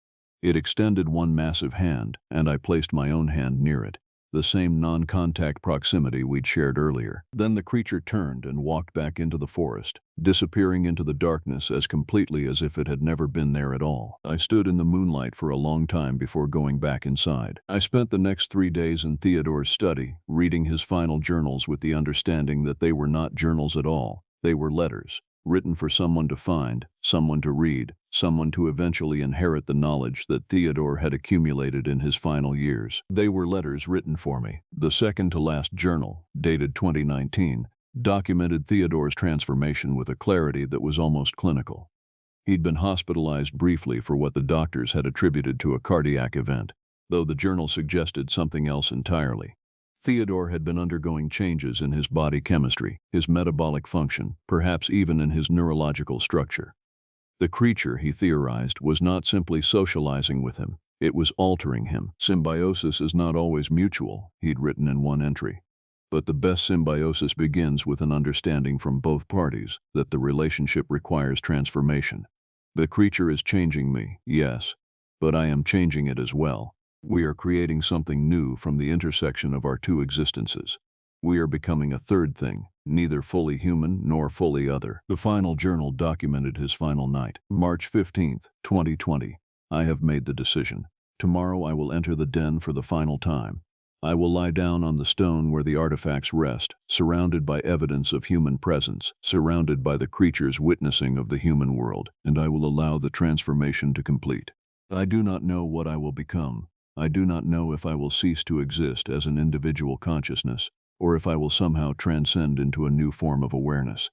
It extended one massive hand, and I placed my own hand near it, the same non-contact proximity we'd shared earlier. Then the creature turned and walked back into the forest, disappearing into the darkness as completely as if it had never been there at all. I stood in the moonlight for a long time before going back inside. I spent the next 3 days in Theodore's study, reading his final journals with the understanding that they were not journals at all. They were letters, written for someone to find, someone to read, someone to eventually inherit the knowledge that Theodore had accumulated in his final years. They were letters written for me. The second to last journal, dated 2019, documented Theodore's transformation with a clarity that was almost clinical. He'd been hospitalized briefly for what the doctors had attributed to a cardiac event, though the journal suggested something else entirely. Theodore had been undergoing changes in his body chemistry, his metabolic function, perhaps even in his neurological structure. The creature, he theorized, was not simply socializing with him, it was altering him. "Symbiosis is not always mutual," he'd written in one entry. "But the best symbiosis begins with an understanding from both parties that the relationship requires transformation. The creature is changing me, yes, but I am changing it as well. We are creating something new from the intersection of our two existences. We are becoming a third thing, neither fully human nor fully other." The final journal documented his final night. March 15th, 2020. "I have made the decision. Tomorrow I will enter the den for the final time. I will lie down on the stone where the artifacts rest, surrounded by evidence of human presence, surrounded by the creature's witnessing of the human world, and I will allow the transformation to complete. I do not know what I will become. I do not know if I will cease to exist as an individual consciousness, or if I will somehow transcend into a new form of awareness.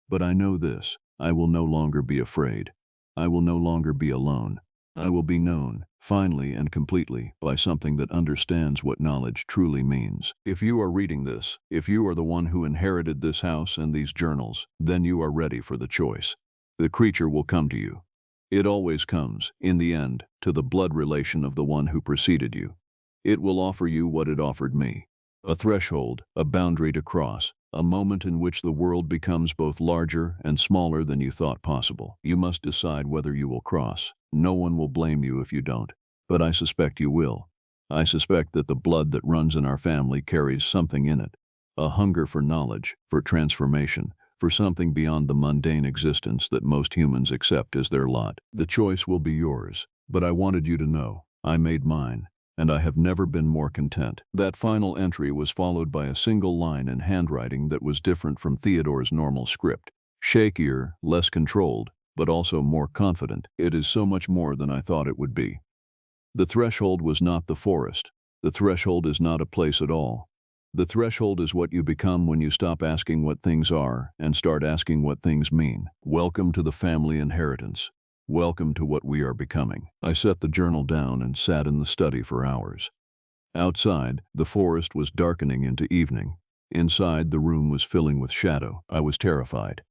But I know this: I will no longer be afraid. I will no longer be alone. I will be known, finally and completely, by something that understands what knowledge truly means. If you are reading this, if you are the one who inherited this house and these journals, then you are ready for the choice. The creature will come to you. It always comes, in the end, to the blood relation of the one who preceded you. It will offer you what it offered me. A threshold, a boundary to cross, a moment in which the world becomes both larger and smaller than you thought possible. You must decide whether you will cross. No one will blame you if you don't, but I suspect you will. I suspect that the blood that runs in our family carries something in it. A hunger for knowledge, for transformation, for something beyond the mundane existence that most humans accept as their lot. The choice will be yours, but I wanted you to know, I made mine, and I have never been more content. That final entry was followed by a single line in handwriting that was different from Theodore's normal script. Shakier, less controlled, but also more confident. It is so much more than I thought it would be. The threshold was not the forest. The threshold is not a place at all. The threshold is what you become when you stop asking what things are and start asking what things mean. Welcome to the family inheritance. Welcome to what we are becoming. I set the journal down and sat in the study for hours. Outside, the forest was darkening into evening. Inside, the room was filling with shadow. I was terrified.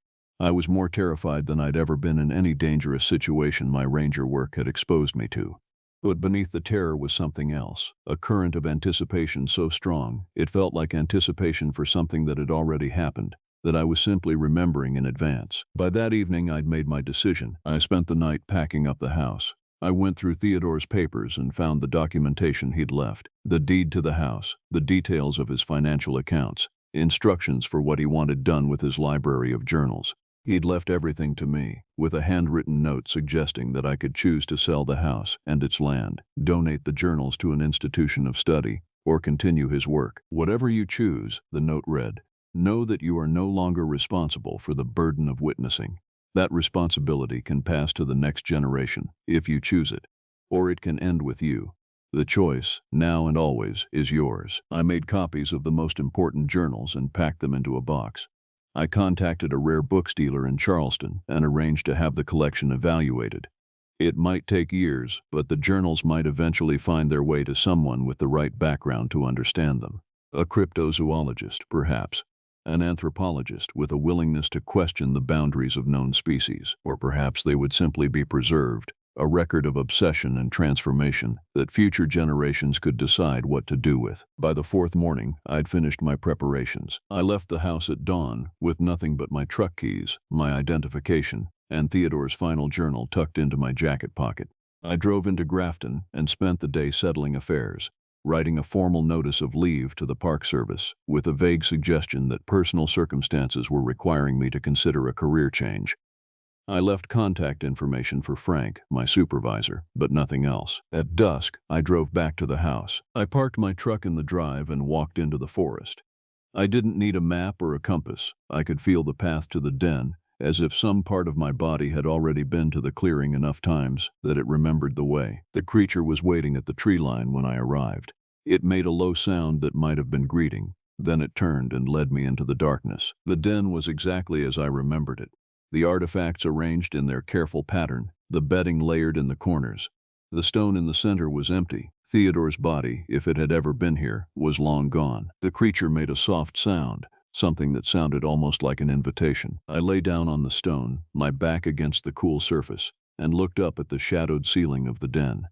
I was more terrified than I'd ever been in any dangerous situation my ranger work had exposed me to. But beneath the terror was something else, a current of anticipation so strong, it felt like anticipation for something that had already happened, that I was simply remembering in advance. By that evening, I'd made my decision. I spent the night packing up the house. I went through Theodore's papers and found the documentation he'd left, the deed to the house, the details of his financial accounts, instructions for what he wanted done with his library of journals. He'd left everything to me, with a handwritten note suggesting that I could choose to sell the house and its land, donate the journals to an institution of study, or continue his work. Whatever you choose, the note read, know that you are no longer responsible for the burden of witnessing. That responsibility can pass to the next generation, if you choose it, or it can end with you. The choice, now and always, is yours. I made copies of the most important journals and packed them into a box. I contacted a rare books dealer in Charleston and arranged to have the collection evaluated. It might take years, but the journals might eventually find their way to someone with the right background to understand them. A cryptozoologist, perhaps. An anthropologist with a willingness to question the boundaries of known species. Or perhaps they would simply be preserved, a record of obsession and transformation that future generations could decide what to do with. By the fourth morning, I'd finished my preparations. I left the house at dawn with nothing but my truck keys, my identification, and Theodore's final journal tucked into my jacket pocket. I drove into Grafton and spent the day settling affairs, writing a formal notice of leave to the Park Service with a vague suggestion that personal circumstances were requiring me to consider a career change. I left contact information for Frank, my supervisor, but nothing else. At dusk, I drove back to the house. I parked my truck in the drive and walked into the forest. I didn't need a map or a compass. I could feel the path to the den, as if some part of my body had already been to the clearing enough times that it remembered the way. The creature was waiting at the tree line when I arrived. It made a low sound that might have been greeting. Then it turned and led me into the darkness. The den was exactly as I remembered it. The artifacts arranged in their careful pattern, the bedding layered in the corners. The stone in the center was empty. Theodore's body, if it had ever been here, was long gone. The creature made a soft sound, something that sounded almost like an invitation. I lay down on the stone, my back against the cool surface, and looked up at the shadowed ceiling of the den.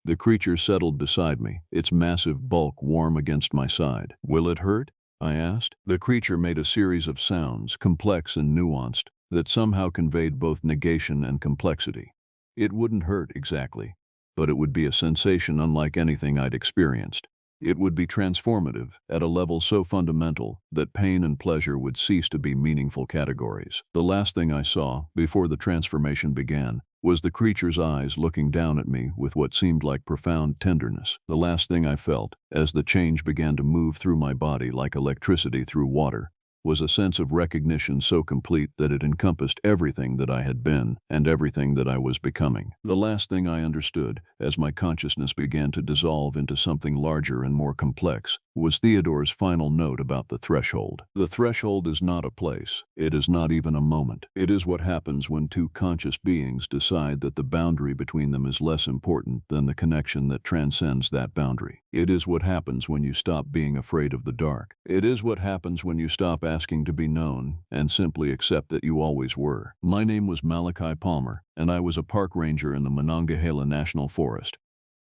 The creature settled beside me, its massive bulk warm against my side. "Will it hurt?" I asked. The creature made a series of sounds, complex and nuanced, that somehow conveyed both negation and complexity. It wouldn't hurt exactly, but it would be a sensation unlike anything I'd experienced. It would be transformative, at a level so fundamental that pain and pleasure would cease to be meaningful categories. The last thing I saw, before the transformation began, was the creature's eyes looking down at me with what seemed like profound tenderness. The last thing I felt, as the change began to move through my body like electricity through water, was a sense of recognition so complete that it encompassed everything that I had been and everything that I was becoming. The last thing I understood, as my consciousness began to dissolve into something larger and more complex, was Theodore's final note about the threshold. The threshold is not a place. It is not even a moment. It is what happens when two conscious beings decide that the boundary between them is less important than the connection that transcends that boundary. It is what happens when you stop being afraid of the dark. It is what happens when you stop asking to be known and simply accept that you always were. My name was Malachi Palmer, and I was a park ranger in the Monongahela National Forest.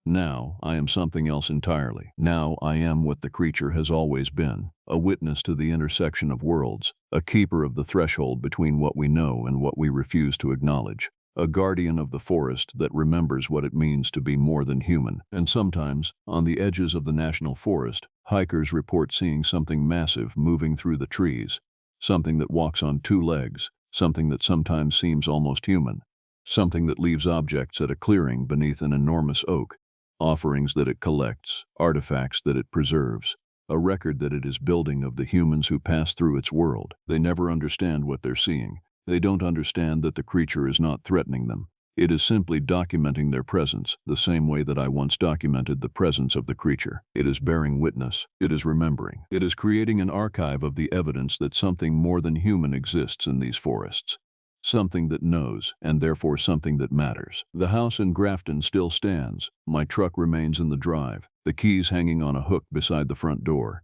Now, I am something else entirely. Now, I am what the creature has always been, a witness to the intersection of worlds, a keeper of the threshold between what we know and what we refuse to acknowledge, a guardian of the forest that remembers what it means to be more than human. And sometimes, on the edges of the national forest, hikers report seeing something massive moving through the trees, something that walks on two legs, something that sometimes seems almost human, something that leaves objects at a clearing beneath an enormous oak, offerings that it collects, artifacts that it preserves, a record that it is building of the humans who pass through its world. They never understand what they're seeing. They don't understand that the creature is not threatening them. It is simply documenting their presence, the same way that I once documented the presence of the creature. It is bearing witness. It is remembering. It is creating an archive of the evidence that something more than human exists in these forests. Something that knows, and therefore something that matters. The house in Grafton still stands. My truck remains in the drive, the keys hanging on a hook beside the front door.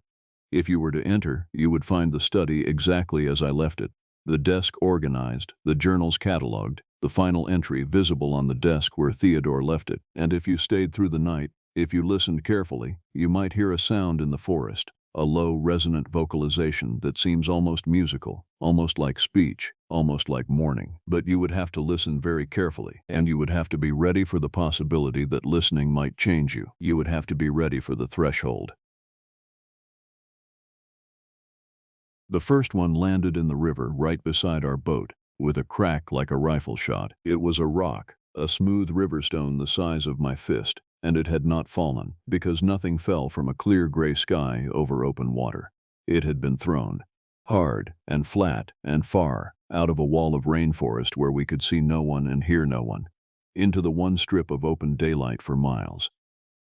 If you were to enter, you would find the study exactly as I left it. The desk organized, the journals cataloged, the final entry visible on the desk where Theodore left it. And if you stayed through the night, if you listened carefully, you might hear a sound in the forest, a low, resonant vocalization that seems almost musical, almost like speech, almost like mourning. But you would have to listen very carefully, and you would have to be ready for the possibility that listening might change you. You would have to be ready for the threshold. The first one landed in the river right beside our boat, with a crack like a rifle shot. It was a rock, a smooth riverstone the size of my fist, and it had not fallen, because nothing fell from a clear gray sky over open water. It had been thrown, hard and flat and far, out of a wall of rainforest where we could see no one and hear no one, into the one strip of open daylight for miles.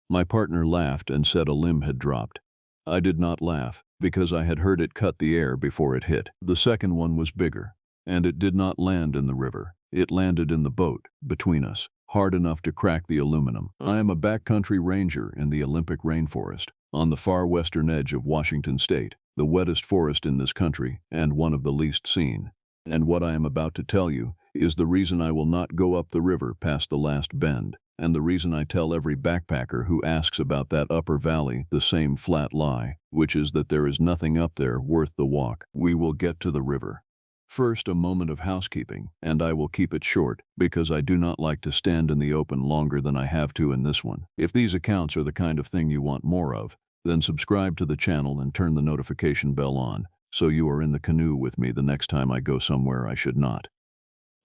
My partner laughed and said a limb had dropped. I did not laugh, because I had heard it cut the air before it hit. The second one was bigger, and it did not land in the river. It landed in the boat, between us, hard enough to crack the aluminum. I am a backcountry ranger in the Olympic rainforest, on the far western edge of Washington state, the wettest forest in this country, and one of the least seen. And what I am about to tell you is the reason I will not go up the river past the last bend, and the reason I tell every backpacker who asks about that upper valley the same flat lie, which is that there is nothing up there worth the walk. We will get to the river. First, a moment of housekeeping, and I will keep it short, because I do not like to stand in the open longer than I have to in this one. If these accounts are the kind of thing you want more of, then subscribe to the channel and turn the notification bell on, so you are in the canoe with me the next time I go somewhere I should not.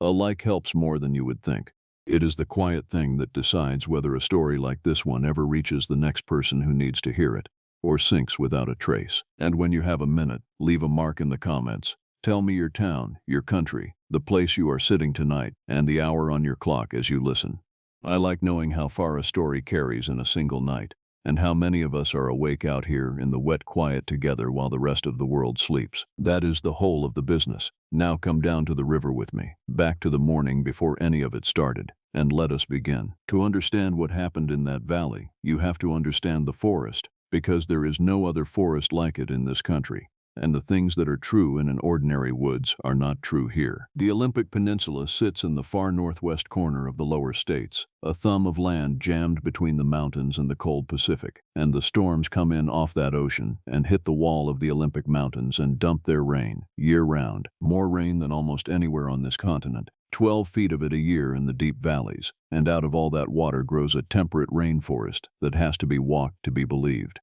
A like helps more than you would think. It is the quiet thing that decides whether a story like this one ever reaches the next person who needs to hear it, or sinks without a trace. And when you have a minute, leave a mark in the comments. Tell me your town, your country, the place you are sitting tonight, and the hour on your clock as you listen. I like knowing how far a story carries in a single night, and how many of us are awake out here in the wet quiet together while the rest of the world sleeps. That is the whole of the business. Now come down to the river with me, back to the morning before any of it started, and let us begin. To understand what happened in that valley, you have to understand the forest, because there is no other forest like it in this country. And the things that are true in an ordinary woods are not true here. The Olympic Peninsula sits in the far northwest corner of the lower states, a thumb of land jammed between the mountains and the cold Pacific, and the storms come in off that ocean and hit the wall of the Olympic Mountains and dump their rain, year-round, more rain than almost anywhere on this continent, 12 feet of it a year in the deep valleys, and out of all that water grows a temperate rainforest that has to be walked to be believed.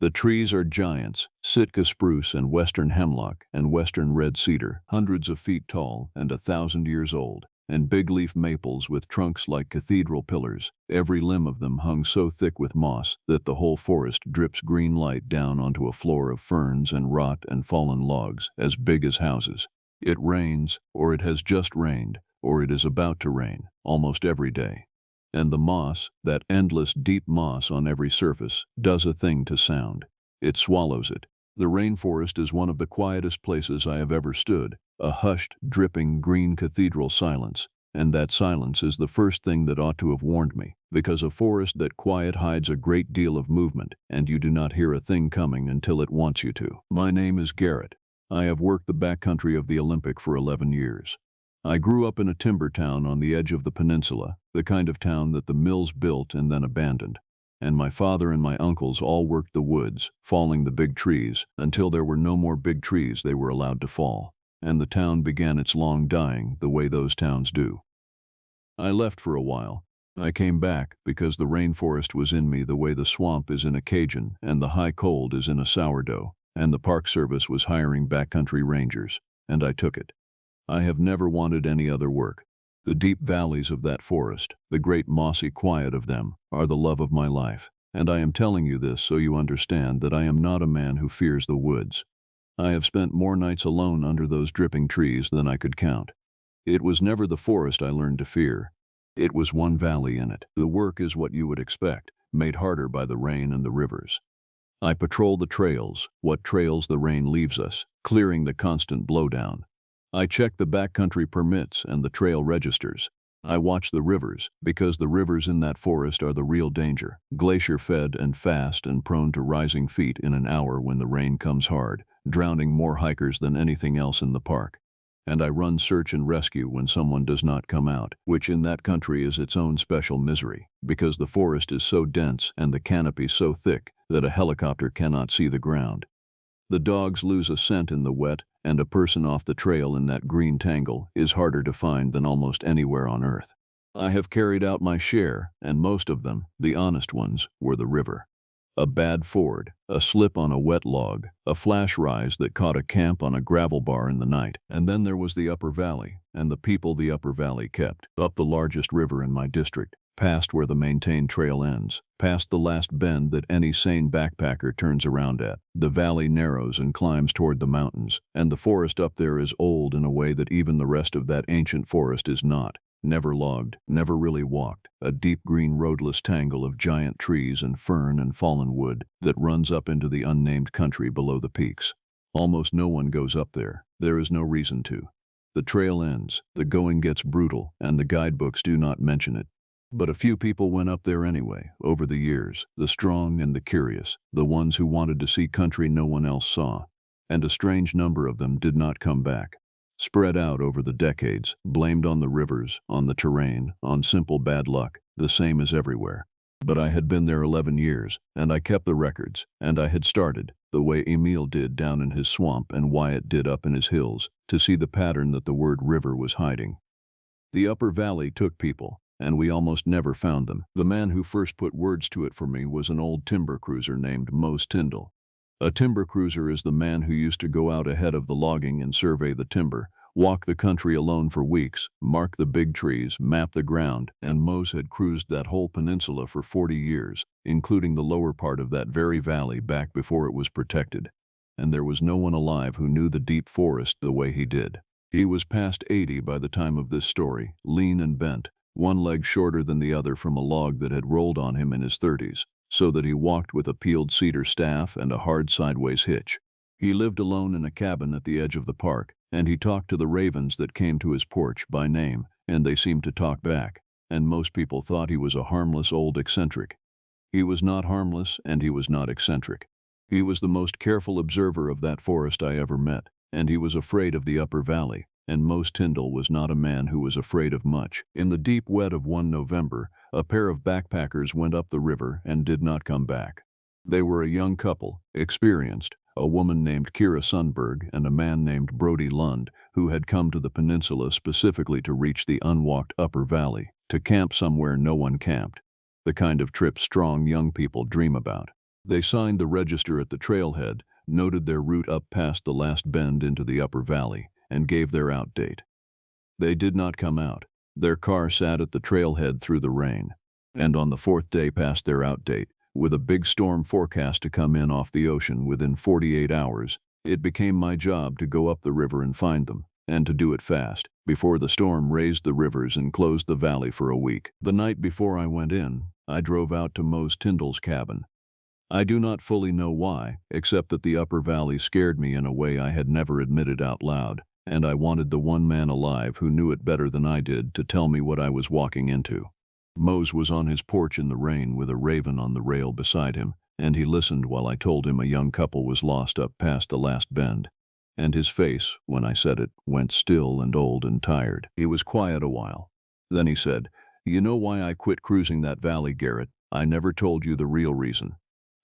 The trees are giants, Sitka spruce and western hemlock and western red cedar, hundreds of feet tall and 1,000 years old, and big-leaf maples with trunks like cathedral pillars, every limb of them hung so thick with moss that the whole forest drips green light down onto a floor of ferns and rot and fallen logs as big as houses. It rains, or it has just rained, or it is about to rain, almost every day. And the moss, that endless deep moss on every surface, does a thing to sound. it swallows it. The rainforest is one of the quietest places I have ever stood, a hushed, dripping, green cathedral silence. And that silence is the first thing that ought to have warned me, because a forest that quiet hides a great deal of movement, and you do not hear a thing coming until it wants you to. My name is Garrett. I have worked the backcountry of the Olympic for 11 years. I grew up in a timber town on the edge of the peninsula, the kind of town that the mills built and then abandoned. And my father and my uncles all worked the woods, falling the big trees, until there were no more big trees they were allowed to fall. And the town began its long dying the way those towns do. I left for a while. I came back because the rainforest was in me the way the swamp is in a Cajun and the high cold is in a sourdough, and the Park Service was hiring backcountry rangers, and I took it. I have never wanted any other work. The deep valleys of that forest, the great mossy quiet of them, are the love of my life, and I am telling you this so you understand that I am not a man who fears the woods. I have spent more nights alone under those dripping trees than I could count. It was never the forest I learned to fear. It was one valley in it. The work is what you would expect, made harder by the rain and the rivers. I patrol the trails, what trails the rain leaves us, clearing the constant blowdown. I check the backcountry permits and the trail registers. I watch the rivers, because the rivers in that forest are the real danger, glacier-fed and fast and prone to rising feet in an hour when the rain comes hard, drowning more hikers than anything else in the park. And I run search and rescue when someone does not come out, which in that country is its own special misery, because the forest is so dense and the canopy so thick that a helicopter cannot see the ground. The dogs lose a scent in the wet, and a person off the trail in that green tangle is harder to find than almost anywhere on earth. I have carried out my share, and most of them, the honest ones, were the river. A bad ford, a slip on a wet log, a flash rise that caught a camp on a gravel bar in the night. And then there was the upper valley, and the people the upper valley kept. Up the largest river in my district, past where the maintained trail ends, past the last bend that any sane backpacker turns around at. The valley narrows and climbs toward the mountains, and the forest up there is old in a way that even the rest of that ancient forest is not. Never logged, never really walked, a deep green roadless tangle of giant trees and fern and fallen wood that runs up into the unnamed country below the peaks. Almost no one goes up there. There is no reason to. The trail ends, the going gets brutal, and the guidebooks do not mention it. But a few people went up there anyway, over the years, the strong and the curious, the ones who wanted to see country no one else saw. And a strange number of them did not come back. Spread out over the decades, blamed on the rivers, on the terrain, on simple bad luck, the same as everywhere. But I had been there 11 years, and I kept the records, and I had started, the way Emil did down in his swamp and Wyatt did up in his hills, to see the pattern that the word river was hiding. The upper valley took people, and we almost never found them. The man who first put words to it for me was an old timber cruiser named Mose Tyndall. A timber cruiser is the man who used to go out ahead of the logging and survey the timber, walk the country alone for weeks, mark the big trees, map the ground, and Mose had cruised that whole peninsula for 40 years, including the lower part of that very valley back before it was protected. And there was no one alive who knew the deep forest the way he did. He was past 80 by the time of this story, lean and bent, one leg shorter than the other from a log that had rolled on him in his 30s, so that he walked with a peeled cedar staff and a hard sideways hitch. He lived alone in a cabin at the edge of the park, and he talked to the ravens that came to his porch by name, and they seemed to talk back, and most people thought he was a harmless old eccentric. He was not harmless, and he was not eccentric. He was the most careful observer of that forest I ever met, and he was afraid of the upper valley, and Mose Tyndall was not a man who was afraid of much. In the deep wet of one November, a pair of backpackers went up the river and did not come back. They were a young couple, experienced, a woman named Kira Sundberg and a man named Brody Lund, who had come to the peninsula specifically to reach the unwalked upper valley, to camp somewhere no one camped, the kind of trip strong young people dream about. They signed the register at the trailhead, noted their route up past the last bend into the upper valley, and gave their out date. They did not come out. Their car sat at the trailhead through the rain, and on the 4th day past their out date, with a big storm forecast to come in off the ocean within 48 hours, it became my job to go up the river and find them, and to do it fast, before the storm raised the rivers and closed the valley for a week. The night before I went in, I drove out to Mose Tyndall's cabin. I do not fully know why, except that the upper valley scared me in a way I had never admitted out loud, and I wanted the one man alive who knew it better than I did to tell me what I was walking into. Mose was on his porch in the rain with a raven on the rail beside him, and he listened while I told him a young couple was lost up past the last bend. And his face, when I said it, went still and old and tired. He was quiet a while. Then he said, "You know why I quit cruising that valley, Garrett? I never told you the real reason."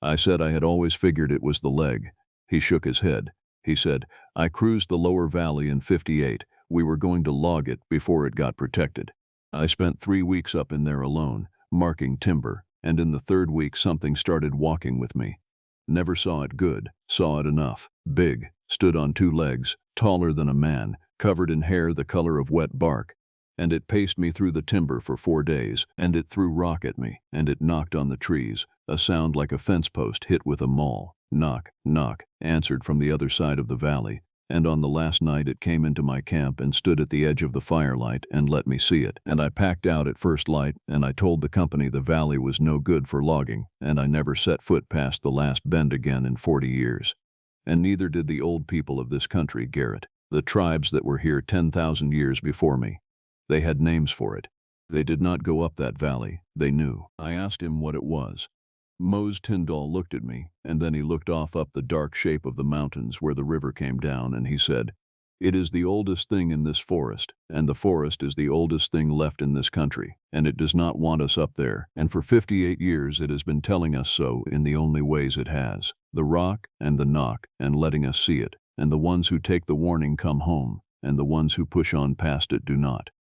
I said I had always figured it was the leg. He shook his head. He said, "I cruised the lower valley in '58. We were going to log it before it got protected. I spent 3 weeks up in there alone, marking timber, and in the third week something started walking with me. Never saw it good, saw it enough. Big, stood on 2 legs, taller than a man, covered in hair the color of wet bark. And it paced me through the timber for 4 days, and it threw rock at me, and it knocked on the trees, a sound like a fence post hit with a maul. Knock, knock, answered from the other side of the valley, and on the last night it came into my camp and stood at the edge of the firelight and let me see it, and I packed out at first light, and I told the company the valley was no good for logging, and I never set foot past the last bend again in 40 years. And neither did the old people of this country, Garrett, the tribes that were here 10,000 years before me. They had names for it. They did not go up that valley, they knew. I asked him what it was. Mose Tyndall looked at me, and then he looked off up the dark shape of the mountains where the river came down, and he said, "It is the oldest thing in this forest, and the forest is the oldest thing left in this country, and it does not want us up there, and for 58 years it has been telling us so in the only ways it has, the rock and the knock, and letting us see it, and the ones who take the warning come home, and the ones who push on past it do not.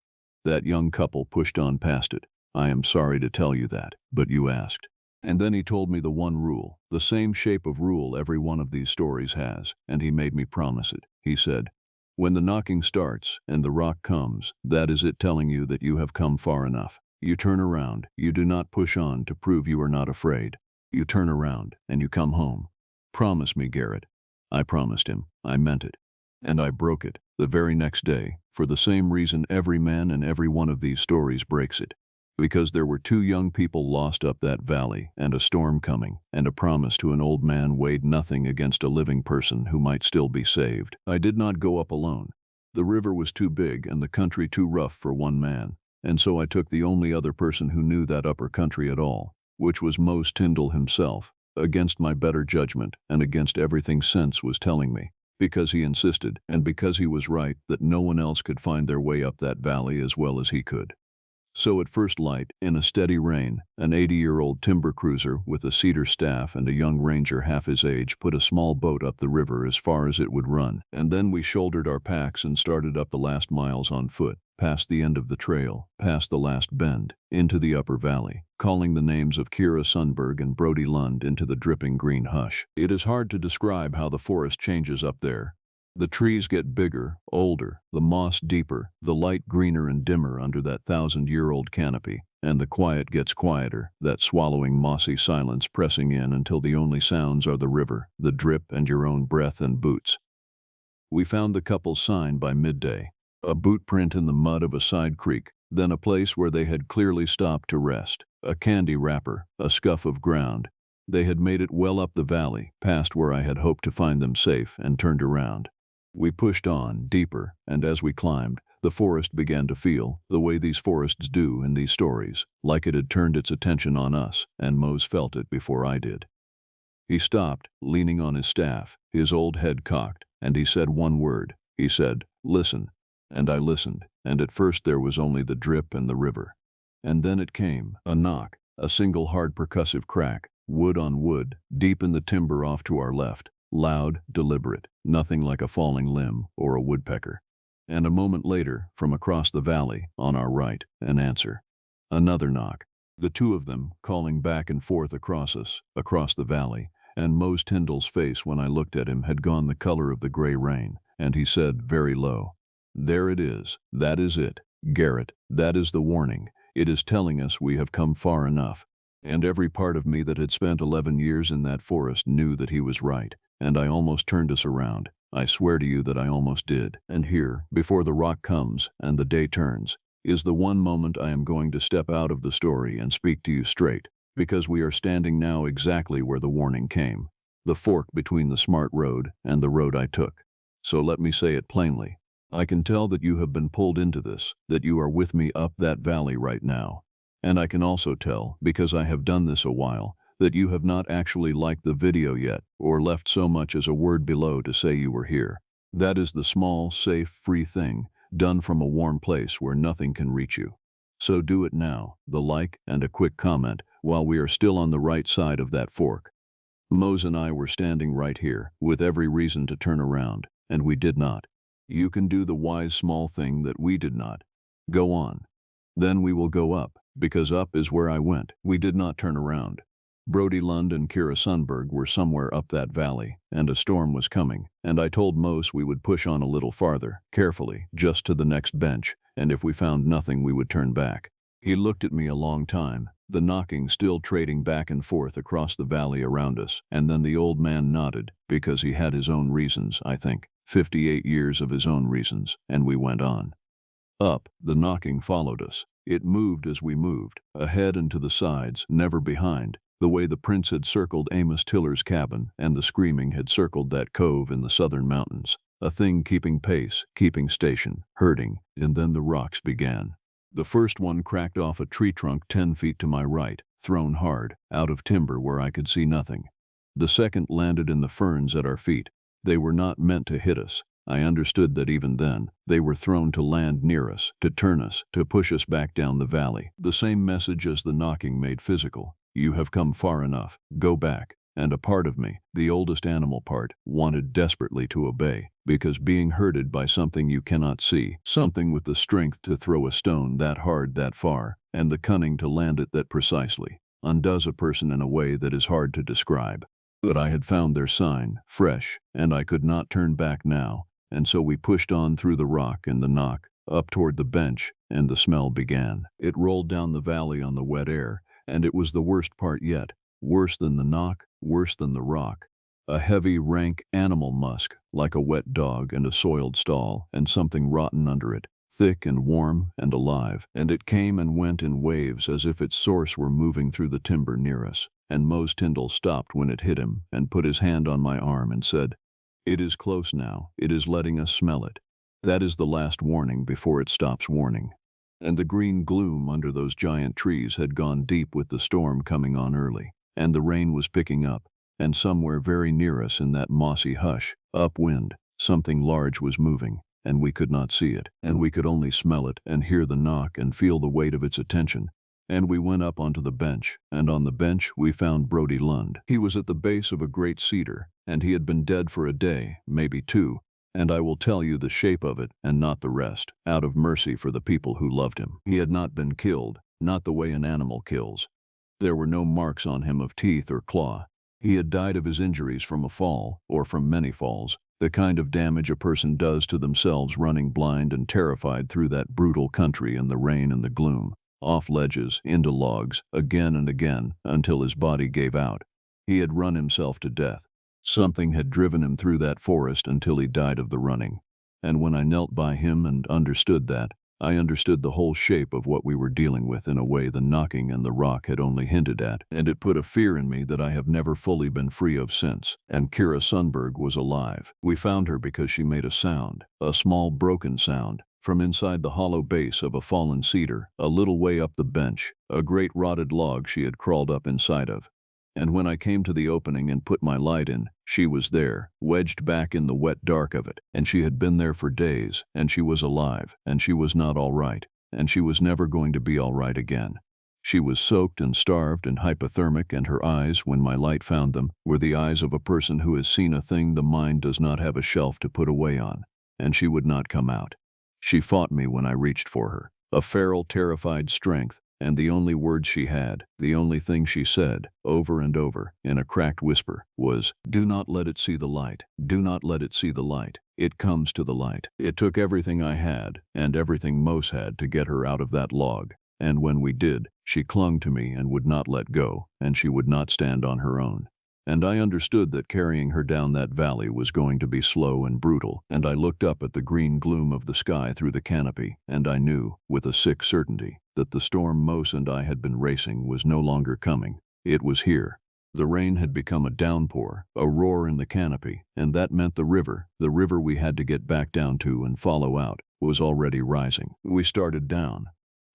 That young couple pushed on past it. I am sorry to tell you that, but you asked." And then he told me the one rule, the same shape of rule every one of these stories has, and he made me promise it. He said, "When the knocking starts and the rock comes, that is it telling you that you have come far enough. You turn around, you do not push on to prove you are not afraid. You turn around and you come home. Promise me, Garrett." I promised him. I meant it. And I broke it the very next day, for the same reason every man in every one of these stories breaks it. Because there were 2 young people lost up that valley, and a storm coming, and a promise to an old man weighed nothing against a living person who might still be saved. I did not go up alone. The river was too big and the country too rough for one man, and so I took the only other person who knew that upper country at all, which was Mose Tyndall himself, against my better judgment and against everything sense was telling me, because he insisted, and because he was right, that no one else could find their way up that valley as well as he could. So at first light, in a steady rain, an 80-year-old timber cruiser with a cedar staff and a young ranger half his age put a small boat up the river as far as it would run, and then we shouldered our packs and started up the last miles on foot, past the end of the trail, past the last bend, into the upper valley, calling the names of Kira Sundberg and Brody Lund into the dripping green hush. It is hard to describe how the forest changes up there. The trees get bigger, older, the moss deeper, the light greener and dimmer under that 1,000-year-old canopy, and the quiet gets quieter, that swallowing mossy silence pressing in until the only sounds are the river, the drip, and your own breath and boots. We found the couple's sign by midday, a boot print in the mud of a side creek, then a place where they had clearly stopped to rest, a candy wrapper, a scuff of ground. They had made it well up the valley, past where I had hoped to find them safe, and turned around. We pushed on, deeper, and as we climbed, the forest began to feel, the way these forests do in these stories, like it had turned its attention on us, and Mose felt it before I did. He stopped, leaning on his staff, his old head cocked, and he said one word. He said, "Listen." And I listened, and at first there was only the drip and the river. And then it came, a knock, a single hard percussive crack, wood on wood, deep in the timber off to our left. Loud, deliberate, nothing like a falling limb or a woodpecker. And a moment later, from across the valley, on our right, an answer. Another knock. The 2 of them, calling back and forth across us, across the valley, and Mose Tyndall's face when I looked at him had gone the color of the gray rain, and he said very low, "There it is. That is it. Garrett, that is the warning. It is telling us we have come far enough." And every part of me that had spent 11 years in that forest knew that he was right. And I almost turned us around. I swear to you that I almost did. And here, before the rock comes and the day turns, is the one moment I am going to step out of the story and speak to you straight. because we are standing now exactly where the warning came, the fork between the smart road and the road I took. So let me say it plainly. I can tell that you have been pulled into this, that you are with me up that valley right now. And I can also tell, because I have done this a while, that you have not actually liked the video yet or left so much as a word below to say you were here. That is the small, safe, free thing, done from a warm place where nothing can reach you. So do it now, the like and a quick comment, while we are still on the right side of that fork. Mose and I were standing right here, with every reason to turn around, and we did not. You can do the wise small thing that we did not. Go on. Then we will go up, because up is where I went. We did not turn around. Brody Lund and Kira Sundberg were somewhere up that valley, and a storm was coming, and I told Mose we would push on a little farther, carefully, just to the next bench, and if we found nothing we would turn back. He looked at me a long time, the knocking still trading back and forth across the valley around us, and then the old man nodded, because he had his own reasons, I think, 58 years of his own reasons, and we went on. Up, the knocking followed us. It moved as we moved, ahead and to the sides, never behind, the way the prince had circled Amos Tiller's cabin and the screaming had circled that cove in the southern mountains, a thing keeping pace, keeping station, herding, and then the rocks began. The first one cracked off a tree trunk 10 feet to my right, thrown hard, out of timber where I could see nothing. The second landed in the ferns at our feet. They were not meant to hit us. I understood that even then, they were thrown to land near us, to turn us, to push us back down the valley. The same message as the knocking made physical. You have come far enough. Go back. And a part of me, the oldest animal part, wanted desperately to obey, because being herded by something you cannot see, something with the strength to throw a stone that hard that far, and the cunning to land it that precisely, undoes a person in a way that is hard to describe. But I had found their sign, fresh, and I could not turn back now, and so we pushed on through the rock and the knock, up toward the bench, and the smell began. It rolled down the valley on the wet air, and it was the worst part yet, worse than the knock, worse than the rock. A heavy, rank animal musk, like a wet dog and a soiled stall, and something rotten under it, thick and warm and alive, and it came and went in waves as if its source were moving through the timber near us. And Mose Tyndall stopped when it hit him and put his hand on my arm and said, "It is close now. It is letting us smell it. That is the last warning before it stops warning." And the green gloom under those giant trees had gone deep with the storm coming on early, and the rain was picking up, and somewhere very near us in that mossy hush, upwind, something large was moving, and we could not see it, and we could only smell it and hear the knock and feel the weight of its attention. And we went up onto the bench, and on the bench we found Brody Lund. He was at the base of a great cedar, and he had been dead for a day, maybe two, and I will tell you the shape of it and not the rest, out of mercy for the people who loved him. He had not been killed, not the way an animal kills. There were no marks on him of teeth or claw. He had died of his injuries from a fall, or from many falls, the kind of damage a person does to themselves running blind and terrified through that brutal country in the rain and the gloom, off ledges, into logs, again and again, until his body gave out. He had run himself to death. Something had driven him through that forest until he died of the running. And when I knelt by him and understood that, I understood the whole shape of what we were dealing with in a way the knocking and the rock had only hinted at, and it put a fear in me that I have never fully been free of since. And Kira Sundberg was alive. We found her because she made a sound, a small broken sound, from inside the hollow base of a fallen cedar, a little way up the bench, a great rotted log she had crawled up inside of. And when I came to the opening and put my light in, she was there, wedged back in the wet dark of it, and she had been there for days, and she was alive, and she was not all right, and she was never going to be all right again. She was soaked and starved and hypothermic, and her eyes, when my light found them, were the eyes of a person who has seen a thing the mind does not have a shelf to put away on, and she would not come out. She fought me when I reached for her, a feral, terrified strength, and the only words she had, the only thing she said, over and over, in a cracked whisper, was, "Do not let it see the light. Do not let it see the light. It comes to the light." It took everything I had, and everything Mose had, to get her out of that log, and when we did, she clung to me and would not let go, and she would not stand on her own. And I understood that carrying her down that valley was going to be slow and brutal, and I looked up at the green gloom of the sky through the canopy, and I knew, with a sick certainty, that the storm Mose and I had been racing was no longer coming, It was here. The rain had become a downpour, a roar in the canopy, and that meant the river we had to get back down to and follow out, was already rising. We started down.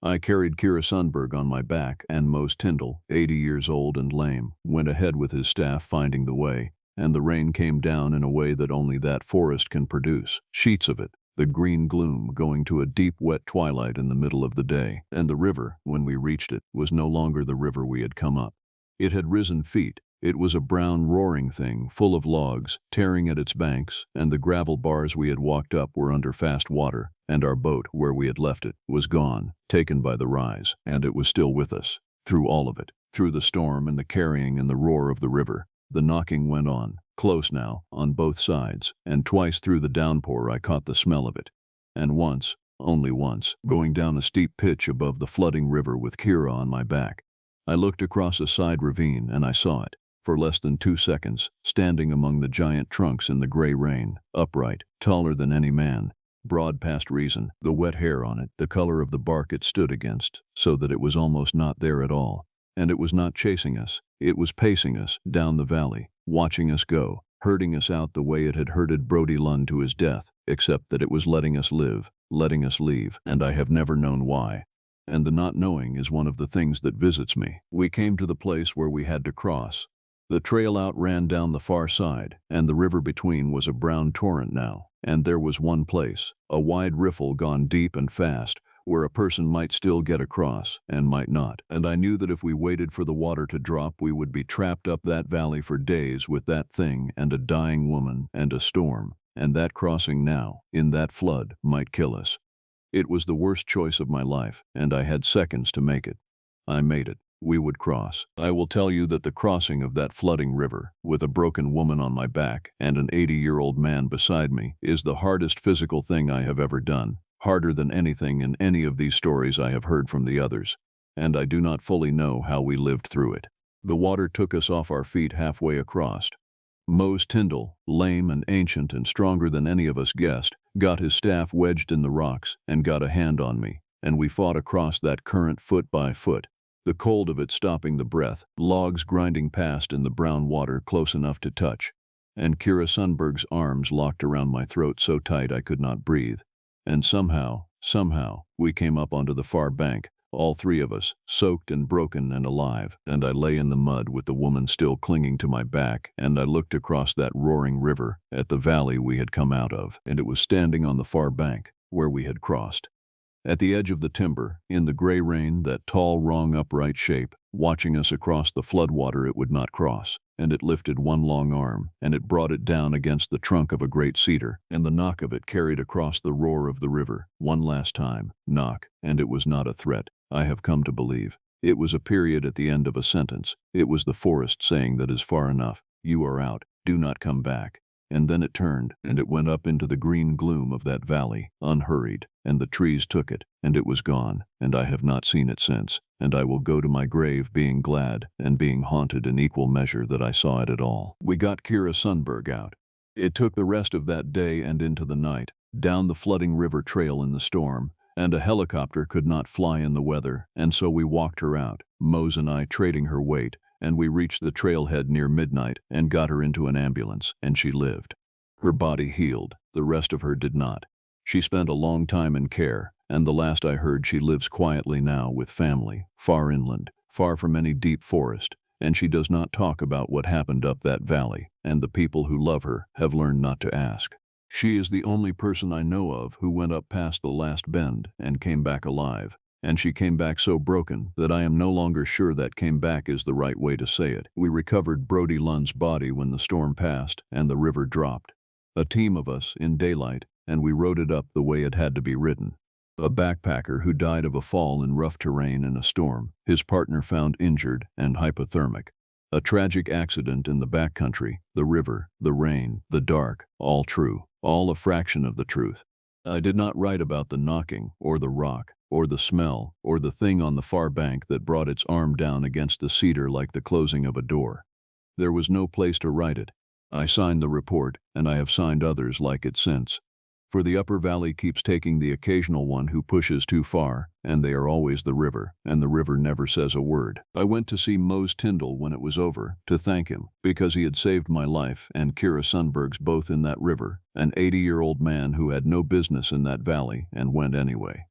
I carried Kira Sundberg on my back, and Mose Tyndall, 80 years old and lame, went ahead with his staff finding the way, and the rain came down in a way that only that forest can produce. Sheets of it, the green gloom going to a deep wet twilight in the middle of the day, and the river, when we reached it, was no longer the river we had come up. It had risen feet. It was a brown, roaring thing, full of logs, tearing at its banks, and the gravel bars we had walked up were under fast water, and our boat, where we had left it, was gone, taken by the rise, and it was still with us. Through all of it, through the storm and the carrying and the roar of the river, the knocking went on, close now, on both sides, and twice through the downpour I caught the smell of it. And once, only once, going down a steep pitch above the flooding river with Kira on my back. I looked across a side ravine and I saw it, for less than 2 seconds, standing among the giant trunks in the gray rain, upright, taller than any man, broad past reason, the wet hair on it, the color of the bark it stood against, so that it was almost not there at all. And it was not chasing us, it was pacing us down the valley, watching us go, herding us out the way it had herded Brody Lund to his death, except that it was letting us live, letting us leave, and I have never known why. And the not knowing is one of the things that visits me. We came to the place where we had to cross. The trail out ran down the far side, and the river between was a brown torrent now, and there was one place, a wide riffle gone deep and fast, where a person might still get across, and might not. And I knew that if we waited for the water to drop, we would be trapped up that valley for days with that thing and a dying woman and a storm, and that crossing now, in that flood, might kill us. It was the worst choice of my life, and I had seconds to make it. I made it. We would cross. I will tell you that the crossing of that flooding river, with a broken woman on my back and an 80-year-old man beside me, is the hardest physical thing I have ever done, harder than anything in any of these stories I have heard from the others, and I do not fully know how we lived through it. The water took us off our feet halfway across. Mose Tyndall, lame and ancient and stronger than any of us guessed, got his staff wedged in the rocks and got a hand on me, and we fought across that current foot by foot, the cold of it stopping the breath, logs grinding past in the brown water close enough to touch, and Kira Sundberg's arms locked around my throat so tight I could not breathe. And somehow, we came up onto the far bank, all three of us, soaked and broken and alive, and I lay in the mud with the woman still clinging to my back, and I looked across that roaring river at the valley we had come out of, and it was standing on the far bank, where we had crossed. At the edge of the timber, in the gray rain, that tall, wrong, upright shape, watching us across the floodwater it would not cross, and it lifted one long arm, and it brought it down against the trunk of a great cedar, and the knock of it carried across the roar of the river, one last time, knock, and it was not a threat, I have come to believe. It was a period at the end of a sentence. It was the forest saying that is far enough, you are out, do not come back. And then it turned, and it went up into the green gloom of that valley, unhurried, and the trees took it, and it was gone, and I have not seen it since, and I will go to my grave being glad and being haunted in equal measure that I saw it at all. We got Kira Sundberg out. It took the rest of that day and into the night, down the flooding river trail in the storm, and a helicopter could not fly in the weather, and so we walked her out, Mose and I trading her weight, and we reached the trailhead near midnight and got her into an ambulance, and she lived. Her body healed, the rest of her did not. She spent a long time in care, and the last I heard she lives quietly now with family, far inland, far from any deep forest, and she does not talk about what happened up that valley, and the people who love her have learned not to ask. She is the only person I know of who went up past the last bend and came back alive. And she came back so broken that I am no longer sure that came back is the right way to say it. We recovered Brody Lund's body when the storm passed and the river dropped. A team of us in daylight, and we rode it up the way it had to be ridden. A backpacker who died of a fall in rough terrain in a storm, his partner found injured and hypothermic. A tragic accident in the backcountry, the river, the rain, the dark, all true, all a fraction of the truth. I did not write about the knocking, or the rock, or the smell, or the thing on the far bank that brought its arm down against the cedar like the closing of a door. There was no place to write it. I signed the report, and I have signed others like it since. For the upper valley keeps taking the occasional one who pushes too far, and they are always the river, and the river never says a word. I went to see Mose Tyndall when it was over, to thank him, because he had saved my life and Kira Sundberg's both in that river, an 80-year-old man who had no business in that valley and went anyway.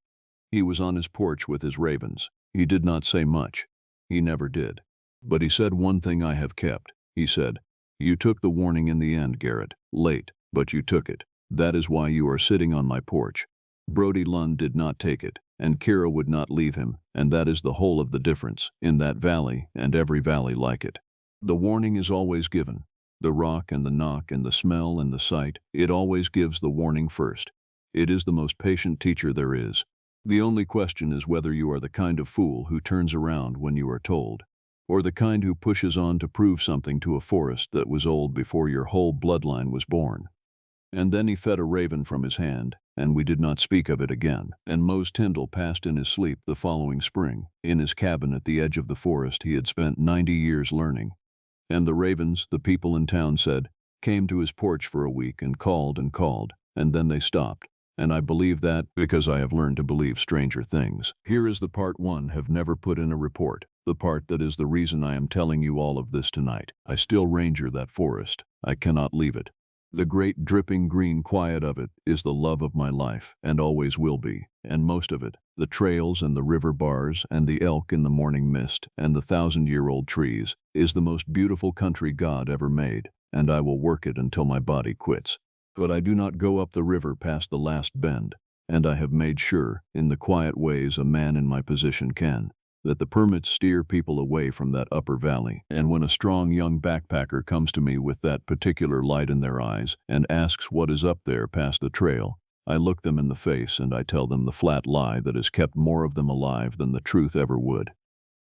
He was on his porch with his ravens. He did not say much. He never did. But he said one thing I have kept. He said, "You took the warning in the end, Garrett. Late, but you took it. That is why you are sitting on my porch." Brody Lund did not take it, and Kira would not leave him, and that is the whole of the difference in that valley and every valley like it. The warning is always given. The rock and the knock and the smell and the sight, it always gives the warning first. It is the most patient teacher there is. The only question is whether you are the kind of fool who turns around when you are told, or the kind who pushes on to prove something to a forest that was old before your whole bloodline was born. And then he fed a raven from his hand, and we did not speak of it again. And Mose Tyndall passed in his sleep the following spring. In his cabin at the edge of the forest he had spent 90 years learning. And the ravens, the people in town said, came to his porch for a week and called, and then they stopped. And I believe that because I have learned to believe stranger things. Here is the part one have never put in a report, the part that is the reason I am telling you all of this tonight. I still ranger that forest. I cannot leave it. The great dripping green quiet of it is the love of my life, and always will be, and most of it, the trails and the river bars and the elk in the morning mist and the 1,000-year-old trees, is the most beautiful country God ever made, and I will work it until my body quits. But I do not go up the river past the last bend, and I have made sure, in the quiet ways a man in my position can, that the permits steer people away from that upper valley. And when a strong young backpacker comes to me with that particular light in their eyes and asks what is up there past the trail, I look them in the face and I tell them the flat lie that has kept more of them alive than the truth ever would.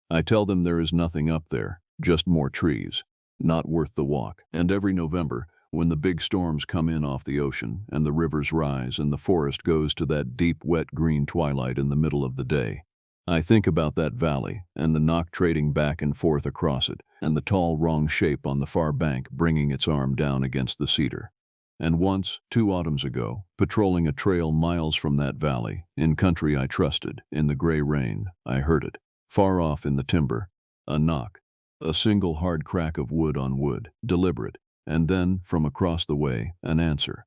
I tell them there is nothing up there, just more trees, not worth the walk. And every November, when the big storms come in off the ocean and the rivers rise and the forest goes to that deep, wet green twilight in the middle of the day, I think about that valley and the knock trading back and forth across it and the tall wrong shape on the far bank bringing its arm down against the cedar. And once, 2 autumns ago, patrolling a trail miles from that valley, in country I trusted, in the gray rain, I heard it, far off in the timber, a knock, a single hard crack of wood on wood, deliberate, and then, from across the way, an answer.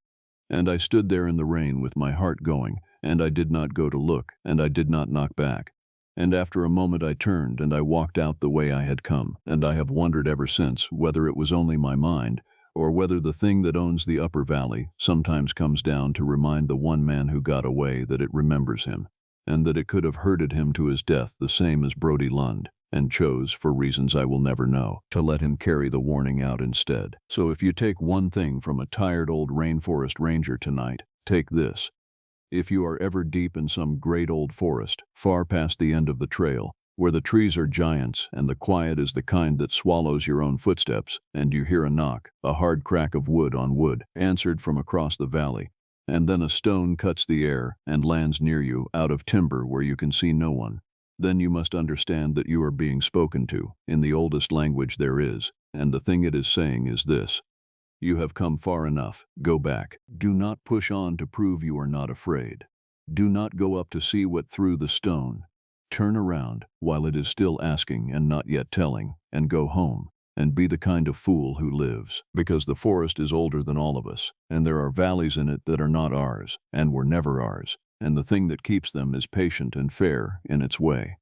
And I stood there in the rain with my heart going, and I did not go to look, and I did not knock back. And after a moment I turned and I walked out the way I had come, and I have wondered ever since whether it was only my mind, or whether the thing that owns the upper valley sometimes comes down to remind the one man who got away that it remembers him, and that it could have herded him to his death the same as Brody Lund, and chose, for reasons I will never know, to let him carry the warning out instead. So if you take one thing from a tired old rainforest ranger tonight, take this. If you are ever deep in some great old forest, far past the end of the trail, where the trees are giants and the quiet is the kind that swallows your own footsteps, and you hear a knock, a hard crack of wood on wood, answered from across the valley, and then a stone cuts the air and lands near you out of timber where you can see no one, then you must understand that you are being spoken to, in the oldest language there is, and the thing it is saying is this. You have come far enough, go back. Do not push on to prove you are not afraid. Do not go up to see what threw the stone. Turn around while it is still asking and not yet telling, and go home, and be the kind of fool who lives. Because the forest is older than all of us, and there are valleys in it that are not ours, and were never ours, and the thing that keeps them is patient and fair in its way.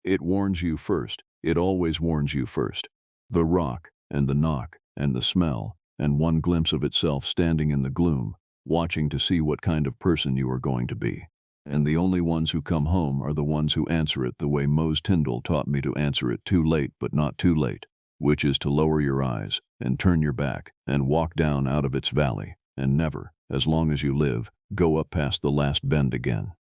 It warns you first, it always warns you first. The rock, and the knock, and the smell, and one glimpse of itself standing in the gloom, watching to see what kind of person you are going to be. And the only ones who come home are the ones who answer it the way Mose Tyndall taught me to answer it, too late but not too late, which is to lower your eyes and turn your back and walk down out of its valley, and never, as long as you live, go up past the last bend again.